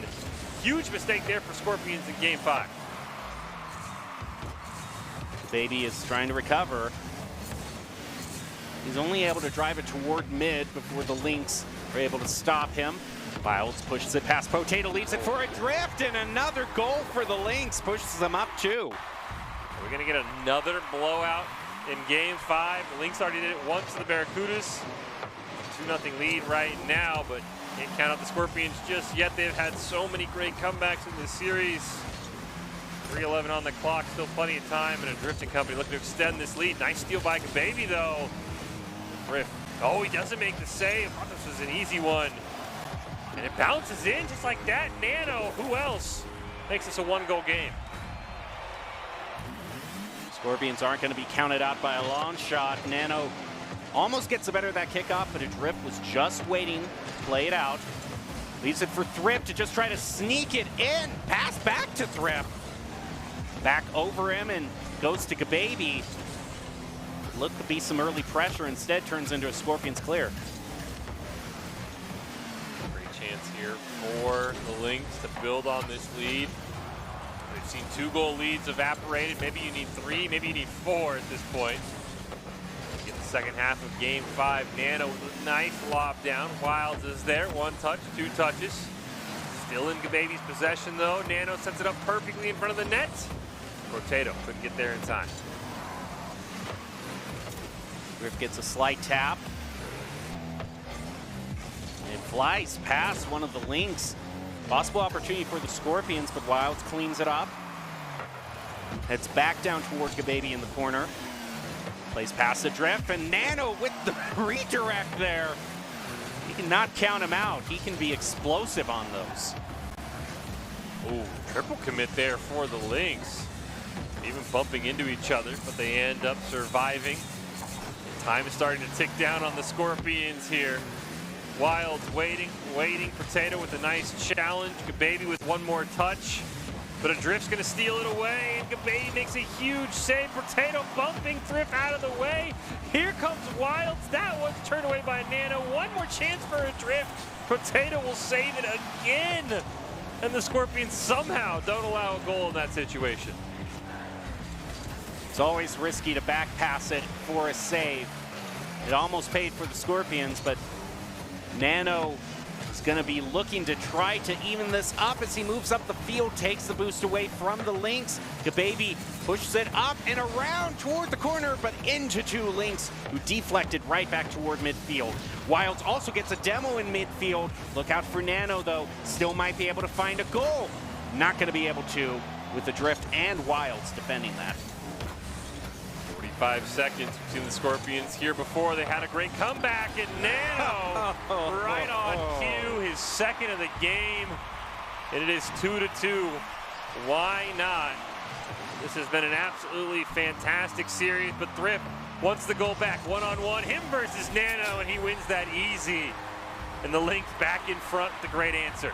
Huge mistake there for Scorpions in Game 5. Gababy is trying to recover. He's only able to drive it toward mid before the Lynx are able to stop him. Wilds pushes it past Potato, leaves it for a drift, and another goal for the Lynx. Pushes them up 2. We're going to get another blowout in Game 5. The Lynx already did it once to the Barracudas. 2-0 lead right now, but can't count out the Scorpions just yet. They've had so many great comebacks in this series. 3:11 on the clock, still plenty of time, and a drifting company looking to extend this lead. Nice steal by Gababy, though. Drift. Oh, he doesn't make the save. I thought this was an easy one. And it bounces in just like that. Nano, who else makes this a 1-goal game? Scorpions aren't going to be counted out by a long shot. Nano almost gets the better of that kickoff, but a Drift was just waiting to play it out. Leaves it for Thrift to just try to sneak it in. Pass back to Thrift. Back over him and goes to Gababy. Looked to be some early pressure, instead turns into a Scorpions clear. Great chance here for the Lynx to build on this lead. We've seen 2-goal leads evaporated. Maybe you need 3, maybe you need 4 at this point. Get the second half of Game 5. Nano with a nice lob down. Wilds is there. 1 touch, 2 touches. Still in Gababy's possession though. Nano sets it up perfectly in front of the net. Potato couldn't get there in time. Drift gets a slight tap. It flies past one of the Lynx. Possible opportunity for the Scorpions, but Wilds cleans it up. Heads back down toward Gababy in the corner. Plays past the Drift, and Nano with the redirect there. You cannot count him out. He can be explosive on those. Ooh, triple commit there for the Lynx. Even bumping into each other, but they end up surviving. Time is starting to tick down on the Scorpions here. Wilds waiting. Potato with a nice challenge. Gababy with 1 more touch. But a Drift's going to steal it away, and Gababy makes a huge save. Potato bumping Thrift out of the way. Here comes Wilds. That one's turned away by Nano. 1 more chance for a Drift. Potato will save it again. And the Scorpions somehow don't allow a goal in that situation. It's always risky to back pass it for a save. It almost paid for the Scorpions, but Nano is going to be looking to try to even this up as he moves up the field, takes the boost away from the Lynx. Gababy pushes it up and around toward the corner, but into 2 Lynx, who deflected right back toward midfield. Wilds also gets a demo in midfield. Look out for Nano, though. Still might be able to find a goal. Not going to be able to with the Drift and Wilds defending that. 45 seconds. We've seen the Scorpions here before. They had a great comeback, and Nano right on cue, his second of the game. And it is 2-2. Why not? This has been an absolutely fantastic series, but Thrift wants the goal back. 1-on-1, him versus Nano, and he wins that easy. And the Lynx back in front, the great answer.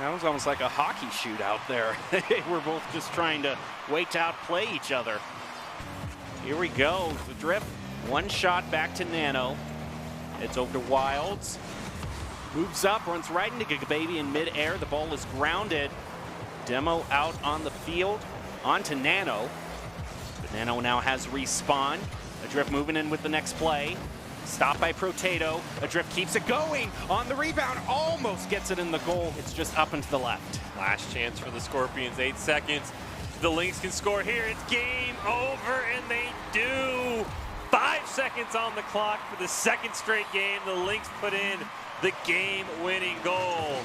That was almost like a hockey shootout there. They were both just trying to wait to outplay each other. Here we go, the Drift, 1 shot back to Nano. It's over to Wilds. Moves up, runs right into Gababy in midair. The ball is grounded. Demo out on the field, onto Nano. But Nano now has respawn. The Drift moving in with the next play. Stopped by Protato. Adrift keeps it going on the rebound. Almost gets it in the goal. It's just up and to the left. Last chance for the Scorpions. 8 seconds. The Lynx can score here. It's game over, and they do. 5 seconds on the clock for the second straight game. The Lynx put in the game-winning goal.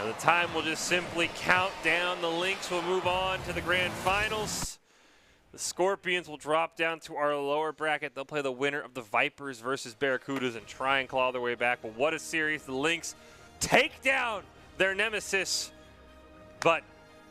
And the time will just simply count down. The Lynx will move on to the grand finals. The Scorpions will drop down to our lower bracket. They'll play the winner of the Vipers versus Barracudas and try and claw their way back. But what a series. The Lynx take down their nemesis. But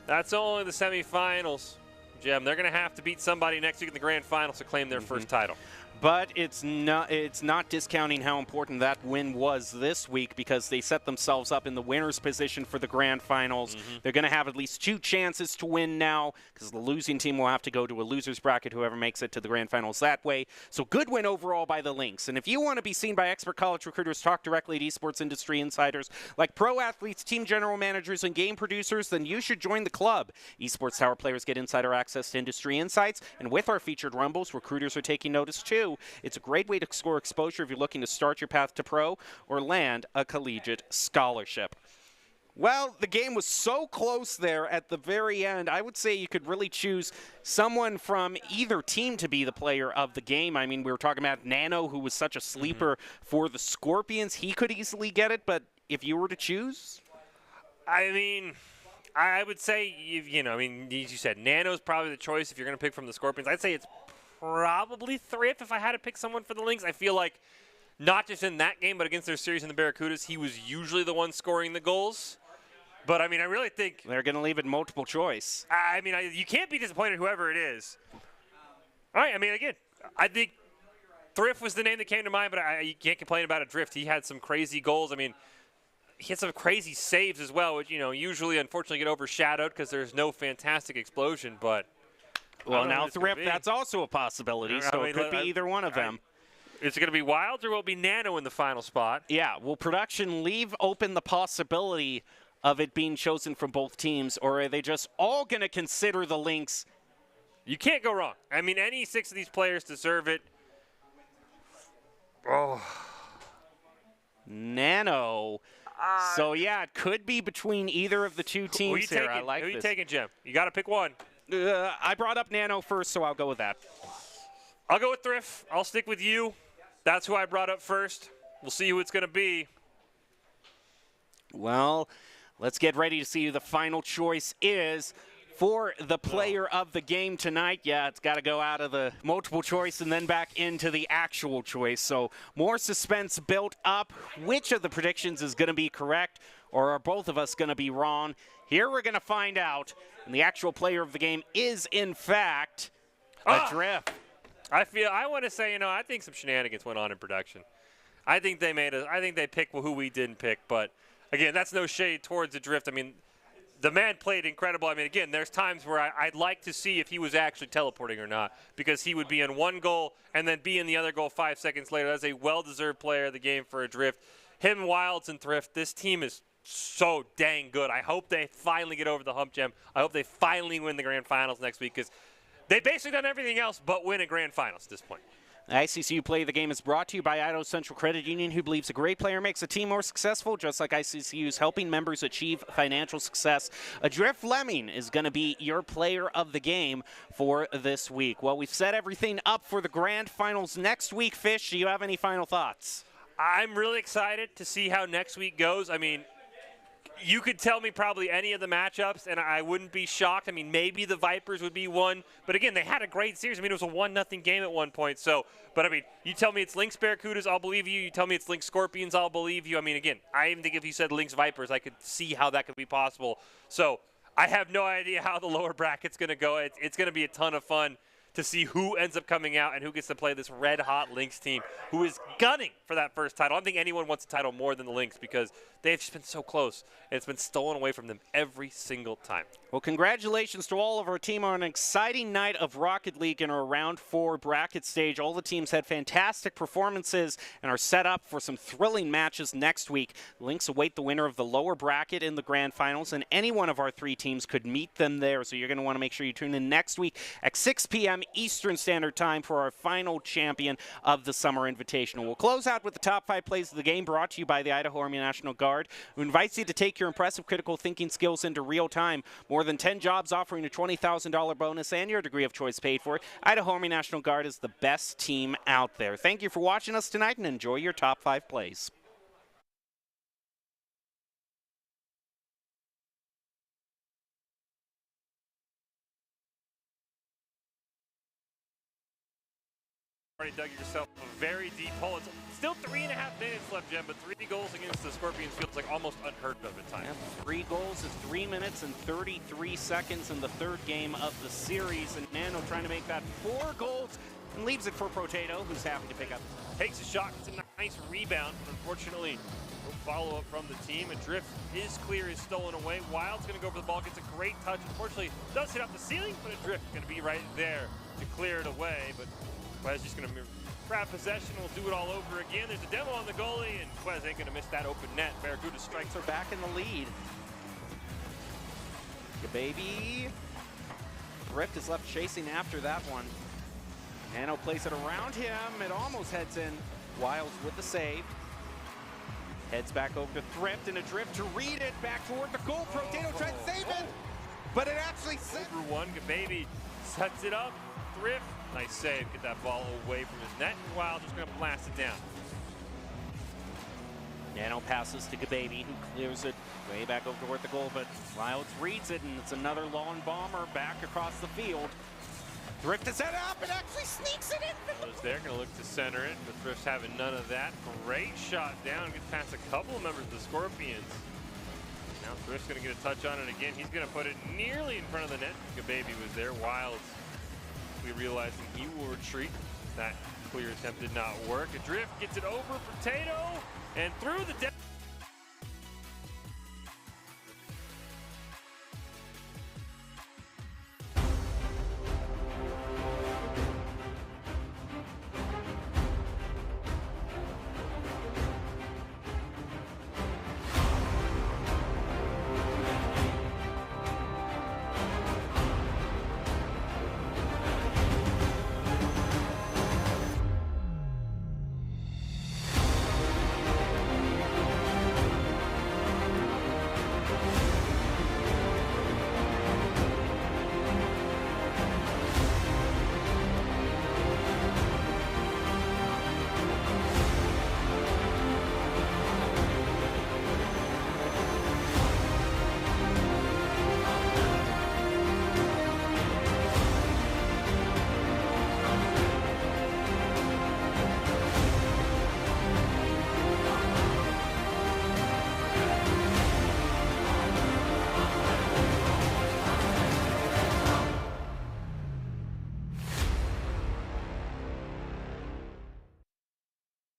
that's only the semifinals. Jem, they're going to have to beat somebody next week in the grand finals to claim their first title. But it's not discounting how important that win was this week, because they set themselves up in the winner's position for the grand finals. They're going to have at least 2 chances to win now, because the losing team will have to go to a loser's bracket, whoever makes it to the grand finals that way. So good win overall by the Lynx. And if you want to be seen by expert college recruiters, talk directly to esports industry insiders like pro athletes, team general managers, and game producers, then you should join the club. Esports Tower players get insider access to industry insights, and with our featured rumbles, recruiters are taking notice too. It's a great way to score exposure if you're looking to start your path to pro or land a collegiate scholarship. Well, the game was so close there at the very end. I would say you could really choose someone from either team to be the player of the game. I mean, we were talking about Nano, who was such a sleeper for the Scorpions. He could easily get it, but if you were to choose? I mean, I would say, you know, I mean, as you said, Nano's probably the choice if you're going to pick from the Scorpions. I'd say it's probably Thrift if I had to pick someone for the Lynx. I feel like not just in that game, but against their series in the Barracudas, he was usually the one scoring the goals. But, I mean, I really think they're going to leave it multiple choice. I mean, you can't be disappointed whoever it is. All right, I mean, again, I think Thrift was the name that came to mind, but you can't complain about Adrift. He had some crazy goals. I mean, he had some crazy saves as well, which, you know, usually, unfortunately, get overshadowed because there's no fantastic explosion, but well, now Thrift, that's also a possibility, so it could be either one of them. Is it going to be Wilds or will it be Nano in the final spot? Yeah, will production leave open the possibility of it being chosen from both teams, or are they just all going to consider the Lynx? You can't go wrong. I mean, any 6 of these players deserve it. Oh. Nano. So, yeah, it could be between either of the 2 teams here. I like this. Who you taking, Jim? You got to pick one. I brought up Nano first, so I'll go with that. I'll go with Thrift. I'll stick with you. That's who I brought up first. We'll see who it's going to be. Well, let's get ready to see who the final choice is for the player of the game tonight. Yeah, it's got to go out of the multiple choice and then back into the actual choice. So more suspense built up. Which of the predictions is going to be correct, or are both of us going to be wrong? Here we're going to find out. And the actual player of the game is, in fact, Adrift. I want to say, you know, I think some shenanigans went on in production. I think they picked who we didn't pick, but again, that's no shade towards Adrift. I mean, the man played incredible. I mean, again, there's times where I'd like to see if he was actually teleporting or not, because he would be in one goal and then be in the other goal 5 seconds later. That's a well-deserved player of the game for Adrift. Him, Wilds, and Thrift, this team is so dang good. I hope they finally get over the hump, Gem. I hope they finally win the grand finals next week, because they've basically done everything else but win a grand finals at this point. The ICCU Play of the Game is brought to you by Idaho Central Credit Union, who believes a great player makes a team more successful, just like ICCU is helping members achieve financial success. Adrift Lemming is going to be your player of the game for this week. Well, we've set everything up for the grand finals next week. Fish, do you have any final thoughts? I'm really excited to see how next week goes. I mean, you could tell me probably any of the matchups, and I wouldn't be shocked. I mean, maybe the Vipers would be one. But, again, they had a great series. I mean, it was a 1-0 game at one point. So, but, I mean, you tell me it's Lynx Barracudas, I'll believe you. You tell me it's Lynx Scorpions, I'll believe you. I mean, again, I even think if you said Lynx Vipers, I could see how that could be possible. So I have no idea how the lower bracket's going to go. It's going to be a ton of fun to see who ends up coming out and who gets to play this red-hot Lynx team who is gunning for that first title. I don't think anyone wants a title more than the Lynx, because they've just been so close, and it's been stolen away from them every single time. Well, congratulations to all of our team on an exciting night of Rocket League in our Round 4 bracket stage. All the teams had fantastic performances and are set up for some thrilling matches next week. The Lynx await the winner of the lower bracket in the grand finals, and any one of our 3 teams could meet them there. So you're going to want to make sure you tune in next week at 6 p.m. p.m. Eastern Standard Time for our final champion of the Summer Invitational. We'll close out with the top 5 plays of the game brought to you by the Idaho Army National Guard, who invites you to take your impressive critical thinking skills into real time. More than 10 jobs offering a $20,000 bonus and your degree of choice paid for. Idaho Army National Guard is the best team out there. Thank you for watching us tonight and enjoy your top 5 plays. Already dug yourself a very deep hole. It's still 3.5 minutes left, Jen, but 3 goals against the Scorpions feels like almost unheard of at times. Yeah, 3 goals in 3 minutes and 33 seconds in the 3rd game of the series. And Nano trying to make that 4 goals and leaves it for Potato, who's happy to pick up. Takes a shot. It's a nice rebound, but unfortunately, no follow-up from the team. A drift is clear, is stolen away. Wild's going to go for the ball, gets a great touch. Unfortunately, does hit off the ceiling, but a drift going to be right there to clear it away. But Quez just going to grab possession. We'll do it all over again. There's a demo on the goalie, and Quez ain't going to miss that open net. Barracuda strikes Are back in the lead. Baby. Drift is left chasing after that one. Nano plays it around him. It almost heads in. Wilds with the save. Heads back over to Thrift, and a drift to read it back toward the goal. Potato tries to save it, but it actually sent. Over one. Baby sets it up. Thrift. Nice save. Get that ball away from his net. And Wild just going to blast it down. Nano passes to Gababy, who clears it way back over toward the goal, but Wilds reads it, and it's another long bomber back across the field. Thrift is set up and actually sneaks it in. They're going to look to center it, but Thrift's having none of that. Great shot down. Gets past a couple of members of the Scorpions. Now Thrift's going to get a touch on it again. He's going to put it nearly in front of the net. Gababy was there. Wilds, we realizing he will retreat. That clear attempt did not work. A drift gets it over Potato and through the depth.